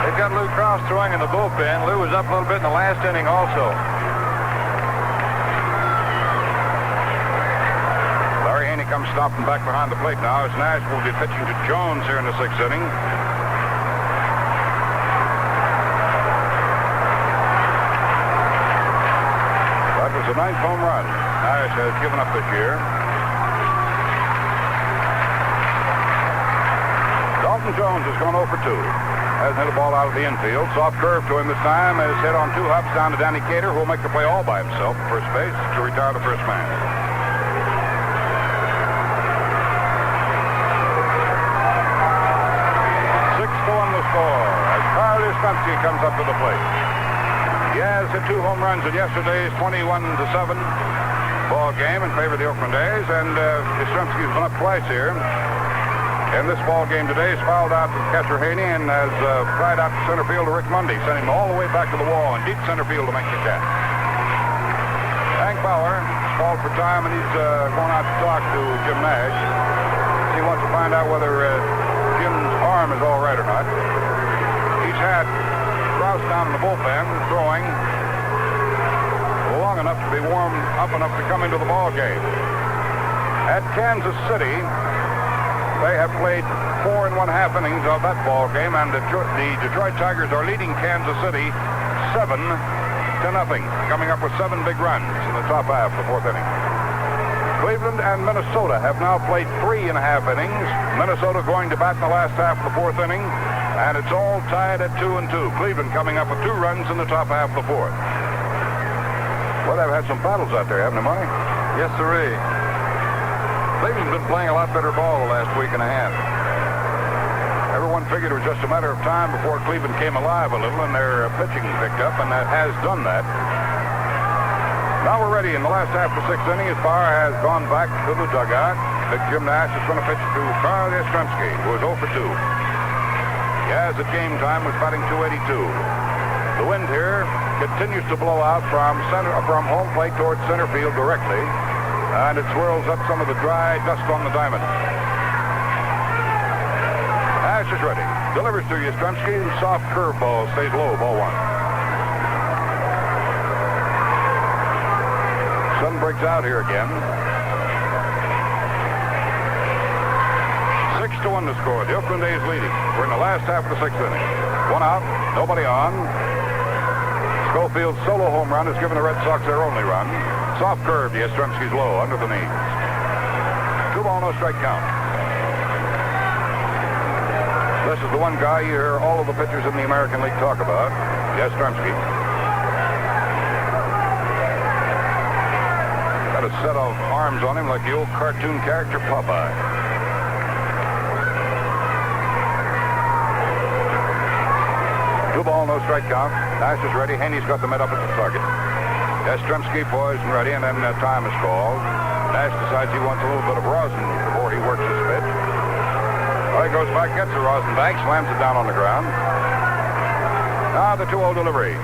They've got Lou Cross throwing in the bullpen. Lou was up a little bit in the last inning also. Comes stopping back behind the plate now as Nash will be pitching to Jones here in the 6th inning. That was the 9th home run Nash has given up this year. Dalton Jones has gone 0 for 2. Hasn't hit a ball out of the infield. Soft curve to him this time. Has hit on 2 hops down to Danny Cater, who will make the play all by himself at first base to retire the first man. 6-1 the score as Carl Yastrzemski comes up to the plate. He has hit 2 home runs in yesterday's 21-7 ball game in favor of the Oakland A's, and Yastrzemski's been up twice here. In this ball game today, he's fouled out to catcher Haney and has fried out to center field to Rick Mundy, sending him all the way back to the wall in deep center field to make the catch. Hank Bauer called for time, and he's going out to talk to Jim Nash. He wants to find out whether Jim's arm is all right or not. He's had Rouse down in the bullpen throwing long enough to be warmed up enough to come into the ball game. At Kansas City, they have played 4 1/2 innings of that ball game, and the Detroit Tigers are leading Kansas City 7-0, coming up with 7 big runs in the top half of the 4th inning. Cleveland and Minnesota have now played 3 1/2 innings. Minnesota going to bat in the last half of the 4th inning, and it's all tied at 2-2. Cleveland coming up with 2 runs in the top half of the 4th. Well, they've had some battles out there, haven't they, Monty? Yes, sirree. Cleveland's been playing a lot better ball the last week and a half. Everyone figured it was just a matter of time before Cleveland came alive a little and their pitching picked up, and that has done that. Now we're ready in the last half of the 6th inning as Bauer has gone back to the dugout. Big Jim Nash is going to pitch to Carl Yastrzemski, who is 0 for 2. He has at game time was batting .282. The wind here continues to blow out from home plate towards center field directly, and it swirls up some of the dry dust on the diamond. Nash is ready. Delivers to Yastrzemski. Soft curveball stays low. Ball 1. Sun breaks out here again. 6-1 to score. The Oakland A's leading. We're in the last half of the 6th inning. 1 out. Nobody on. Schofield's solo home run has given the Red Sox their only run. Soft curve to Yastrzemski's low under the knees. 2 ball, no strike count. This is the one guy you hear all of the pitchers in the American League talk about, Yastrzemski. got a set of arms on him like the old cartoon character Popeye. 2 ball, no strike count. Nash is ready. Haney's got the met up at the target. Yastrzemski poised and ready, and then time is called. Nash decides he wants a little bit of rosin before he works his pitch. Well, he goes back, gets the rosin bank, slams it down on the ground. Now the 2-0 delivery.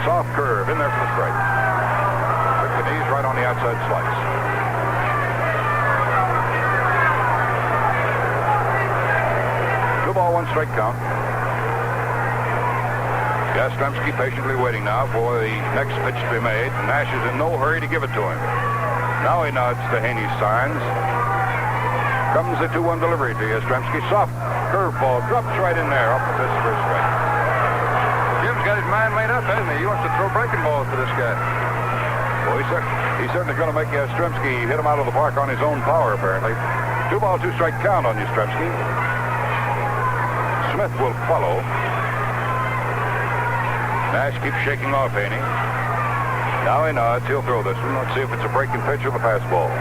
Soft curve in there for the strike. Quick the knees right on the outside slice. Two ball, 1 strike count. Yastrzemski patiently waiting now for the next pitch to be made. Nash is in no hurry to give it to him. Now he nods to Haney's signs. Comes the 2-1 delivery to Yastrzemski. Soft curveball drops right in there up this first strike. Jim's got his mind made up, hasn't he? He wants to throw breaking balls to this guy. Well, he's certainly going to make Yastrzemski hit him out of the park on his own power, apparently. 2 ball, 2 strike count on Yastrzemski. Smith will follow. Nash keeps shaking off Haney. Now he nods. He'll throw this one. Let's see if it's a breaking pitch or the fastball.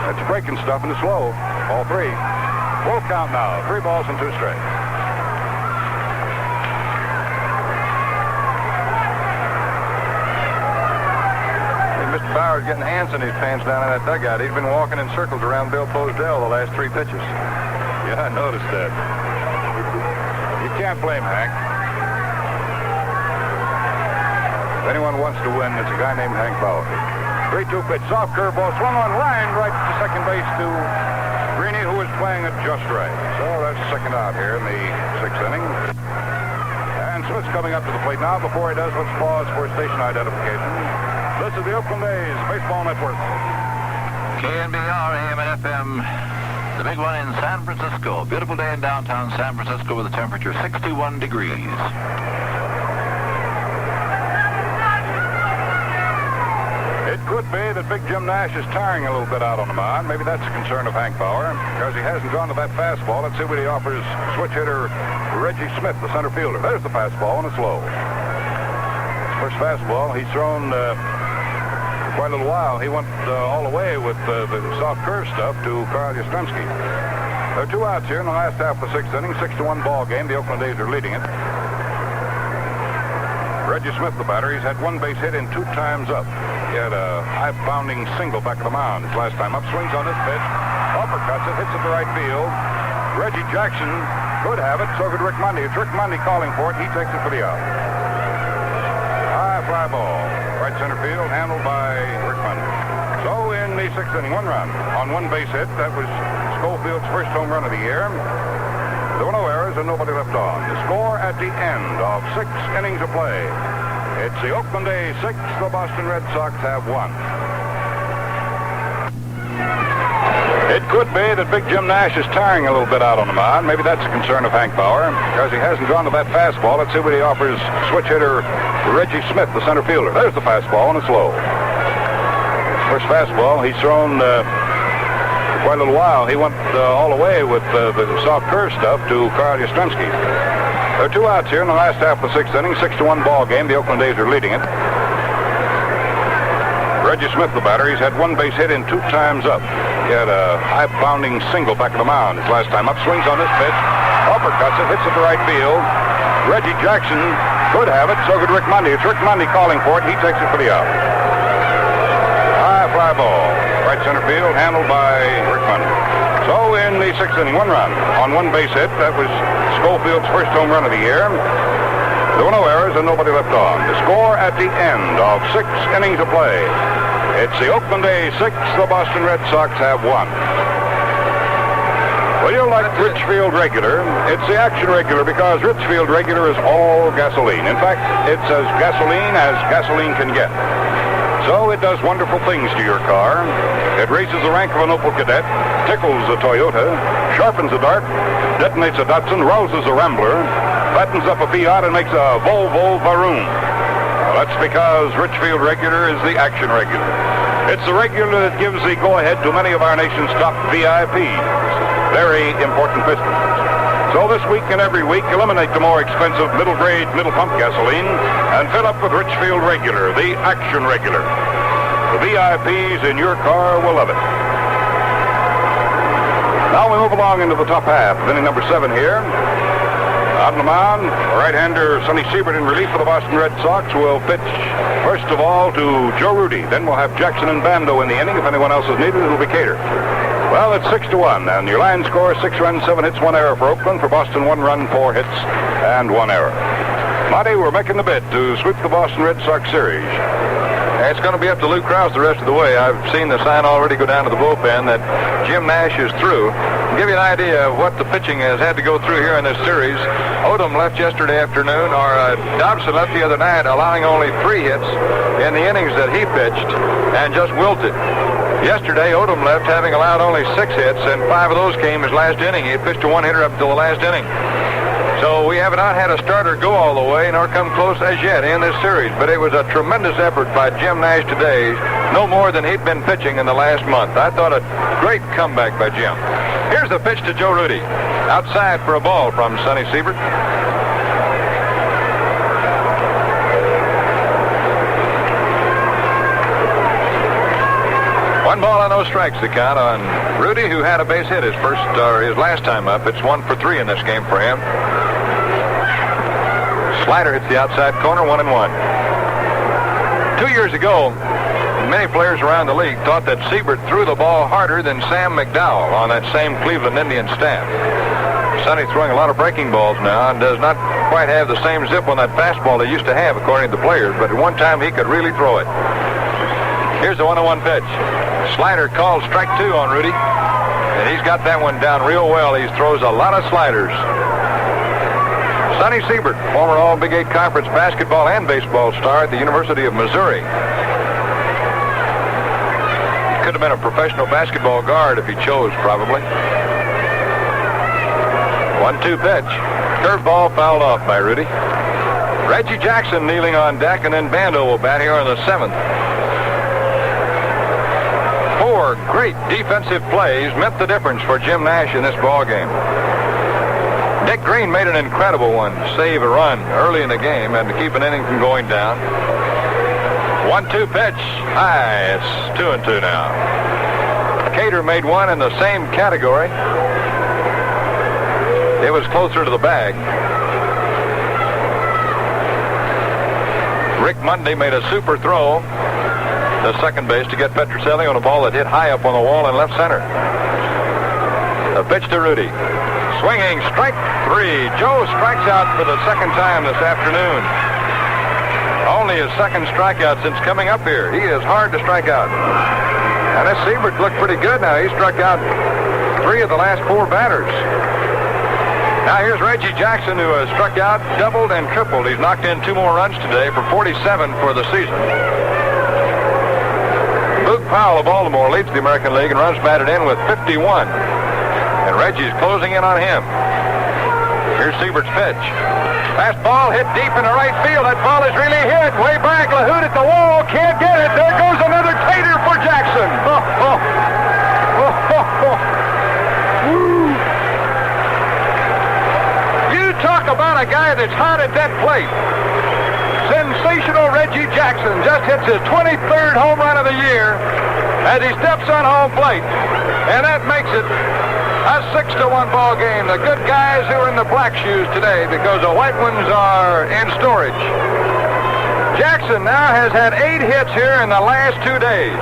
It's breaking stuff and it's low. All 3. Full count now. 3 balls and 2 strikes. Mr. Bauer's getting ants in his pants down in that dugout. He's been walking in circles around Bill Posdell the last 3 pitches. Yeah, I noticed that. You can't blame Hank. If anyone wants to win, it's a guy named Hank Bauer. 3-2 pitch, soft curveball, swung on line right to second base to Greeny, who is playing it just right. So that's second out here in the 6th inning. And Smith's coming up to the plate now. Before he does, let's pause for station identification. This is the Oakland A's Baseball Network. KNBR, AM and FM. The big one in San Francisco. Beautiful day in downtown San Francisco with a temperature 61 degrees. It could be that Big Jim Nash is tiring a little bit out on the mound. Maybe that's a concern of Hank Bauer, because he hasn't gone to that fastball. Let's see what he offers switch hitter Reggie Smith, the center fielder. There's the fastball, and it's low. First fastball, he's thrown for quite a little while. He went all the way with the soft curve stuff to Carl Yastrzemski. There are 2 outs here in the last half of the 6th inning. 6-1 ball game. The Oakland A's are leading it. Reggie Smith, the batter, he's had 1 base hit in 2 times up. He had a high-bounding single back of the mound his last time up. Swings on this pitch. Uppercuts it. Hits it to right field. Reggie Jackson could have it. So could Rick Mundy. It's Rick Mundy calling for it. He takes it for the out. High fly ball. Right center field. Handled by Rick Mundy. So in the 6th inning, 1 run on 1 base hit. That was Schofield's first home run of the year. There were no errors and nobody left on. The score at the end of 6 innings of play. It's the Oakland A's 6, the Boston Red Sox have 1. It could be that Big Jim Nash is tiring a little bit out on the mound. Maybe that's a concern of Hank Bauer, because he hasn't gone to that fastball. Let's see what he offers switch hitter Reggie Smith, the center fielder. There's the fastball, and it's low. First fastball, he's thrown for quite a little while. He went all the way with the soft curve stuff to Carl Yastrzemski. There are 2 outs here in the last half of the 6th inning. 6-1 ball game. The Oakland A's are leading it. Reggie Smith, the batter, he's had 1 base hit in 2 times up. He had a high-bounding single back of the mound his last time up. Swings on this pitch. Uppercuts it. Hits it to right field. Reggie Jackson could have it. So could Rick Mundy. It's Rick Mundy calling for it. He takes it for the out. High fly ball. Right center field. Handled by Rick Mundy. So in the 6th inning, 1 run on 1 base hit. That was Schofield's first home run of the year. There were no errors and nobody left on. The score at the end of 6 innings of play. It's the Oakland A's 6, the Boston Red Sox have 1. Well, you'll like Richfield Regular. It's the action regular because Richfield Regular is all gasoline. In fact, it's as gasoline can get. So it does wonderful things to your car. It raises the rank of an Opel Kadett, tickles a Toyota, sharpens a Dart, detonates a Datsun, rouses a Rambler, fattens up a Fiat, and makes a Volvo Varoon. Well, that's because Richfield Regular is the action regular. It's the regular that gives the go-ahead to many of our nation's top VIPs. Very important pistons. So this week and every week, eliminate the more expensive middle-grade, middle-pump gasoline and fill up with Richfield Regular, the action regular. The VIPs in your car will love it. Now we move along into the top half of inning number 7 here. Out on the mound, right-hander Sonny Siebert in relief for the Boston Red Sox will pitch first of all to Joe Rudi. Then we'll have Jackson and Bando in the inning. If anyone else is needed, it'll be Cater. Well, it's 6-1, and your line score 6 runs, 7 hits, 1 error for Oakland. For Boston, 1 run, 4 hits, and 1 error. Monty, we're making the bid to sweep the Boston Red Sox series. It's going to be up to Lou Krause the rest of the way. I've seen the sign already go down to the bullpen that Jim Nash is through. To give you an idea of what the pitching has had to go through here in this series, Odom left yesterday afternoon, or Dobson left the other night, allowing only 3 hits in the innings that he pitched and just wilted. Yesterday, Odom left having allowed only 6 hits, and 5 of those came his last inning. He had pitched a 1-hitter up until the last inning. So we have not had a starter go all the way, nor come close as yet in this series. But it was a tremendous effort by Jim Nash today, no more than he'd been pitching in the last month. I thought a great comeback by Jim. Here's the pitch to Joe Rudi. Outside for a ball from Sonny Siebert. One ball and no strikes the count on Rudi, who had a base hit his last time up. It's 1 for 3 in this game for him. Slider hits the outside corner, 1-1. 2 years ago, many players around the league thought that Siebert threw the ball harder than Sam McDowell on that same Cleveland Indians staff. Sonny's throwing a lot of breaking balls now and does not quite have the same zip on that fastball he used to have, according to the players, but at one time he could really throw it. Here's the 1-1 pitch. Slider called strike 2 on Rudi, and he's got that one down real well. He throws a lot of sliders. Sonny Siebert, former All-Big 8 Conference basketball and baseball star at the University of Missouri. Could have been a professional basketball guard if he chose, probably. 1-2 pitch. Curveball fouled off by Rudi. Reggie Jackson kneeling on deck, and then Bando will bat here in the 7th. 4 great defensive plays meant the difference for Jim Nash in this ball game. Dick Green made an incredible one to save a run early in the game and to keep an inning from going down. 1-2 pitch. High. It's 2-2 now. Cater made one in the same category. It was closer to the bag. Rick Mundy made a super throw to second base to get Petrocelli on a ball that hit high up on the wall in left center. The pitch to Rudi. Swinging, strike 3. Joe strikes out for the second time this afternoon. Only his second strikeout since coming up here. He is hard to strike out. And this Siebert looked pretty good now. He struck out 3 of the last 4 batters. Now here's Reggie Jackson, who has struck out, doubled, and tripled. He's knocked in 2 more runs today for 47 for the season. Luke Powell of Baltimore leads the American League and runs batted in with 51. And Reggie's closing in on him. Here's Siebert's pitch. Fastball hit deep into right field. That ball is really hit. Way back. LaHood at the wall. Can't get it. There goes another tater for Jackson. You talk about a guy that's hot at that plate. Sensational Reggie Jackson just hits his 23rd home run of the year as he steps on home plate. And that makes it a 6-1 ball game. The good guys who are in the black shoes today because the white ones are in storage. Jackson now has had 8 hits here in the last 2 days.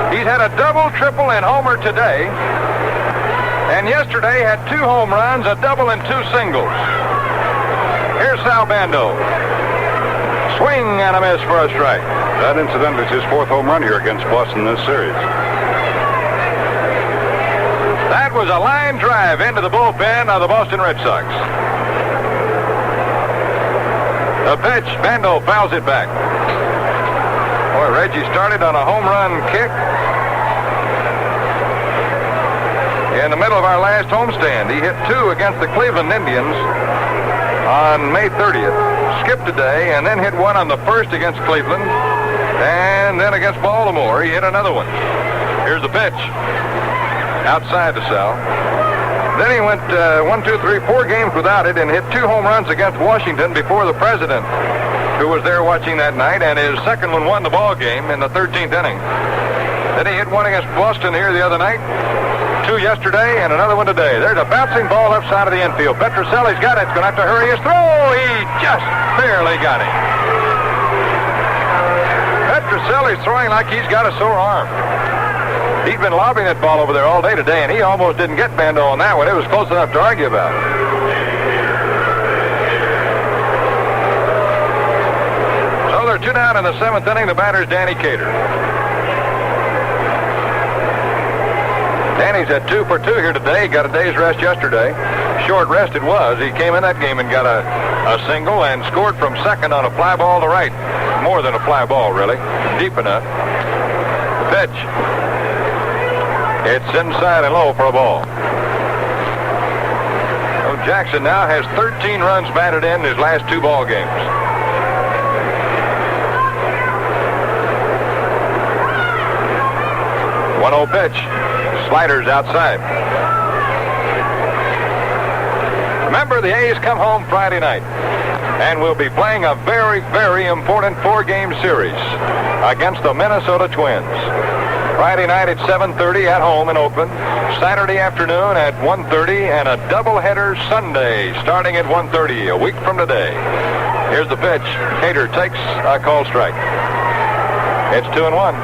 He's had a double, triple, and homer today. And yesterday had 2 home runs, a double, and 2 singles. Here's Sal Bando. Swing and a miss for a strike. That, incidentally, is his 4th home run here against Boston this series. That was a line drive into the bullpen of the Boston Red Sox. The pitch, Bando fouls it back. Boy, Reggie started on a home run kick in the middle of our last homestand. He hit 2 against the Cleveland Indians on May 30th. Skipped today and then hit 1 on the 1st against Cleveland. And then against Baltimore, he hit another one. Here's the pitch. Outside to Sal. Then he went 1, 2, 3, 4 games without it and hit 2 home runs against Washington before the president who was there watching that night, and his second one won the ball game in the 13th inning. Then he hit one against Boston here the other night. 2 yesterday and another one today. There's a bouncing ball left side of the infield. Petrocelli's got it. He's going to have to hurry his throw. He just barely got it. Petrocelli's throwing like he's got a sore arm. He's been lobbing that ball over there all day today, and he almost didn't get Bando on that one. It was close enough to argue about. So they're 2 down in the 7th inning. The batter's Danny Cater. Danny's at 2 for 2 here today. He got a day's rest yesterday. Short rest it was. He came in that game and got a single and scored from second on a fly ball to right. More than a fly ball, really. Deep enough. The pitch. It's inside and low for a ball. So Jackson now has 13 runs batted in his last 2 ball games. One-0 pitch. Sliders outside. Remember, the A's come home Friday night and will be playing a very, very important 4-game series against the Minnesota Twins. Friday night at 7:30 at home in Oakland. Saturday afternoon at 1:30, and a doubleheader Sunday starting at 1:30 a week from today. Here's the pitch. Cater takes a called strike. It's 2-1.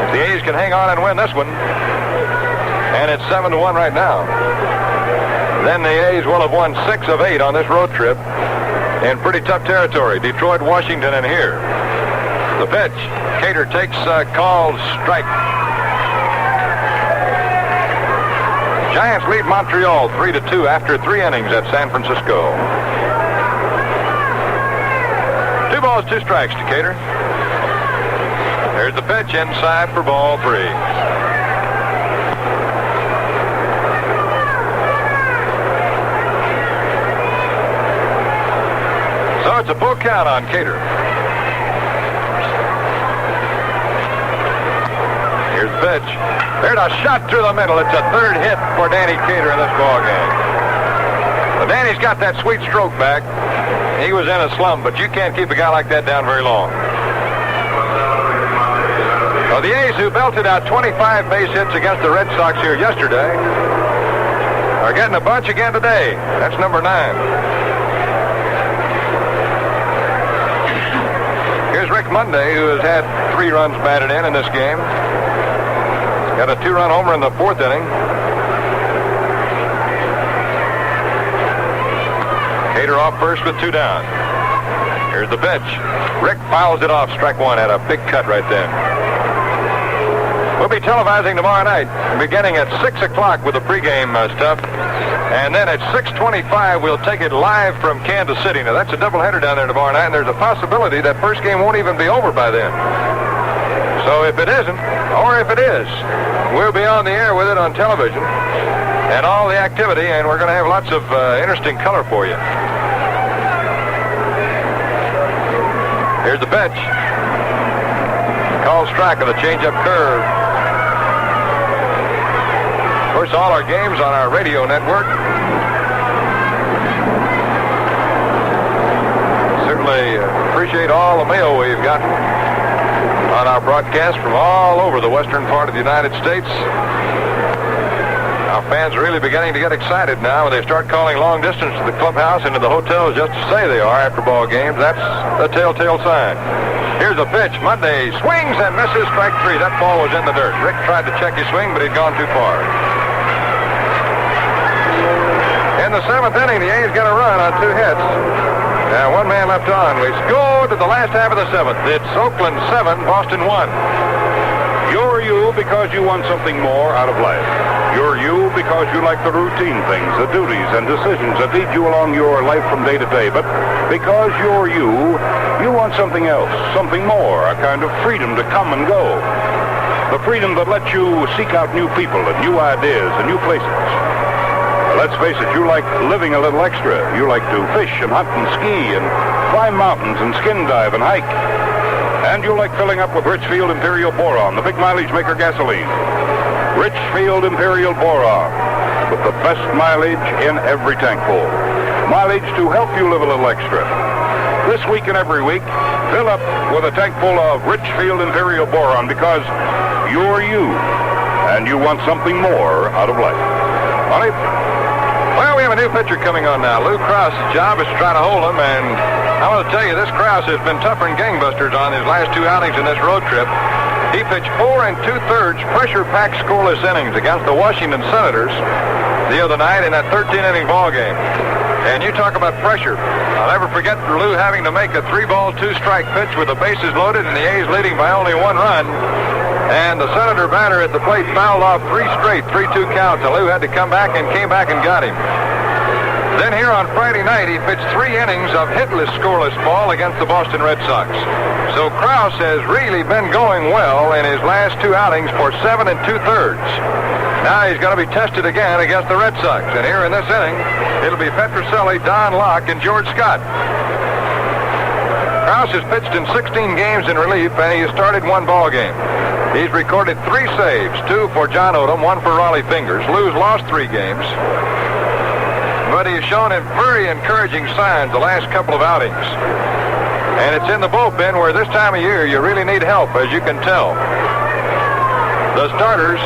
If the A's can hang on and win this one, and it's 7-1 right now, then the A's will have won 6 of 8 on this road trip in pretty tough territory. Detroit, Washington, and here. The pitch. Cater takes a called strike. Giants lead Montreal 3-2 after 3 innings at San Francisco. 2 balls, 2 strikes to Cater. There's the pitch inside for ball 3. So it's a full count on Cater. Here's the pitch. There's a shot through the middle. It's a 3rd hit for Danny Cater in this ball game. Well, Danny's got that sweet stroke back. He was in a slump, but you can't keep a guy like that down very long. Well, the A's, who belted out 25 base hits against the Red Sox here yesterday, are getting a bunch again today. That's number 9. Here's Rick Monday, who has had 3 runs batted in this game. Got a 2-run homer in the 4th inning. Cater off first with 2 down. Here's the pitch. Rick fouls it off. Strike 1. Had a big cut right then. We'll be televising tomorrow night, beginning at 6 o'clock with the pregame stuff. And then at 6:25, we'll take it live from Kansas City. Now, that's a doubleheader down there tomorrow night, and there's a possibility that first game won't even be over by then. So if it isn't, or if it is, we'll be on the air with it on television and all the activity, and we're going to have lots of interesting color for you. Here's the pitch. Called strike of the changeup curve. Of course, all our games on our radio network. Certainly appreciate all the mail we've gotten on our broadcast from all over the western part of the United States. Our fans are really beginning to get excited now when they start calling long distance to the clubhouse and to the hotels just to say they are after ball games. That's a telltale sign. Here's a pitch. Monday swings and misses. Strike 3. That ball was in the dirt. Rick tried to check his swing, but he'd gone too far. In the 7th inning, the A's got a run on 2 hits. Now, 1 man left on. We go to the last half of the 7th. It's Oakland 7, Boston 1. You're you because you want something more out of life. You're you because you like the routine things, the duties and decisions that lead you along your life from day to day. But because you're you want something else, something more, a kind of freedom to come and go. The freedom that lets you seek out new people and new ideas and new places. Let's face it, you like living a little extra. You like to fish and hunt and ski and climb mountains and skin dive and hike. And you like filling up with Richfield Imperial Boron, the big mileage maker gasoline. Richfield Imperial Boron, with the best mileage in every tank full. Mileage to help you live a little extra. This week and every week, fill up with a tank full of Richfield Imperial Boron because you're you, and you want something more out of life. Money? Well, we have a new pitcher coming on now. Lou Krause's job is to try to hold him, and I want to tell you, this Krause has been tougher than gangbusters on his last two outings in this road trip. He pitched 4 2/3 pressure-packed scoreless innings against the Washington Senators the other night in that 13-inning ball game. And you talk about pressure. I'll never forget Lou having to make a 3-ball, 2-strike pitch with the bases loaded and the A's leading by only 1 run. And the Senator batter at the plate fouled off 3 straight, 3-2 counts. And Lou had to come back and came back and got him. Then here on Friday night, he pitched 3 innings of hitless, scoreless ball against the Boston Red Sox. So Krause has really been going well in his last 2 outings for 7 2/3. Now he's going to be tested again against the Red Sox. And here in this inning, it'll be Petrocelli, Don Locke, and George Scott. Krause has pitched in 16 games in relief, and he has started 1 ball game. He's recorded 3 saves, 2 for John Odom, 1 for Raleigh Fingers. Lou's lost 3 games. But he has shown him very encouraging signs the last couple of outings. And it's in the bullpen where this time of year you really need help, as you can tell. The starters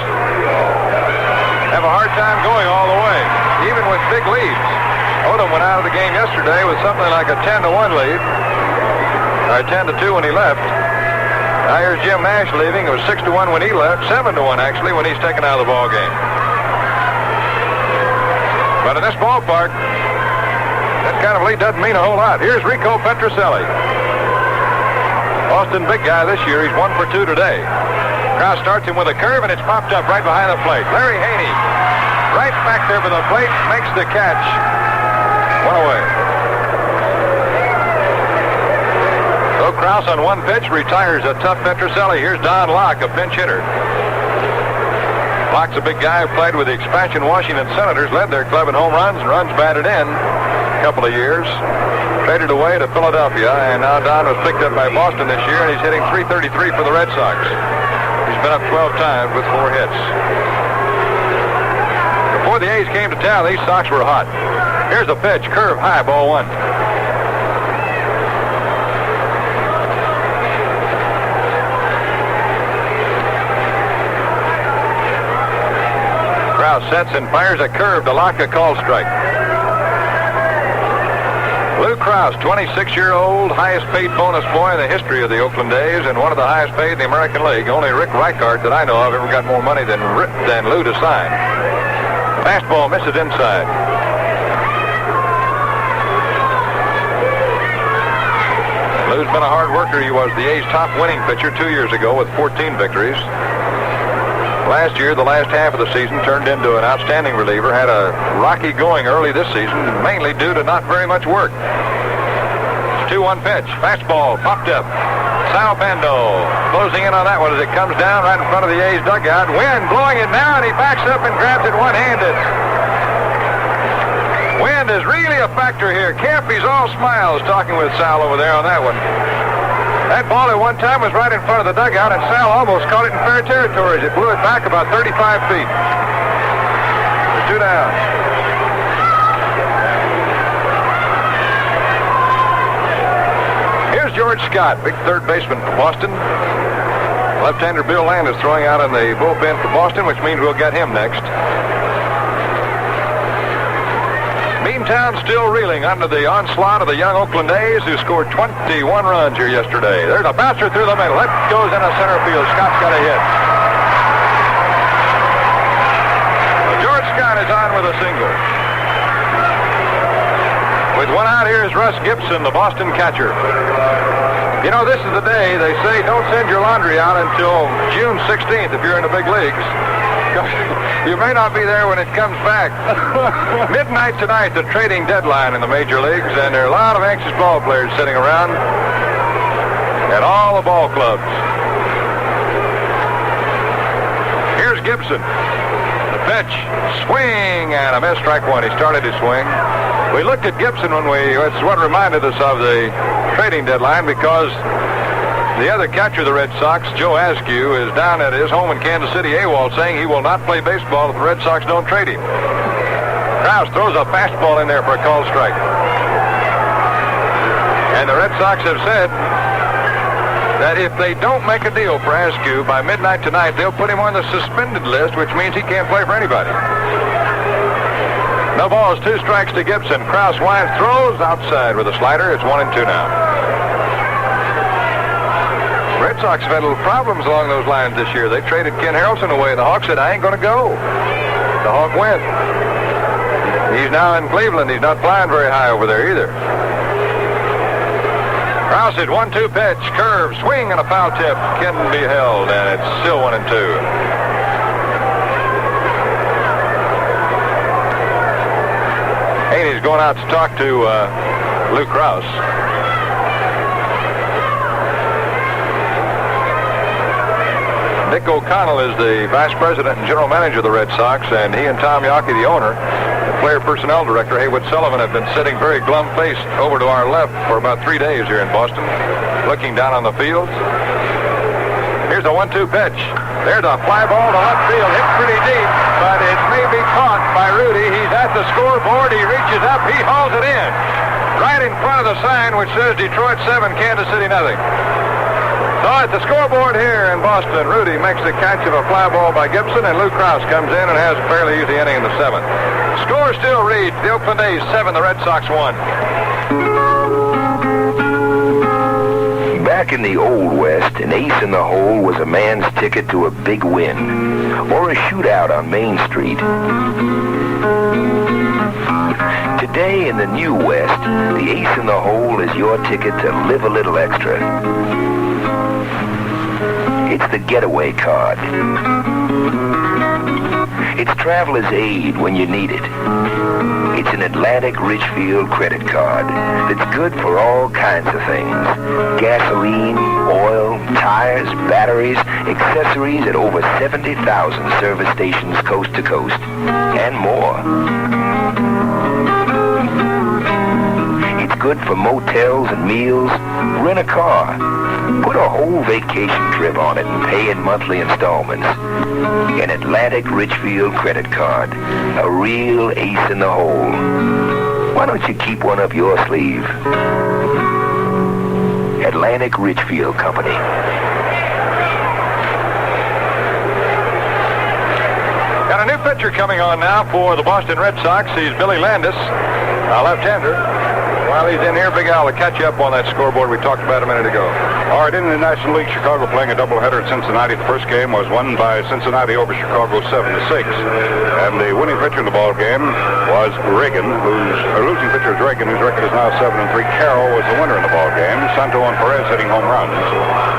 have a hard time going all the way, even with big leads. Odom went out of the game yesterday with something like a 10-1 lead, or 10-2 when he left. Now here's Jim Nash leaving. It was 6-1 when he left, 7-1 actually when he's taken out of the ball game. But in this ballpark, that kind of lead doesn't mean a whole lot. Here's Rico Petrocelli. Boston big guy this year. He's 1 for 2 today. Krause starts him with a curve, and it's popped up right behind the plate. Larry Haney, right back there by the plate, makes the catch. 1 away. So Krause on 1 pitch retires a tough Petrocelli. Here's Don Locke, a pinch hitter. Locke's a big guy who played with the expansion Washington Senators, led their club in home runs and runs batted in a couple of years. Traded away to Philadelphia, and now Don was picked up by Boston this year, and he's hitting .333 for the Red Sox. He's been up 12 times with 4 hits. Before the A's came to town, these Sox were hot. Here's a pitch, curve high, ball 1. Krause sets and fires a curve to Locke, a call strike. Lou Krause, 26-year-old, highest paid bonus boy in the history of the Oakland A's, and one of the highest paid in the American League. Only Rick Reichard that I know of ever got more money than Lou to sign. Fastball misses inside. Lou's been a hard worker. He was the A's top winning pitcher 2 years ago with 14 victories. Last year, the last half of the season turned into an outstanding reliever. Had a rocky going early this season, mainly due to not very much work. 2-1 pitch. Fastball popped up. Sal Bando closing in on that one as it comes down right in front of the A's dugout. Wind blowing it now, and he backs up and grabs it one-handed. Wind is really a factor here. Campy's all smiles talking with Sal over there on that one. That ball at one time was right in front of the dugout, and Sal almost caught it in fair territory as it blew it back about 35 feet. 2 down. Here's George Scott, big third baseman for Boston. Left-hander Bill Landis throwing out in the bullpen for Boston, which means we'll get him next. Meantime, still reeling under the onslaught of the young Oakland A's, who scored 21 runs here yesterday. There's a bouncer through the middle. That goes into center field. Scott's got a hit. George Scott is on with a single. With 1 out, here is Russ Gibson, the Boston catcher. You know, this is the day they say don't send your laundry out until June 16th if you're in the big leagues. You may not be there when it comes back. Midnight tonight, the trading deadline in the major leagues, and there are a lot of anxious ball players sitting around at all the ball clubs. Here's Gibson. The pitch, swing, and a miss, strike 1. He started his swing. We looked at Gibson that's what reminded us of the trading deadline, because the other catcher of the Red Sox, Joe Askew, is down at his home in Kansas City, AWOL, saying he will not play baseball if the Red Sox don't trade him. Krause throws a fastball in there for a called strike. And the Red Sox have said that if they don't make a deal for Askew by midnight tonight, they'll put him on the suspended list, which means he can't play for anybody. No balls, 2 strikes to Gibson. Krause winds, throws outside with a slider. It's 1-2 now. Red Sox have had little problems along those lines this year. They traded Ken Harrelson away. The Hawk said, I ain't going to go. The Hawk went. He's now in Cleveland. He's not flying very high over there either. Krause is 1-2 pitch, curve, swing, and a foul tip. Can be held, and it's still 1-2. Haney's going out to talk to Lou Krause. Dick O'Connell is the vice president and general manager of the Red Sox, and he and Tom Yawkey, the owner, the player personnel director, Haywood Sullivan, have been sitting very glum-faced over to our left for about 3 days here in Boston, looking down on the field. Here's a 1-2 pitch. There's a fly ball to left field, hit pretty deep, but it may be caught by Rudy. He's at the scoreboard. He reaches up. He hauls it in, right in front of the sign which says Detroit 7, Kansas City nothing. So at the scoreboard here in Boston, Rudy makes the catch of a fly ball by Gibson, and Lou Krause comes in and has a fairly easy inning in the 7th. Score still reads, the Oakland A's 7, the Red Sox 1. Back in the Old West, an ace in the hole was a man's ticket to a big win, or a shootout on Main Street. Today in the New West, the ace in the hole is your ticket to live a little extra. It's the getaway card. It's traveler's aid when you need it. It's an Atlantic Richfield credit card that's good for all kinds of things. Gasoline, oil, tires, batteries, accessories at over 70,000 service stations coast to coast, and more. It's good for motels and meals. Rent a car. Put a whole vacation trip on it and pay in monthly installments. An Atlantic Richfield credit card. A real ace in the hole. Why don't you keep one up your sleeve? Atlantic Richfield Company. Got a new pitcher coming on now for the Boston Red Sox. He's Billy Landis, a left-hander. While he's in here, Big Al will catch you up on that scoreboard we talked about a minute ago. All right, in the National League, Chicago playing a doubleheader at Cincinnati. The first game was won by Cincinnati over Chicago 7-6. And the winning pitcher in the ball game was Reagan, losing pitcher is Reagan, whose record is now 7-3. Carroll was the winner in the ball game. Santo and Perez hitting home runs.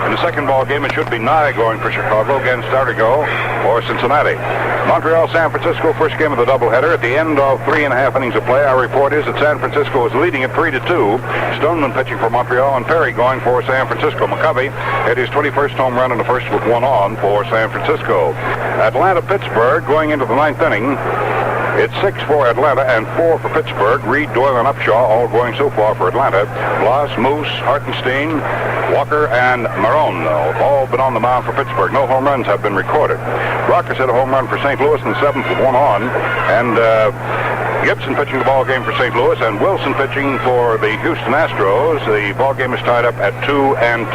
In the second ball game, it should be Nye going for Chicago against Arrigo or Cincinnati. Montreal, San Francisco, first game of the doubleheader. At the end of 3.5 innings of play, our report is that San Francisco is leading at 3-2. Stoneman pitching for Montreal and Perry going for San Francisco. McCovey hit his 21st home run in the first with 1 on for San Francisco. Atlanta-Pittsburgh going into the 9th inning. It's 6 for Atlanta and 4 for Pittsburgh. Reed, Doyle, and Upshaw all going so far for Atlanta. Bloss, Moose, Hartenstein, Walker, and Marone, though, all been on the mound for Pittsburgh. No home runs have been recorded. Rockers hit a home run for St. Louis in the 7th with 1 on. And Gibson pitching the ball game for St. Louis, and Wilson pitching for the Houston Astros. The ball game is tied up at 2-2.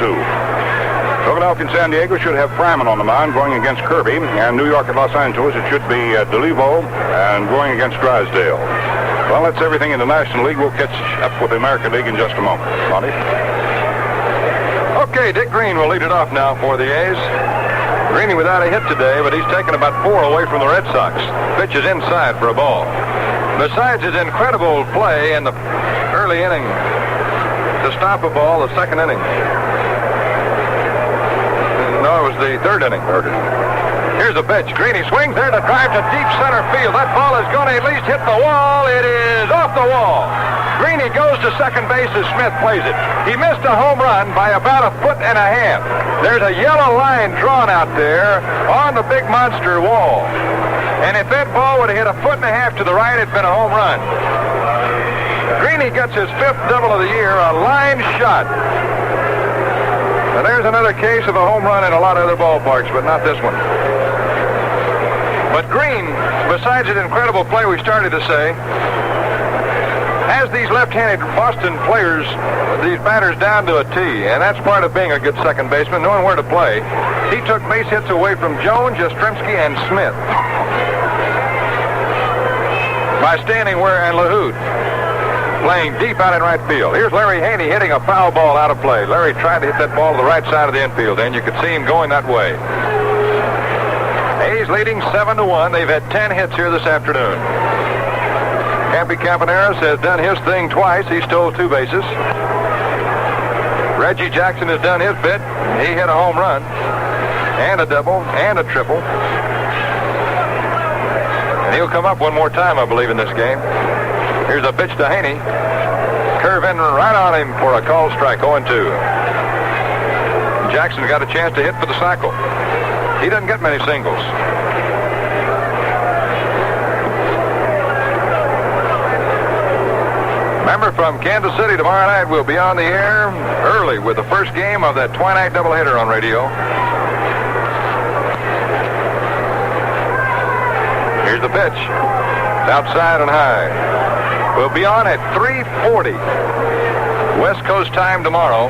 Philadelphia and San Diego should have Fryman on the mound going against Kirby, and New York and Los Angeles it should be DeLevo and going against Drysdale. Well, that's everything in the National League. We'll catch up with the American League in just a moment. Monty? Okay, Dick Green will lead it off now for the A's. Greeny without a hit today, but he's taken about 4 away from the Red Sox. Pitch is inside for a ball. Besides his incredible play in the early inning to stop a ball, the second inning. No, it was the 3rd inning. Here's a pitch. Greeny swings there to drive to deep center field. That ball is going to at least hit the wall. It is off the wall. Greeny goes to second base as Smith plays it. He missed a home run by about 1.5 feet. There's a yellow line drawn out there on the big monster wall. And if that ball would have hit 1.5 feet to the right, it'd been a home run. Greeny gets his 5th double of the year, a line shot. Now there's another case of a home run in a lot of other ballparks, but not this one. But Green, besides his incredible play we started to say, has these left-handed Boston players, these batters down to a T, and that's part of being a good second baseman, knowing where to play. He took base hits away from Jones, Yastrzemski, and Smith by standing where and LaHood playing deep out in right field. Here's Larry Haney hitting a foul ball out of play. Larry tried to hit that ball to the right side of the infield, and you could see him going that way. A's leading 7-1. They've had 10 hits here this afternoon. Campaneris has done his thing twice. He stole 2 bases. Reggie Jackson has done his bit. He hit a home run and a double and a triple. And he'll come up one more time, I believe, in this game. Here's a pitch to Haney. Curve in right on him for a called strike, 0-2. Jackson got a chance to hit for the cycle. He doesn't get many singles. Remember, from Kansas City tomorrow night, we'll be on the air early with the first game of that twilight doubleheader on radio. Here's the pitch. It's outside and high. We'll be on at 3:40 West Coast time tomorrow.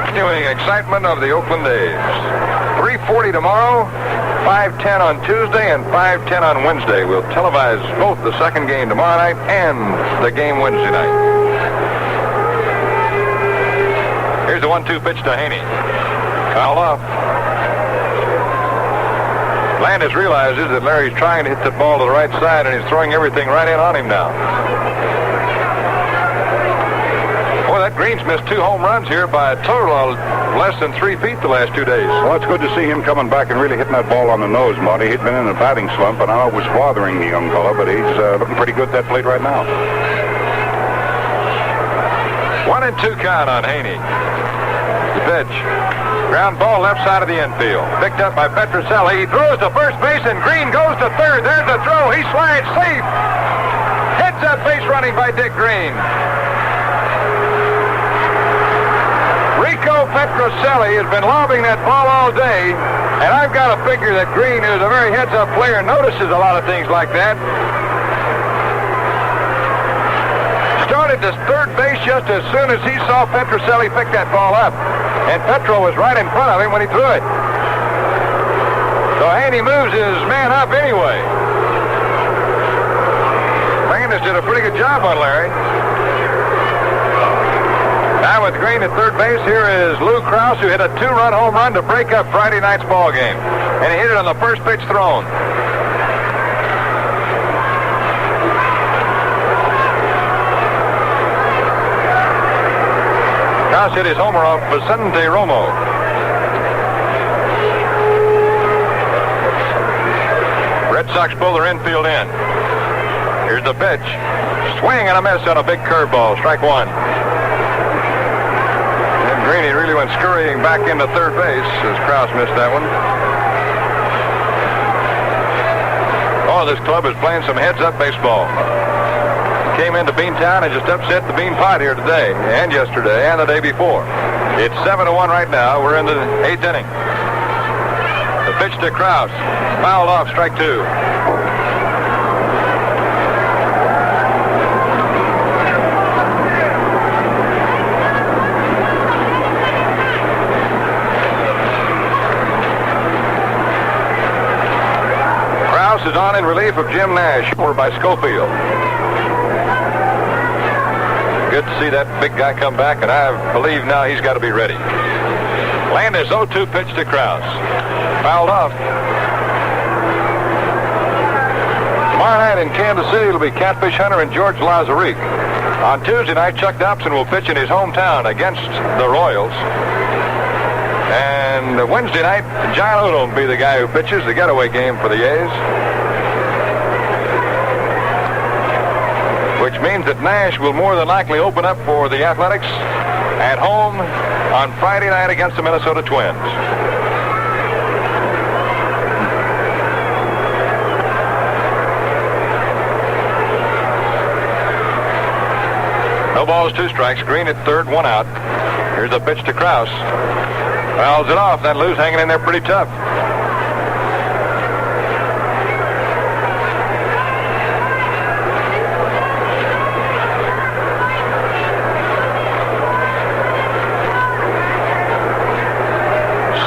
Continuing excitement of the Oakland A's. 3:40 tomorrow, 5:10 on Tuesday, and 5:10 on Wednesday. We'll televise both the second game tomorrow night and the game Wednesday night. Here's the 1-2 pitch to Haney. Fouled off. Landis realizes that Larry's trying to hit the ball to the right side, and he's throwing everything right in on him now. Boy, that Green's missed 2 home runs here by a total of less than 3 feet the last 2 days. Well, it's good to see him coming back and really hitting that ball on the nose, Monty. He'd been in a batting slump, and I know it was bothering the young fellow, but he's looking pretty good at that plate right now. 1-2 count on Haney. The pitch. Ground ball left side of the infield. Picked up by Petrocelli. He throws to first base, and Green goes to third. There's the throw. He slides safe. Hits that base running by Dick Green. Rico Petrocelli has been lobbing that ball all day, and I've got to figure that Green, who's a very heads-up player, notices a lot of things like that. Started to third base just as soon as he saw Petrocelli pick that ball up, and Petro was right in front of him when he threw it. So Haney moves his man up anyway. Landis did a pretty good job on Larry. Now with Green at third base, here is Lou Krause, who hit a 2-run home run to break up Friday night's ball game. And he hit it on the first pitch thrown. Krause hit his homer off Vicente Romo. Red Sox pull their infield in. Here's the pitch. Swing and a miss on a big curveball. Strike 1. Greeny really went scurrying back into third base as Krause missed that one. Oh, this club is playing some heads-up baseball. Came into Beantown and just upset the Bean Pot here today and yesterday and the day before. It's 7-1 right now. We're in the 8th inning. The pitch to Krause. Fouled off, strike 2. Is on in relief of Jim Nash, or by Schofield. Good to see that big guy come back, and I believe now he's got to be ready. Landis 0-2 pitch to Krause. Fouled off. Tomorrow night in Kansas City, it'll be Catfish Hunter and George Lazarik. On Tuesday night, Chuck Dobson will pitch in his hometown against the Royals. And Wednesday night, John Odom will be the guy who pitches the getaway game for the A's. Which means that Nash will more than likely open up for the Athletics at home on Friday night against the Minnesota Twins. No balls, 2 strikes. Green at third, 1 out. Here's a pitch to Krause. Fouls it off. That Lou's hanging in there pretty tough.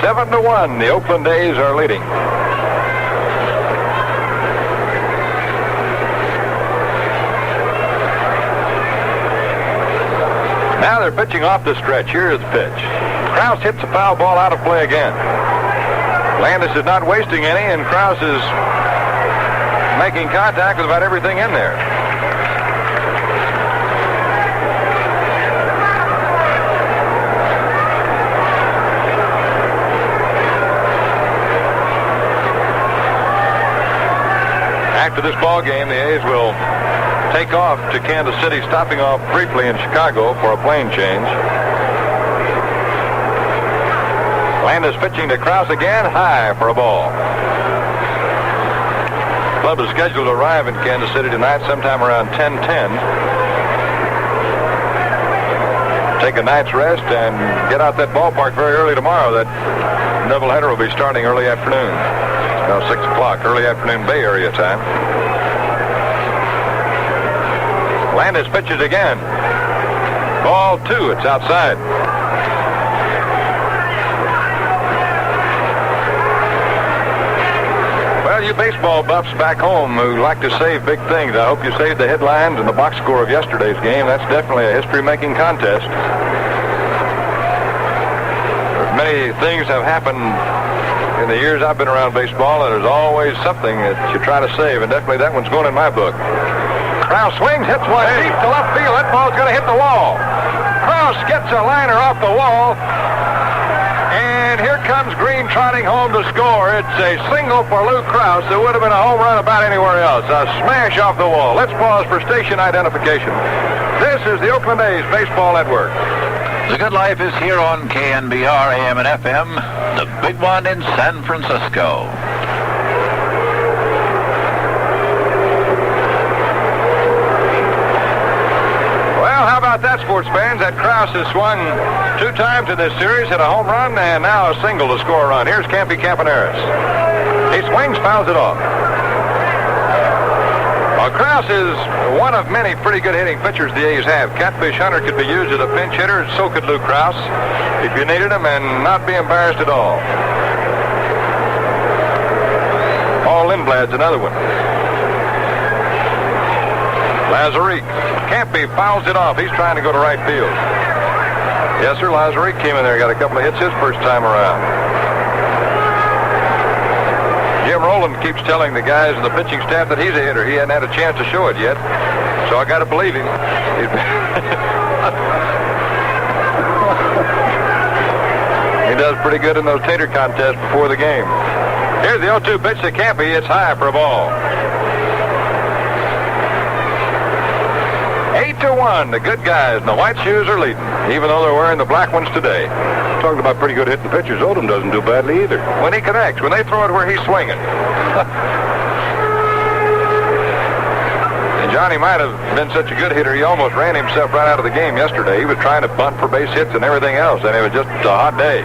7-1. The Oakland A's are leading. Now they're pitching off the stretch. Here's the pitch. Krause hits a foul ball out of play again. Landis is not wasting any, and Krause is making contact with about everything in there. After this ball game, the A's will take off to Kansas City, stopping off briefly in Chicago for a plane change. Landis pitching to Krause again, high for a ball. Club is scheduled to arrive in Kansas City tonight sometime around 10:10. Take a night's rest and get out that ballpark very early tomorrow. That doubleheader will be starting early afternoon. About 6 o'clock, early afternoon Bay Area time. Landis pitches again. Ball 2, it's outside. Well, you baseball buffs back home who like to save big things, I hope you saved the headlines and the box score of yesterday's game. That's definitely a history-making contest. Many things have happened in the years I've been around baseball, and there's always something that you try to save, and definitely that one's going in my book. Krause swings, hits one deep to left field. That ball's going to hit the wall. Krause gets a liner off the wall, and here comes Green trotting home to score. It's a single for Lou Krause. It would have been a home run about anywhere else. A smash off the wall. Let's pause for station identification. This is the Oakland A's Baseball Network. The Good Life is here on KNBR AM and FM, the big one in San Francisco. Well, how about that, sports fans? That Krause has swung 2 times in this series, hit a home run, and now a single to score a run. Here's Campaneris. He swings, fouls it off. Well, Krause is one of many pretty good hitting pitchers the A's have. Catfish Hunter could be used as a pinch hitter, and so could Lou Krause if you needed him and not be embarrassed at all. Paul Lindblad's another one. Lazarick. Campy fouls it off. He's trying to go to right field. Yes, sir, Lazarick came in there, got a couple of hits his first time around. Jim Rowland keeps telling the guys in the pitching staff that he's a hitter. He hasn't had a chance to show it yet, so I got to believe him. He does pretty good in those tater contests before the game. Here's the 0-2 pitch to Campy. It's high for a ball. 8-1. The good guys in the white shoes are leading, even though they're wearing the black ones today. Talking about pretty good hitting pitchers, Odom doesn't do badly either. When he connects, when they throw it where he's swinging. And Johnny might have been such a good hitter, he almost ran himself right out of the game yesterday. He was trying to bunt for base hits and everything else, and it was just a hot day.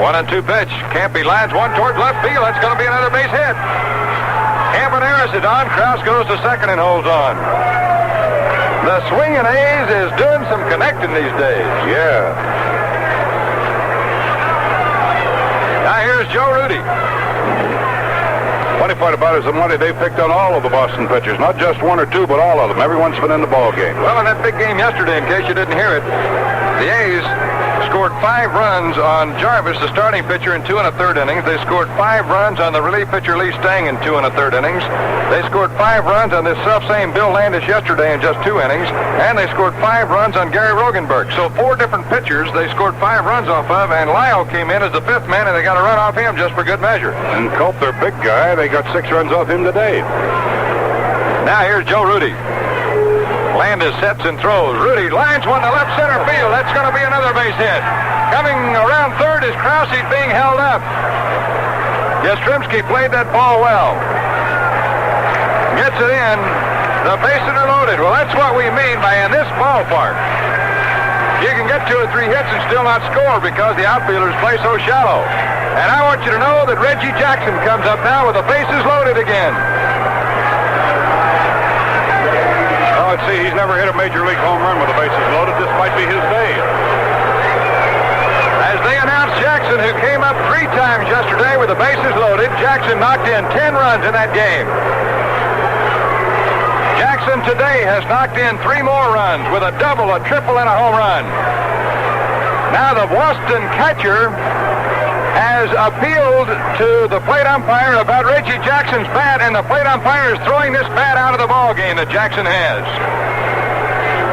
1-2 pitch. Campy lines one towards left field. That's going to be another base hit. Campaneris is on. Krause goes to second and holds on. The swinging A's is doing some connecting these days. Yeah. Now here's Joe Rudi. Funny part about it is the money they picked on all of the Boston pitchers. Not just 1 or 2, but all of them. Everyone's been in the ball game. Well, in that big game yesterday, in case you didn't hear it, the A's scored 5 runs on Jarvis, the starting pitcher, in 2 1/3 innings. They scored 5 runs on the relief pitcher, Lee Stang, in 2 1/3 innings. They scored 5 runs on this self-same Bill Landis yesterday in just 2 innings. And they scored 5 runs on Gary Rogenberg. So 4 different pitchers they scored 5 runs off of, and Lyle came in as the 5th man, and they got a run off him just for good measure. And Culp, their big guy, they got 6 runs off him today. Now here's Joe Rudi. Landis sets and throws. Rudi lines one to left center field. That's going to be another base hit. Coming around third is Krause. He's being held up. Yastrzemski played that ball well. Gets it in. The bases are loaded. Well, that's what we mean by in this ballpark. You can get 2 or 3 hits and still not score because the outfielders play so shallow. And I want you to know that Reggie Jackson comes up now with the bases loaded again. Let's see, he's never hit a major league home run with the bases loaded. This might be his day. As they announced Jackson, who came up 3 times yesterday with the bases loaded, Jackson knocked in 10 runs in that game. Jackson today has knocked in 3 more runs with a double, a triple, and a home run. Now the Boston catcher has appealed to the plate umpire about Reggie Jackson's bat, and the plate umpire is throwing this bat out of the ball game that Jackson has.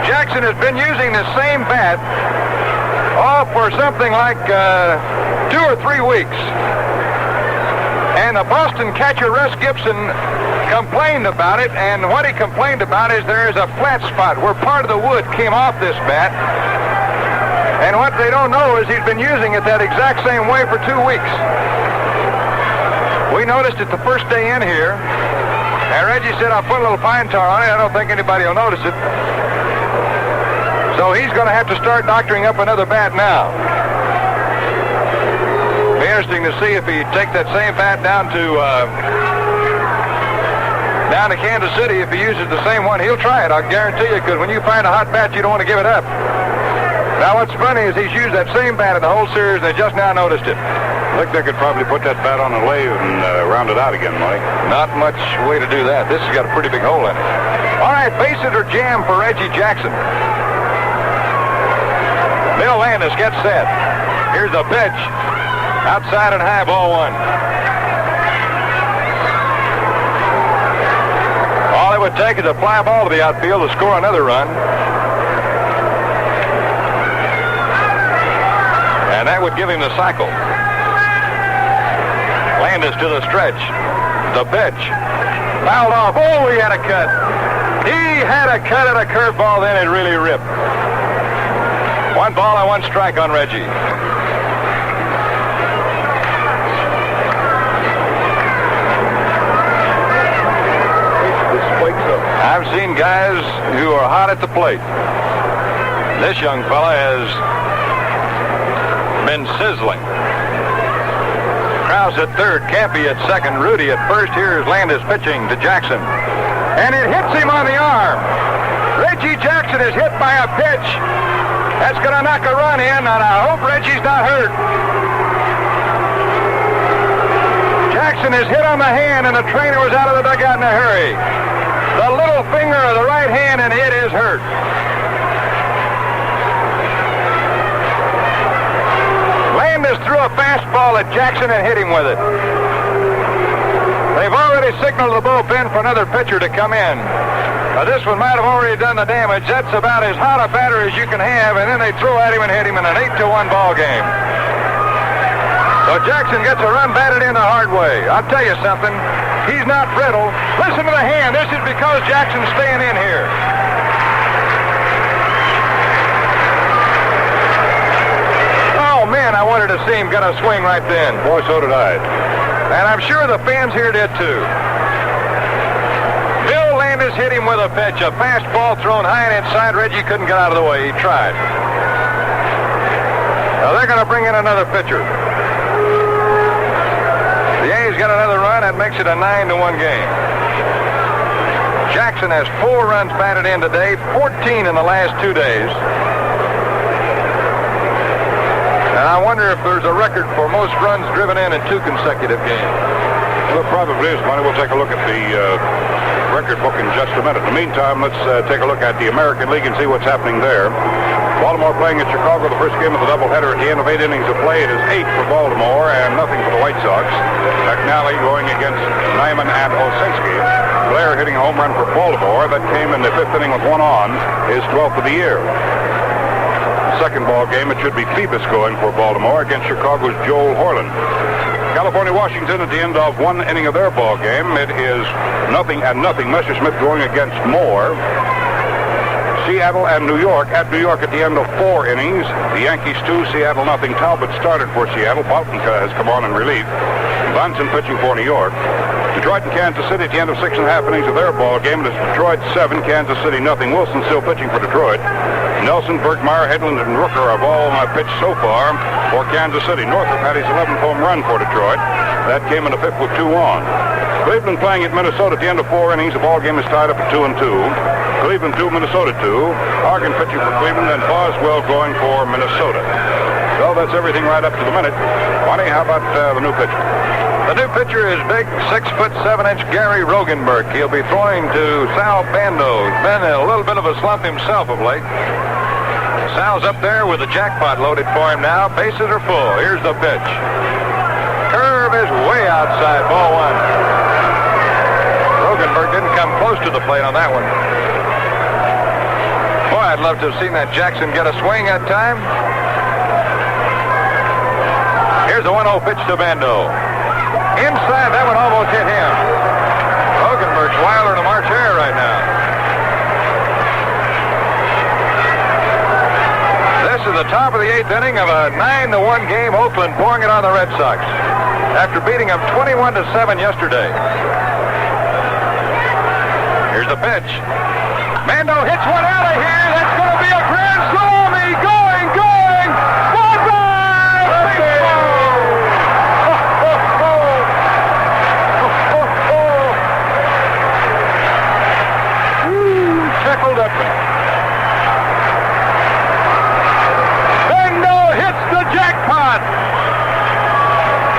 Jackson has been using the same bat for something like 2 or 3 weeks. And the Boston catcher, Russ Gibson, complained about it, and what he complained about is there is a flat spot where part of the wood came off this bat. And what they don't know is he's been using it that exact same way for 2 weeks. We noticed it the first day in here, and Reggie said, I'll put a little pine tar on it. I don't think anybody will notice it. So he's going to have to start doctoring up another bat now. Be interesting to see if he take that same bat down to Kansas City. If he uses the same one, he'll try it. I'll guarantee you, because when you find a hot bat, you don't want to give it up. Now, what's funny is he's used that same bat in the whole series, and they just now noticed it. I think they could probably put that bat on a lathe and round it out again, Mike. Not much way to do that. This has got a pretty big hole in it. All right, bases are jammed for Reggie Jackson. Bill Landis gets set. Here's the pitch. Outside and high, ball 1. All it would take is a fly ball to the outfield to score another run. And that would give him the cycle. Landis to the stretch. The pitch. Fouled off. Oh, he had a cut. He had a cut at a curveball, then it really ripped. 1 ball and 1 strike on Reggie. I've seen guys who are hot at the plate. This young fella has been sizzling. Krause at third, Campy at second, Rudi at first. Here's Landis pitching to Jackson. And it hits him on the arm. Reggie Jackson is hit by a pitch. That's going to knock a run in, and I hope Reggie's not hurt. Jackson is hit on the hand, and the trainer was out of the dugout in a hurry. The little finger of the right hand, and it is hurt. Landis threw a fastball at Jackson and hit him with it. They've already signaled the bullpen for another pitcher to come in. This one might have already done the damage. That's about as hot a batter as you can have, and then they throw at him and hit him in an 8-1 ball game. So Jackson gets a run batted in the hard way. I'll tell you something. He's not brittle. Listen to the hand. This is because Jackson's staying in here. Oh, man, I wanted to see him get a swing right then. Boy, so did I. And I'm sure the fans here did, too. Bill Landis hit him with a pitch. A fastball thrown high and inside. Reggie couldn't get out of the way. He tried. Now, they're going to bring in another pitcher. The A's got another run. That makes it a 9-1 game. Jackson has 4 runs batted in today, 14 in the last 2 days. And I wonder if there's a record for most runs driven in 2 consecutive games. Well, it probably is, Monty. We'll take a look at the record book in just a minute. In the meantime, let's take a look at the American League and see what's happening there. Baltimore playing at Chicago, the first game of the doubleheader. At the end of 8 innings of play, it is 8 for Baltimore and nothing for the White Sox. McNally going against Nyman and Osinski. Blair hitting a home run for Baltimore. That came in the 5th inning with 1 on, his 12th of the year. Second ball game, it should be Phoebus going for Baltimore against Chicago's Joel Horland. California-Washington at the end of 1 inning of their ball game. It is 0-0. Messerschmitt going against Moore. Seattle and New York at New York at the end of 4 innings. The Yankees 2, Seattle 0. Talbot started for Seattle. Boutenka has come on in relief. Bunsen pitching for New York. Detroit and Kansas City at the end of 6.5 innings of their ball game. It is Detroit 7, Kansas City 0. Wilson still pitching for Detroit. Nelson, Berkmeyer, Hedlund, and Rooker have all pitched so far for Kansas City. Northrop had his 11th home run for Detroit. That came in the 5th with 2 on. Cleveland playing at Minnesota at the end of 4 innings. The ball game is tied up at 2-2. Cleveland 2, Minnesota 2. Hargan pitching for Cleveland and Boswell going for Minnesota. So that's everything right up to the minute. Monty, how about the new pitcher? The new pitcher is big 6'7" Gary Rogenberg. He'll be throwing to Sal Bando. He's been in a little bit of a slump himself of late. Sal's up there with the jackpot loaded for him now. Bases are full. Here's the pitch. Curve is way outside. Ball one. Rogenberg didn't come close to the plate on that one. Boy, I'd love to have seen that Jackson get a swing that time. Here's the 1-0 pitch to Bando. Inside, that one almost hit him. Rogenberg's wilder than a March hare right now. This is the top of the 8th inning of a 9-1 game. Oakland pouring it on the Red Sox after beating them 21-7 yesterday. Here's the pitch. Bando hits one out of here. That's going to be a grand slam. He's going. Bye-bye. Chuckled up. Bando hits the jackpot.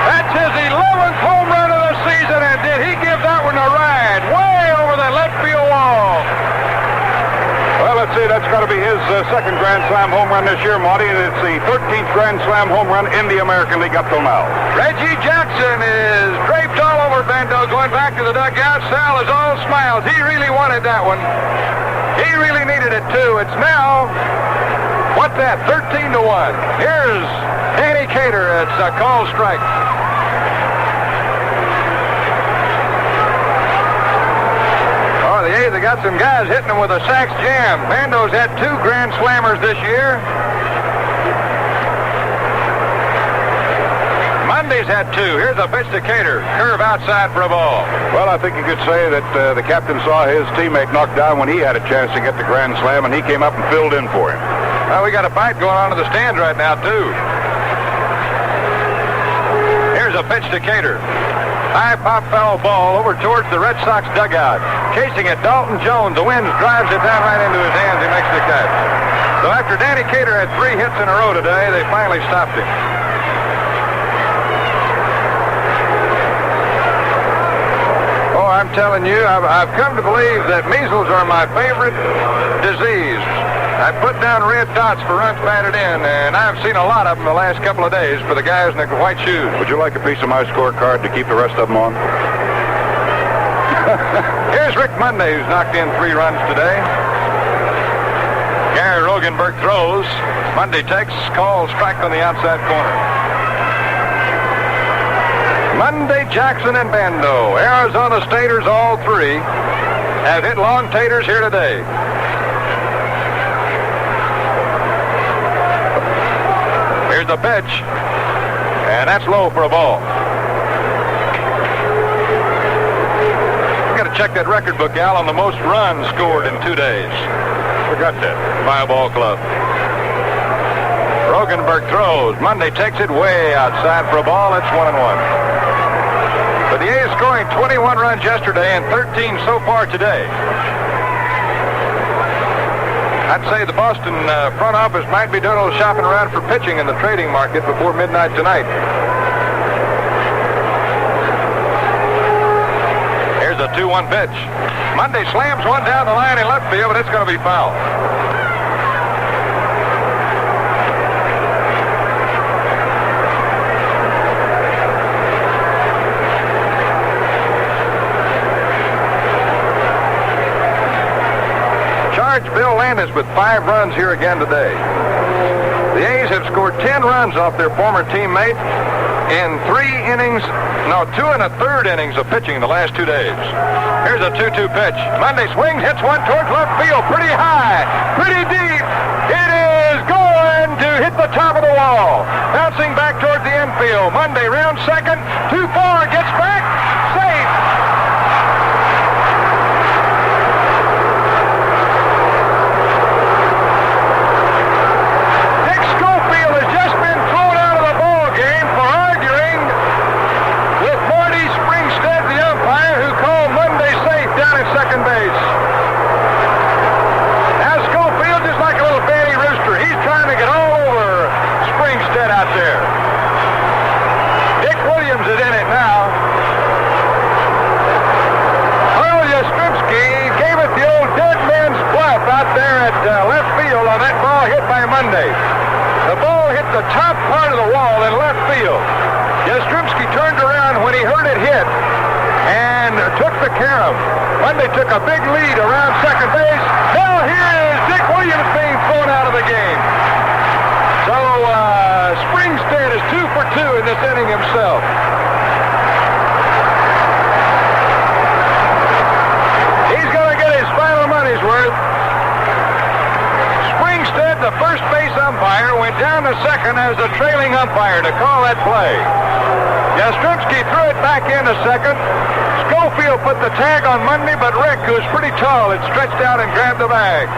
That's his 11th home run of the season, and did he give that one a ride? Way over the left field wall. Well, let's see. That's got to be his second Grand Slam home run this year, Monty. And it's the 13th Grand Slam home run in the American League up till now. Reggie Jackson is draped all over Bando going back to the dugout. Sal is all smiles. He really wanted that one. He really needed it, too. It's now, what's that, 13-1. Here's Danny Cater. It's a called strike. Oh, the A's have got some guys hitting them with a sax jam. Bando's had 2 grand slammers this year. Monday's had 2. Here's a pitch to Cater. Curve outside for a ball. Well, I think you could say that the captain saw his teammate knocked down when he had a chance to get the grand slam, and he came up and filled in for him. Well, we got a fight going on in the stands right now, too. Here's a pitch to Cater. High pop foul ball over towards the Red Sox dugout. Chasing it, Dalton Jones. The wind drives it down right into his hands. He makes the catch. So after Danny Cater had 3 hits in a row today, they finally stopped him. Oh, I'm telling you, I've come to believe that measles are my favorite disease. I put down red dots for runs batted in, and I've seen a lot of them the last couple of days for the guys in the white shoes. Would you like a piece of my scorecard to keep the rest of them on? Here's Rick Monday, who's knocked in 3 runs today. Gary Rogenberg throws. Monday takes, calls strike on the outside corner. Monday, Jackson, and Bando. Arizona Staters, all 3, have hit long taters here today. Here's the pitch, and that's low for a ball. We got to check that record book, Al, on the most runs scored in 2 days. Forgot that by a ball club. Rogenberg throws. Monday takes it way outside for a ball. It's 1-1. But the A's scoring 21 runs yesterday and 13 so far today. I'd say the Boston front office might be doing a little shopping around for pitching in the trading market before midnight tonight. Here's a 2-1 pitch. Monday slams one down the line in left field, but it's going to be foul. Bill Landis with 5 runs here again today. The A's have scored 10 runs off their former teammate in 2 1/3 innings of pitching the last 2 days. Here's a 2-2 pitch. Monday swings, hits one towards left field, pretty high, pretty deep. It is going to hit the top of the wall. Bouncing back towards the infield. Monday round second, too far, gets back, safe. Monday. The ball hit the top part of the wall in left field. Yastrzemski turned around when he heard it hit and took the carom. Monday took a big lead around second base. Now here is Dick Williams being thrown out of the game. So Springstead is 2 for 2 in this inning himself. He's going to get his final money's worth. Springstead, the first base umpire, went down to second as the trailing umpire to call that play. Yastrzemski threw it back into second. Schofield put the tag on Monday, but Rick, who's pretty tall, had stretched out and grabbed the bag.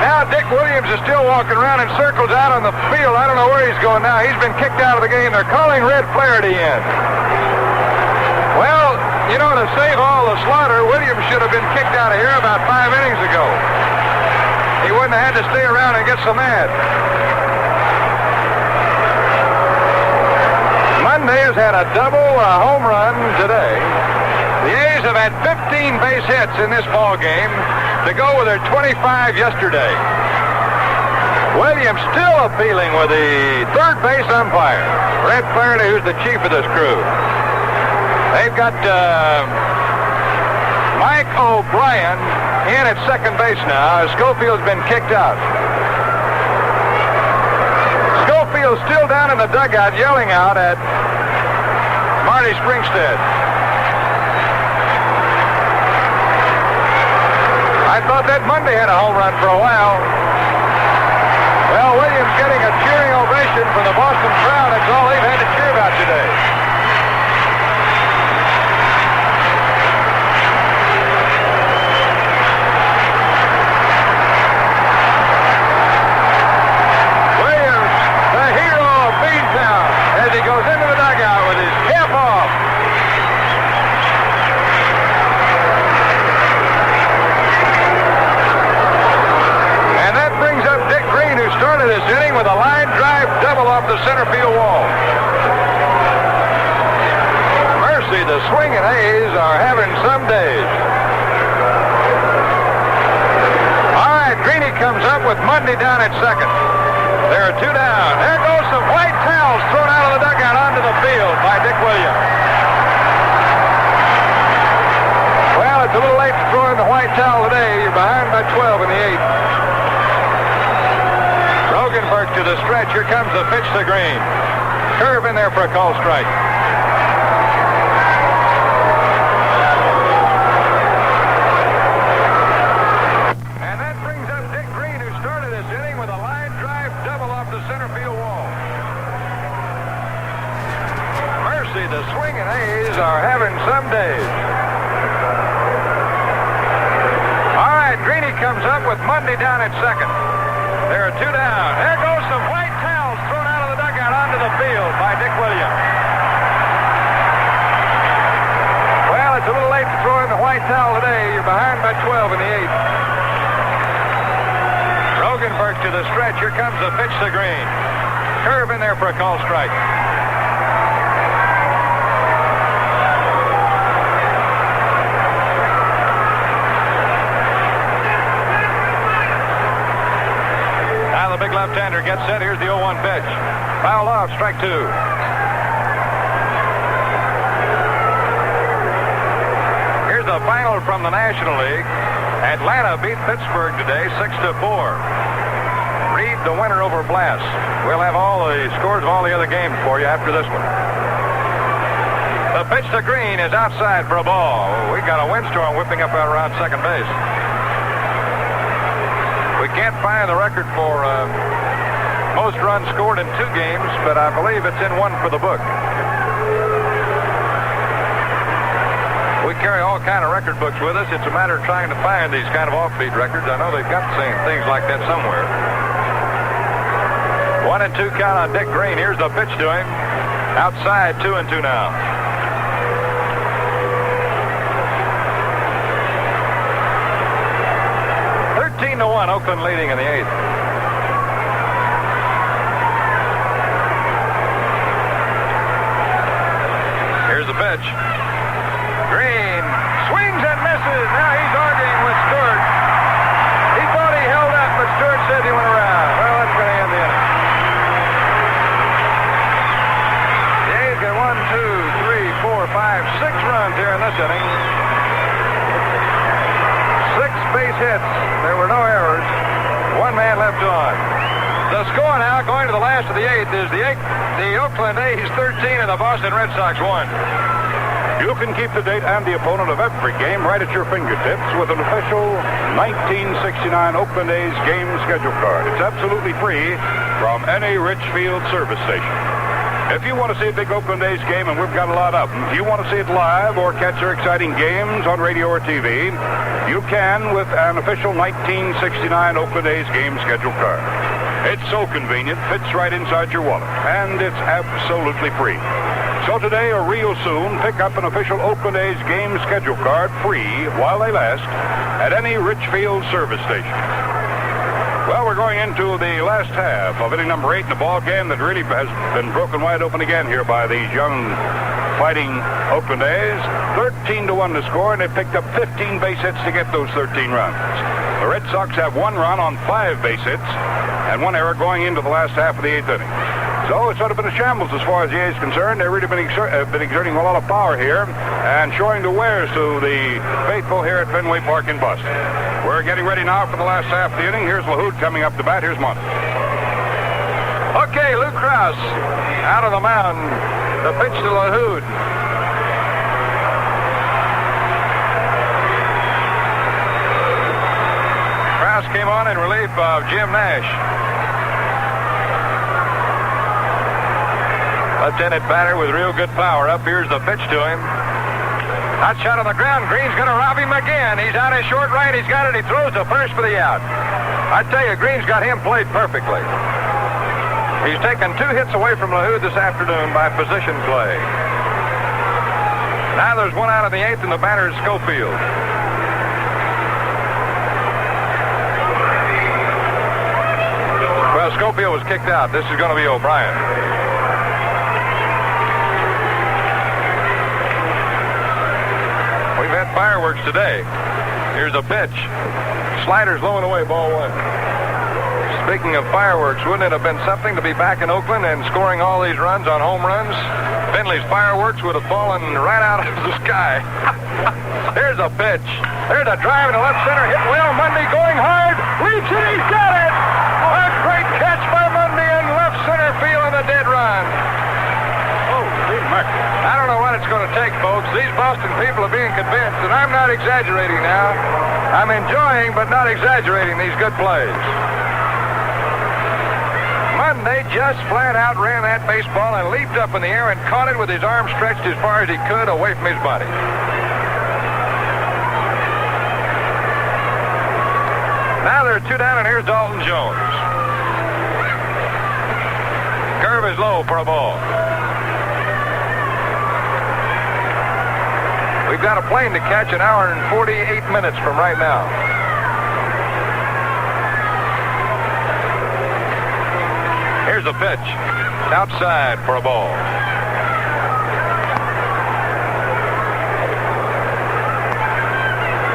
Now Dick Williams is still walking around in circles out on the field. I don't know where he's going now. He's been kicked out of the game. They're calling Red Flaherty in. Well, you know, to save all the slaughter, Williams should have been kicked out of here about 5 innings ago. He wouldn't have had to stay around and get so mad. Monday has had a double home run today. The A's have had 15 base hits in this ball game to go with their 25 yesterday. Williams still appealing with the third base umpire, Red Flaherty, who's the chief of this crew. They've got Mike O'Brien in at second base now as Schofield's been kicked out. Schofield's still down in the dugout yelling out at Marty Springstead. I thought that Monday had a home run for a while. Well, Williams getting a cheering ovation from the Boston crowd. That's all they've had to cheer about today. Williams, the hero of Beantown, as he goes into the dugout with his cap off. Started this inning with a line drive double off the center field wall. Mercy, the swinging A's are having some days. All right, Greeny comes up with Monday down at second. There are 2 down. There goes some white towels thrown out of the dugout onto the field by Dick Williams. Well, it's a little late to throw in the white towel today. You're behind by 12 in the 8th. Rogenberg to the stretch. Here comes the pitch to Green. Curve in there for a call strike. And that brings up Dick Green, who started this inning with a line drive double off the center field wall. Mercy, the swinging A's are having some days. All right, Greeny comes up with Monday down at second. There are 2 down. There goes some white towels thrown out of the dugout onto the field by Dick Williams. Well, it's a little late to throw in the white towel today. You're behind by 12 in the 8th. Rogenberg to the stretch. Here comes the pitch to Green. Curve in there for a call strike. Big left-hander gets set. Here's the 0-1 pitch. Fouled off, strike 2. Here's the final from the National League. Atlanta beat Pittsburgh today 6-4. Reed, the winner over Blass. We'll have all the scores of all the other games for you after this one. The pitch to Green is outside for a ball. We got a windstorm whipping up out around second base. We can't find the record for most runs scored in 2 games, but I believe it's in one for the book. We carry all kind of record books with us. It's a matter of trying to find these kind of offbeat records. I know they've got things like that somewhere. 1-2 count on Dick Green. Here's the pitch to him. Outside, 2-2 now. Oakland leading in the 8th. Here's the pitch. Green swings and misses. Now he's arguing with Stewart. He thought he held up, but Stewart said he went hits. There were no errors. One man left on. The score now, going to the last of the eighth, is the Oakland A's 13 and the Boston Red Sox 1. You can keep the date and the opponent of every game right at your fingertips with an official 1969 Oakland A's game schedule card. It's absolutely free from any Richfield service station. If you want to see a big Oakland A's game, and we've got a lot of them, if you want to see it live or catch their exciting games on radio or TV, you can with an official 1969 Oakland A's game schedule card. It's so convenient, fits right inside your wallet, and it's absolutely free. So today or real soon, pick up an official Oakland A's game schedule card free while they last at any Richfield service station. Well, we're going into the last half of inning number 8 in a ball game that really has been broken wide open again here by these young fighting Oakland A's. 13-1 to score, and they picked up 15 base hits to get those 13 runs. The Red Sox have 1 run on 5 base hits and 1 error going into the last half of the 8th inning. So it's sort of been a shambles as far as the A's concerned. They've really been exerting a lot of power here and showing the wares to the faithful here at Fenway Park in Boston. We're getting ready now for the last half of the inning. Here's LaHood coming up to bat. Here's Monty. Okay, Lou Krause out of the mound. The pitch to LaHood. Krause came on in relief of Jim Nash. Left-handed batter with real good power. Up here's the pitch to him. Hot shot on the ground. Green's going to rob him again. He's out in short right. He's got it. He throws to first for the out. I tell you, Green's got him played perfectly. He's taken 2 hits away from LaHood this afternoon by position play. Now there's 1 out in the 8th, and the batter is Schofield. Well, Schofield was kicked out. This is going to be O'Brien. We've had fireworks today. Here's a pitch. Slider's low and away, ball 1. Speaking of fireworks, wouldn't it have been something to be back in Oakland and scoring all these runs on home runs? Finley's fireworks would have fallen right out of the sky. Here's a pitch. There's a drive into left center. Hit well. Mundy going hard. Leaps it. He's got it. A great catch by Mundy in left center field and a dead run. I don't know what it's going to take, folks. These Boston people are being convinced, and I'm not exaggerating now. I'm enjoying, but not exaggerating, these good plays. Mundy just flat out ran that baseball and leaped up in the air and caught it with his arm stretched as far as he could away from his body. Now there are 2 down, and here's Dalton Jones. Curve is low for a ball. We've got a plane to catch an hour and 48 minutes from right now. Here's a pitch. Outside for a ball.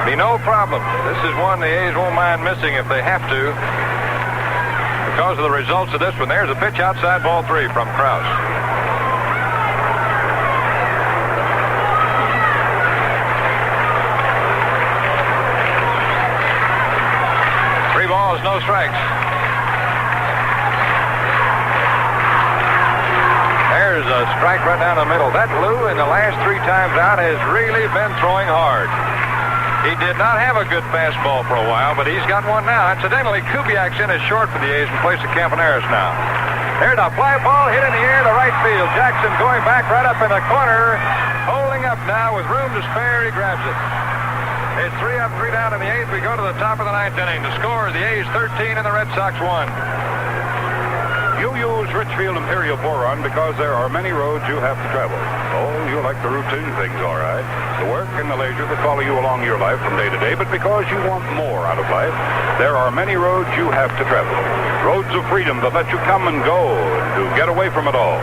Be no problem. This is one the A's won't mind missing if they have to. Because of the results of this one, there's a pitch outside, ball 3 from Krause. No strikes. There's a strike right down the middle. That Lou, in the last 3 times out, has really been throwing hard. He did not have a good fastball for a while, but he's got one now. Incidentally, Kubiak's in as short for the A's in place of Campaneris now. There's a fly ball hit in the air to right field. Jackson going back right up in the corner. Holding up now with room to spare. He grabs it. It's 3 up, 3 down in the 8th. We go to the top of the 9th inning. The score is the A's 13 and the Red Sox 1. You use Richfield Imperial Boron because there are many roads you have to travel. Oh, you like the routine things, all right. The work and the leisure that follow you along your life from day to day, but because you want more out of life, there are many roads you have to travel. Roads of freedom that let you come and go, to get away from it all.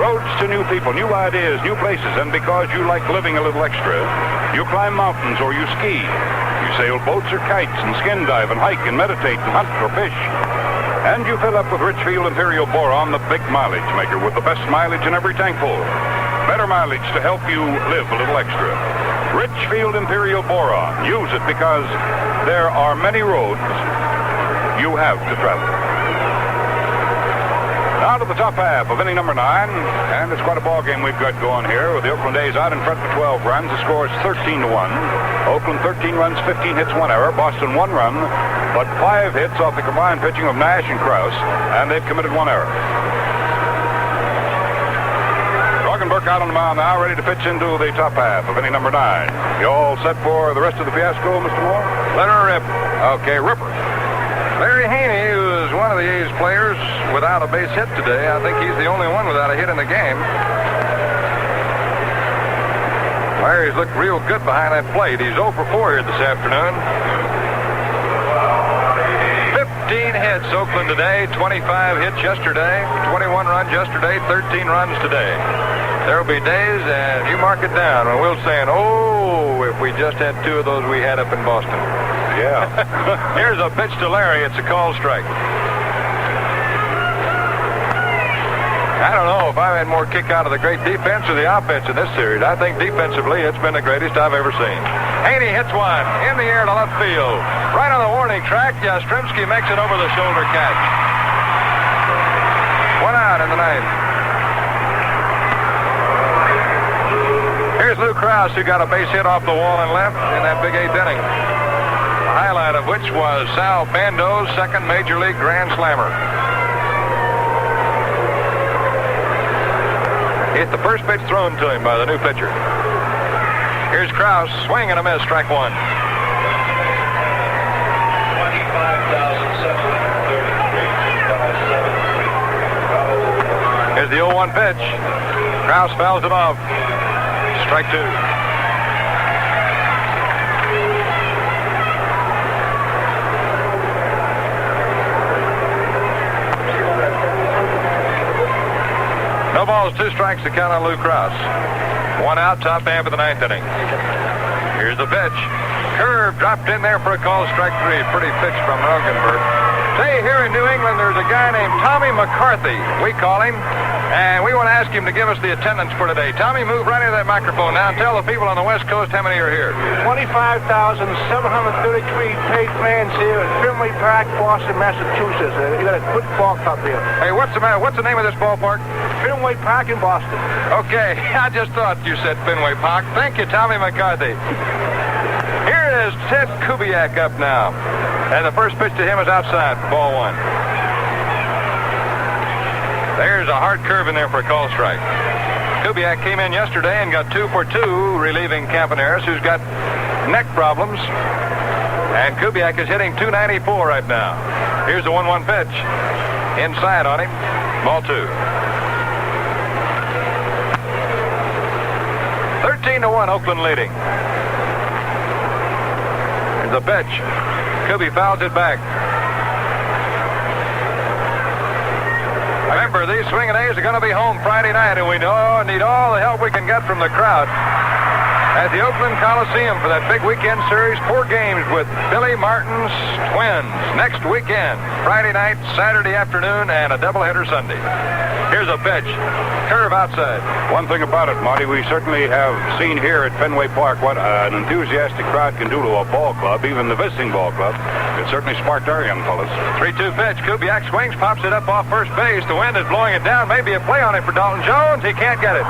Roads to new people, new ideas, new places, and because you like living a little extra, you climb mountains or you ski. You sail boats or kites and skin dive and hike and meditate and hunt or fish. And you fill up with Richfield Imperial Boron, the big mileage maker with the best mileage in every tank full. Better mileage to help you live a little extra. Richfield Imperial Boron. Use it because there are many roads you have to travel. Now to the top half of inning number 9, and it's quite a ball game we've got going here with the Oakland A's out in front for 12 runs. The score is 13-1. Oakland 13 runs, 15 hits, 1 error. Boston 1 run, but 5 hits off the combined pitching of Nash and Krause, and they've committed 1 error. Burke out on the mound now, ready to pitch into the top half of inning number 9. You all set for the rest of the fiasco, Mr. Moore? Let her rip. Okay, Ripper. Larry Haney, who is one of the A's players without a base hit today. I think he's the only one without a hit in the game. Larry's looked real good behind that plate. He's 0 for 4 here this afternoon. 15 hits, Oakland today, 25 hits yesterday, 21 runs yesterday, 13 runs today. There will be days, and you mark it down, when we'll saying, oh, if we just had 2 of those we had up in Boston. Yeah. Here's a pitch to Larry. It's a call strike. I don't know if I've had more kick out of the great defense or the offense in this series. I think defensively it's been the greatest I've ever seen. Haney hits one in the air to left field. Right on the warning track, Yastrzemski makes it over the shoulder catch. 1 out in the 9th. Here's Lou Krause, who got a base hit off the wall and left in that big 8th inning. The highlight of which was Sal Bando's second Major League Grand Slammer. Hit the first pitch thrown to him by the new pitcher. Here's Krause, swing and a miss, strike 1. 25,733. Here's the 0-1 pitch. Krause fouls it off. Strike 2. No balls, 2 strikes to count on Lou Krause. 1 out, top half of the 9th inning. Here's the pitch. Curve dropped in there for a call, strike 3. Pretty pitch from Rogenberg. Say, here in New England, there's a guy named Tommy McCarthy, we call him, and we want to ask him to give us the attendance for today. Tommy, move right into that microphone now and tell the people on the West Coast how many are here. 25,733 paid fans here at Fenway Park, Boston, Massachusetts. You got a good ball club here. Hey, what's the matter? What's the name of this ballpark? Fenway Park in Boston. Okay, I just thought you said Fenway Park. Thank you, Tommy McCarthy. Here is Ted Kubiak up now. And the first pitch to him is outside for ball 1. There's a hard curve in there for a call strike. Kubiak came in yesterday and got 2 for 2, relieving Campaneris, who's got neck problems. And Kubiak is hitting .294 right now. Here's the 1-1 pitch. Inside on him. Ball 2. 13-1, Oakland leading. Here's the pitch. Kubi fouls it back. Remember, these swinging A's are going to be home Friday night, and we need all the help we can get from the crowd at the Oakland Coliseum for that big weekend series. 4 games with Billy Martin's Twins next weekend. Friday night, Saturday afternoon, and a doubleheader Sunday. Here's a pitch. Curve outside. One thing about it, Marty, we certainly have seen here at Fenway Park what an enthusiastic crowd can do to a ball club, even the visiting ball club. It certainly sparked our young fellas. 3-2 pitch. Kubiak swings, pops it up off first base. The wind is blowing it down. Maybe a play on it for Dalton Jones. He can't get it.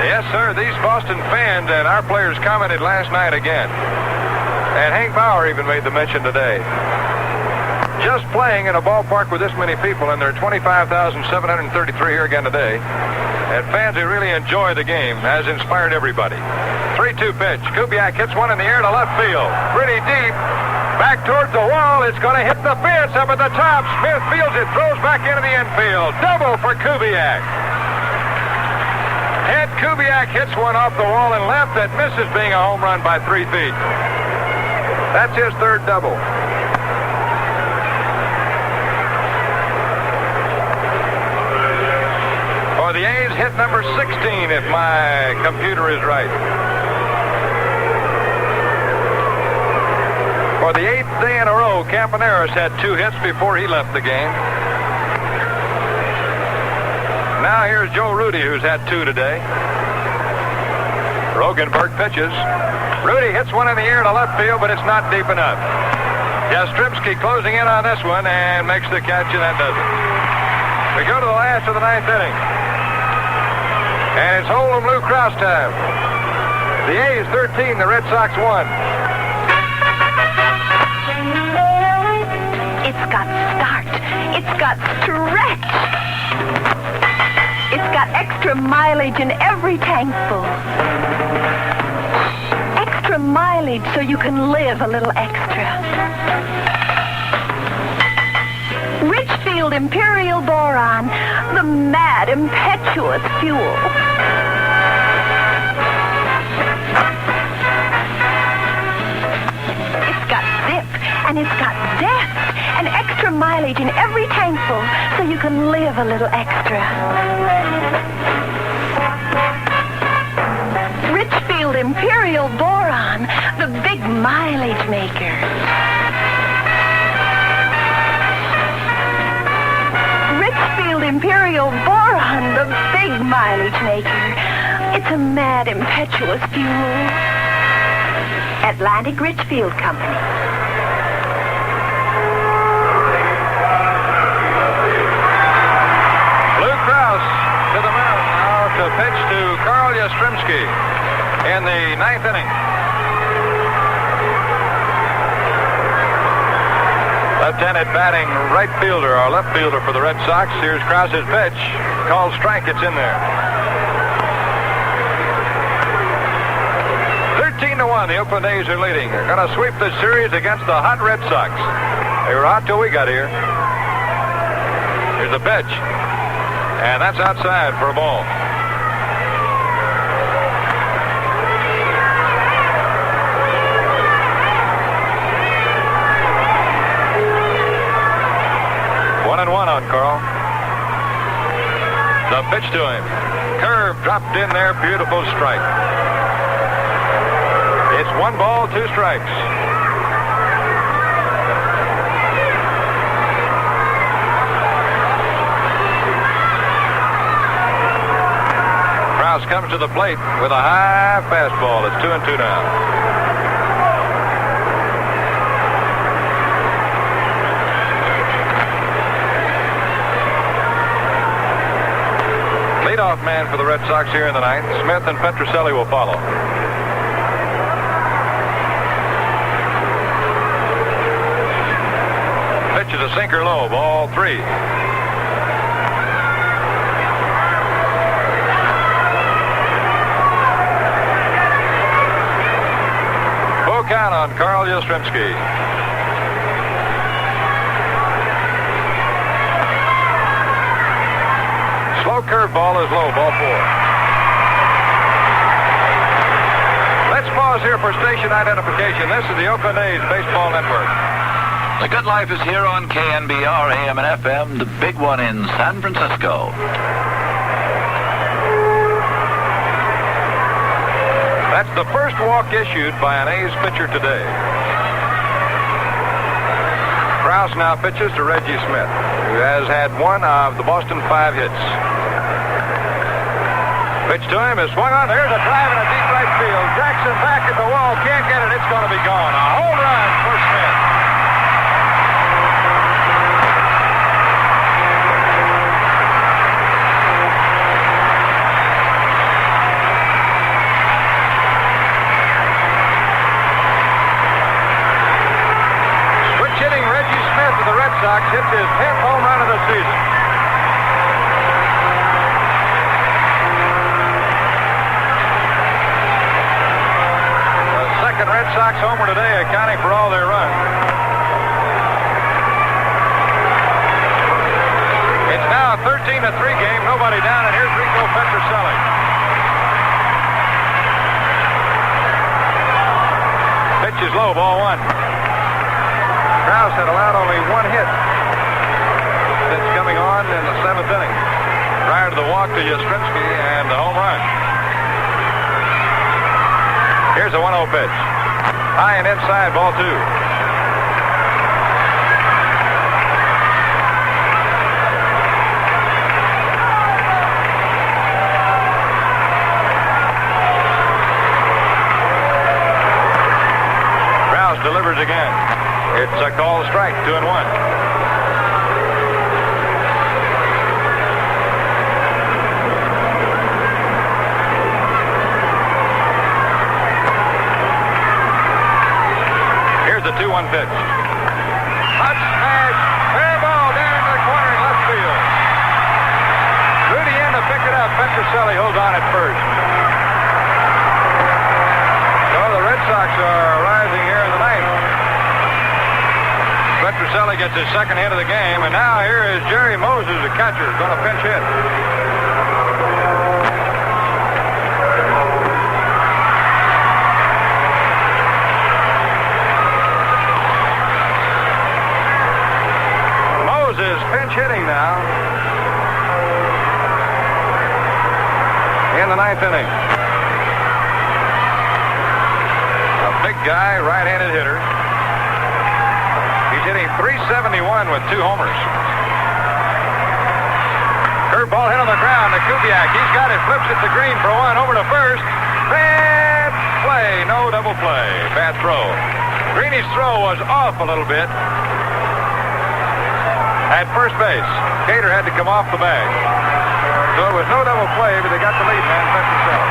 Yes, sir, these Boston fans and our players commented last night again. And Hank Bauer even made the mention today. Just playing in a ballpark with this many people, and there are 25,733 here again today, and fans who really enjoy the game, has inspired everybody. 3-2 pitch. Kubiak hits one in the air to left field. Pretty deep. Back towards the wall. It's going to hit the fence up at the top. Smith fields it, throws back into the infield. Double for Kubiak. Ted Kubiak hits one off the wall and left that misses being a home run by 3 feet. That's his 3rd double. For the A's, hit number 16, if my computer is right. For the 8th day in a row, Campaneris had 2 hits before he left the game. Now here's Joe Rudi, who's had 2 today. Rogenberg pitches. Rudi hits one in the air to left field, but it's not deep enough. Yastrzemski closing in on this one and makes the catch, and that does it. We go to the last of the 9th inning. And it's Hold'em Lou Krause time. The A's 13, the Red Sox 1. It's got start. It's got stretch. It's got extra mileage in every tankful. Extra mileage so you can live a little extra. Richfield Imperial Boron, the mad, impetuous fuel. It's got zip, and it's got depth, and extra mileage in every tankful so you can live a little extra. Richfield Imperial Boron, the big mileage maker. Richfield Imperial Boron, the big mileage maker. It's a mad, impetuous fuel. Atlantic Richfield Company. Lou Krause to the mound now to pitch to Carl Yastrzemski in the 9th inning. Left-handed batting right fielder, or left fielder for the Red Sox. Here's Krause's pitch. Called strike, it's in there. 13-1, the Oakland A's are leading. They're going to sweep this series against the hot Red Sox. They were hot till we got here. Here's the pitch. And that's outside for a ball. One on Carl. The pitch to him. Curve dropped in there. Beautiful strike. It's 1 ball, 2 strikes. Krause comes to the plate with a high fastball. It's 2-2 now. Leadoff man for the Red Sox here in the 9th. Smith and Petrocelli will follow. Pitch is a sinker low, ball 3. Full count on Carl Yastrzemski. Slow curveball is low, ball 4. Let's pause here for station identification. This is the Oakland A's Baseball Network. The Good Life is here on KNBR, AM and FM, the big one in San Francisco. That's the first walk issued by an A's pitcher today. Krause now pitches to Reggie Smith, who has had 1 of the Boston 5 hits. Pitch to him is swung on. There's a drive in a deep right field. Jackson back at the wall. Can't get it. It's going to be gone. A home run for Smith. Switch hitting Reggie Smith of the Red Sox hits his 10th home run of the season. Red Sox homer today, accounting for all their runs. It's now a 13-3 game, nobody down, and here's Rico Petrocelli. Pitch is low, ball 1. Krause had allowed only 1 hit since coming on in the 7th inning, prior to the walk to Yastrzemski and the home run. Here's a 1-0 pitch. High and inside, ball 2. again. It's a called strike, 2-1. Here's the 2-1 pitch. Hot smash, fair ball down to the corner in left field. Rudy in to pick it up. Petrocelli holds on at first. So the Red Sox are rising here in the ninth. Petrocelli gets his second hit of the game, and now here is Jerry Moses, the catcher, going to pinch hit. Moses pinch hitting now in the ninth inning. A big guy, right-handed hitter. He's hitting .371 with 2 homers. Curveball hit on the ground to Kubiak. He's got it, flips it to Green for 1, over to first. Bad play, no double play. Bad throw. Greeny's throw was off a little bit at first base. Cater had to come off the bag. So it was no double play, but they got the lead man, Petrocelli.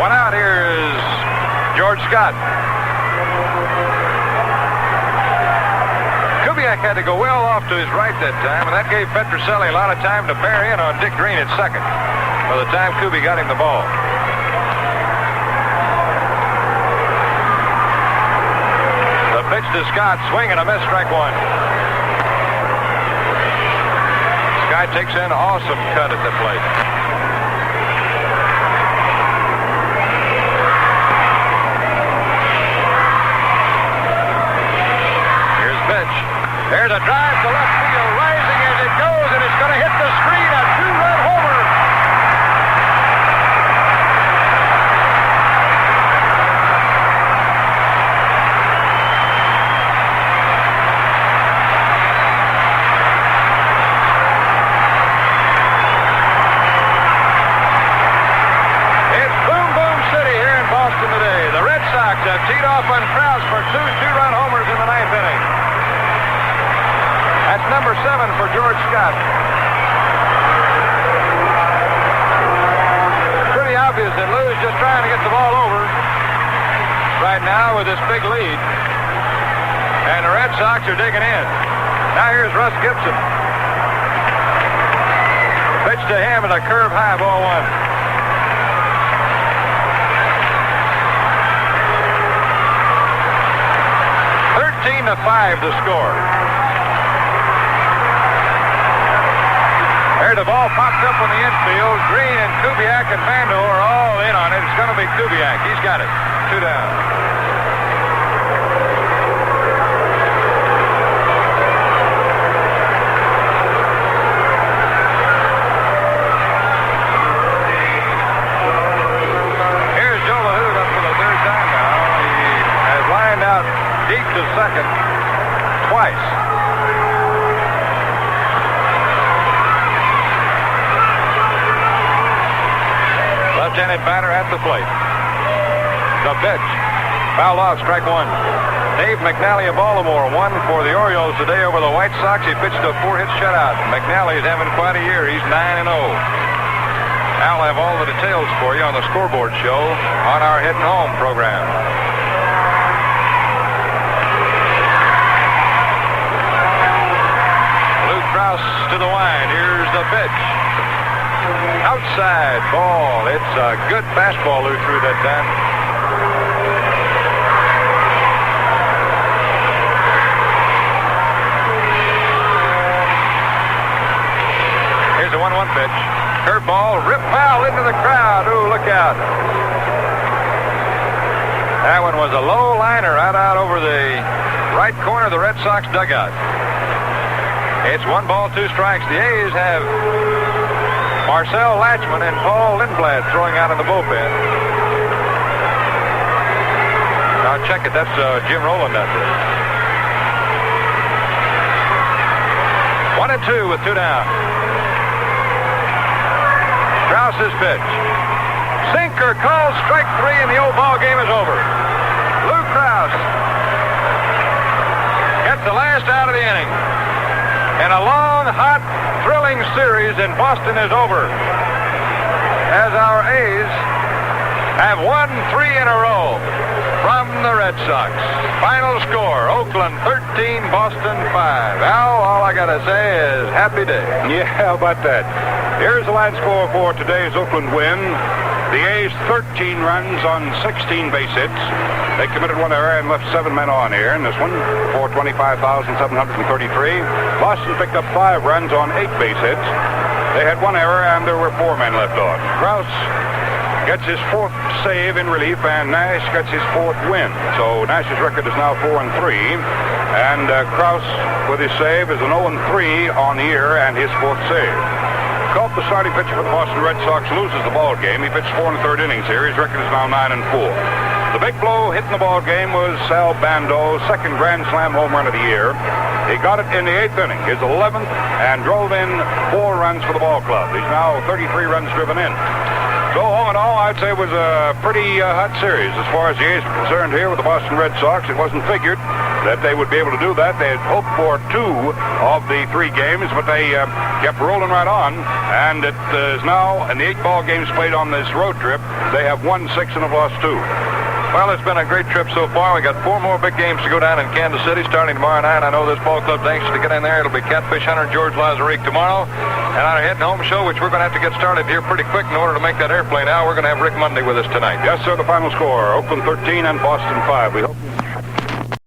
One out here is George Scott. Kubiak had to go well off to his right that time, and that gave Petrocelli a lot of time to bear in on Dick Green at second by the time Kubi got him the ball. Pitch to Scott, swing and a miss, strike 1. Scott takes in awesome cut at the plate. Here's the pitch. There's a drive to left field, rising as it goes, and it's going to hit the screen, a 2-run homer. Have teed off on Krause for 2 2-run homers in the ninth inning. That's number 7 for George Scott. Pretty obvious that Lou's just trying to get the ball over right now with this big lead. And the Red Sox are digging in. Now here's Russ Gibson. Pitch to him and a curve high, ball 1. 13-5 the score. There the ball popped up on the infield. Green and Kubiak and Bando are all in on it. It's going to be Kubiak. He's got it. 2 down. Here's Joe Rudi up for the 3rd time now. He has lined out deep to second twice. Left-handed batter at the plate. The pitch. Fouled off, strike 1. Dave McNally of Baltimore won for the Orioles today over the White Sox. He pitched a 4-hit shutout. McNally's having quite a year. He's 9-0. I'll have all the details for you on the scoreboard show on our Hitting Home program. To the wide. Here's the pitch. Outside ball. It's a good fastball Lou threw that time. Here's a 1-1 pitch. Curveball, rip foul into the crowd. Ooh, look out. That one was a low liner right out over the right corner of the Red Sox dugout. It's 1 ball, 2 strikes. The A's have Marcel Latchman and Paul Lindblad throwing out in the bullpen. Now check it. That's Jim Rowland out there. 1-2 with 2 down. Krause's pitch. Sinker calls strike 3, and the old ball game is over. Lou Krause gets the last out of the inning. And a long, hot, thrilling series in Boston is over, as our A's have won 3 in a row from the Red Sox. Final score, Oakland 13, Boston 5. Al, all I got to say is happy day. Yeah, how about that? Here's the line score for today's Oakland win. The A's 13 runs on 16 base hits. They committed 1 error and left 7 men on here in this one for 25,733. Boston picked up 5 runs on 8 base hits. They had 1 error and there were 4 men left on. Krause gets his 4th save in relief, and Nash gets his 4th win. So Nash's record is now 4-3, and Krause with his save is an 0-3 on the year and his 4th save. Culp, the starting pitcher for the Boston Red Sox, loses the ball game. He pitched 4 1/3 innings here. His record is now 9-4. The big blow hit in the ball game was Sal Bando, 2nd Grand Slam home run of the year. He got it in the 8th inning, his 11th, and drove in 4 runs for the ball club. He's now 33 runs driven in. So, all in all, I'd say it was a pretty hot series as far as the A's are concerned here with the Boston Red Sox. It wasn't figured that they would be able to do that. They had hoped for 2 of the 3 games, but they kept rolling right on. And it is now, in the 8 ball games played on this road trip, they have won 6 and have lost 2. Well, it's been a great trip so far. We got 4 more big games to go down in Kansas City starting tomorrow night. I know this ball club's anxious to get in there. It'll be Catfish Hunter, George Lazarique tomorrow. And our heading home show, which we're going to have to get started here pretty quick in order to make that airplane out. We're going to have Rick Monday with us tonight. Yes, sir, the final score, Oakland 13 and Boston 5. We hope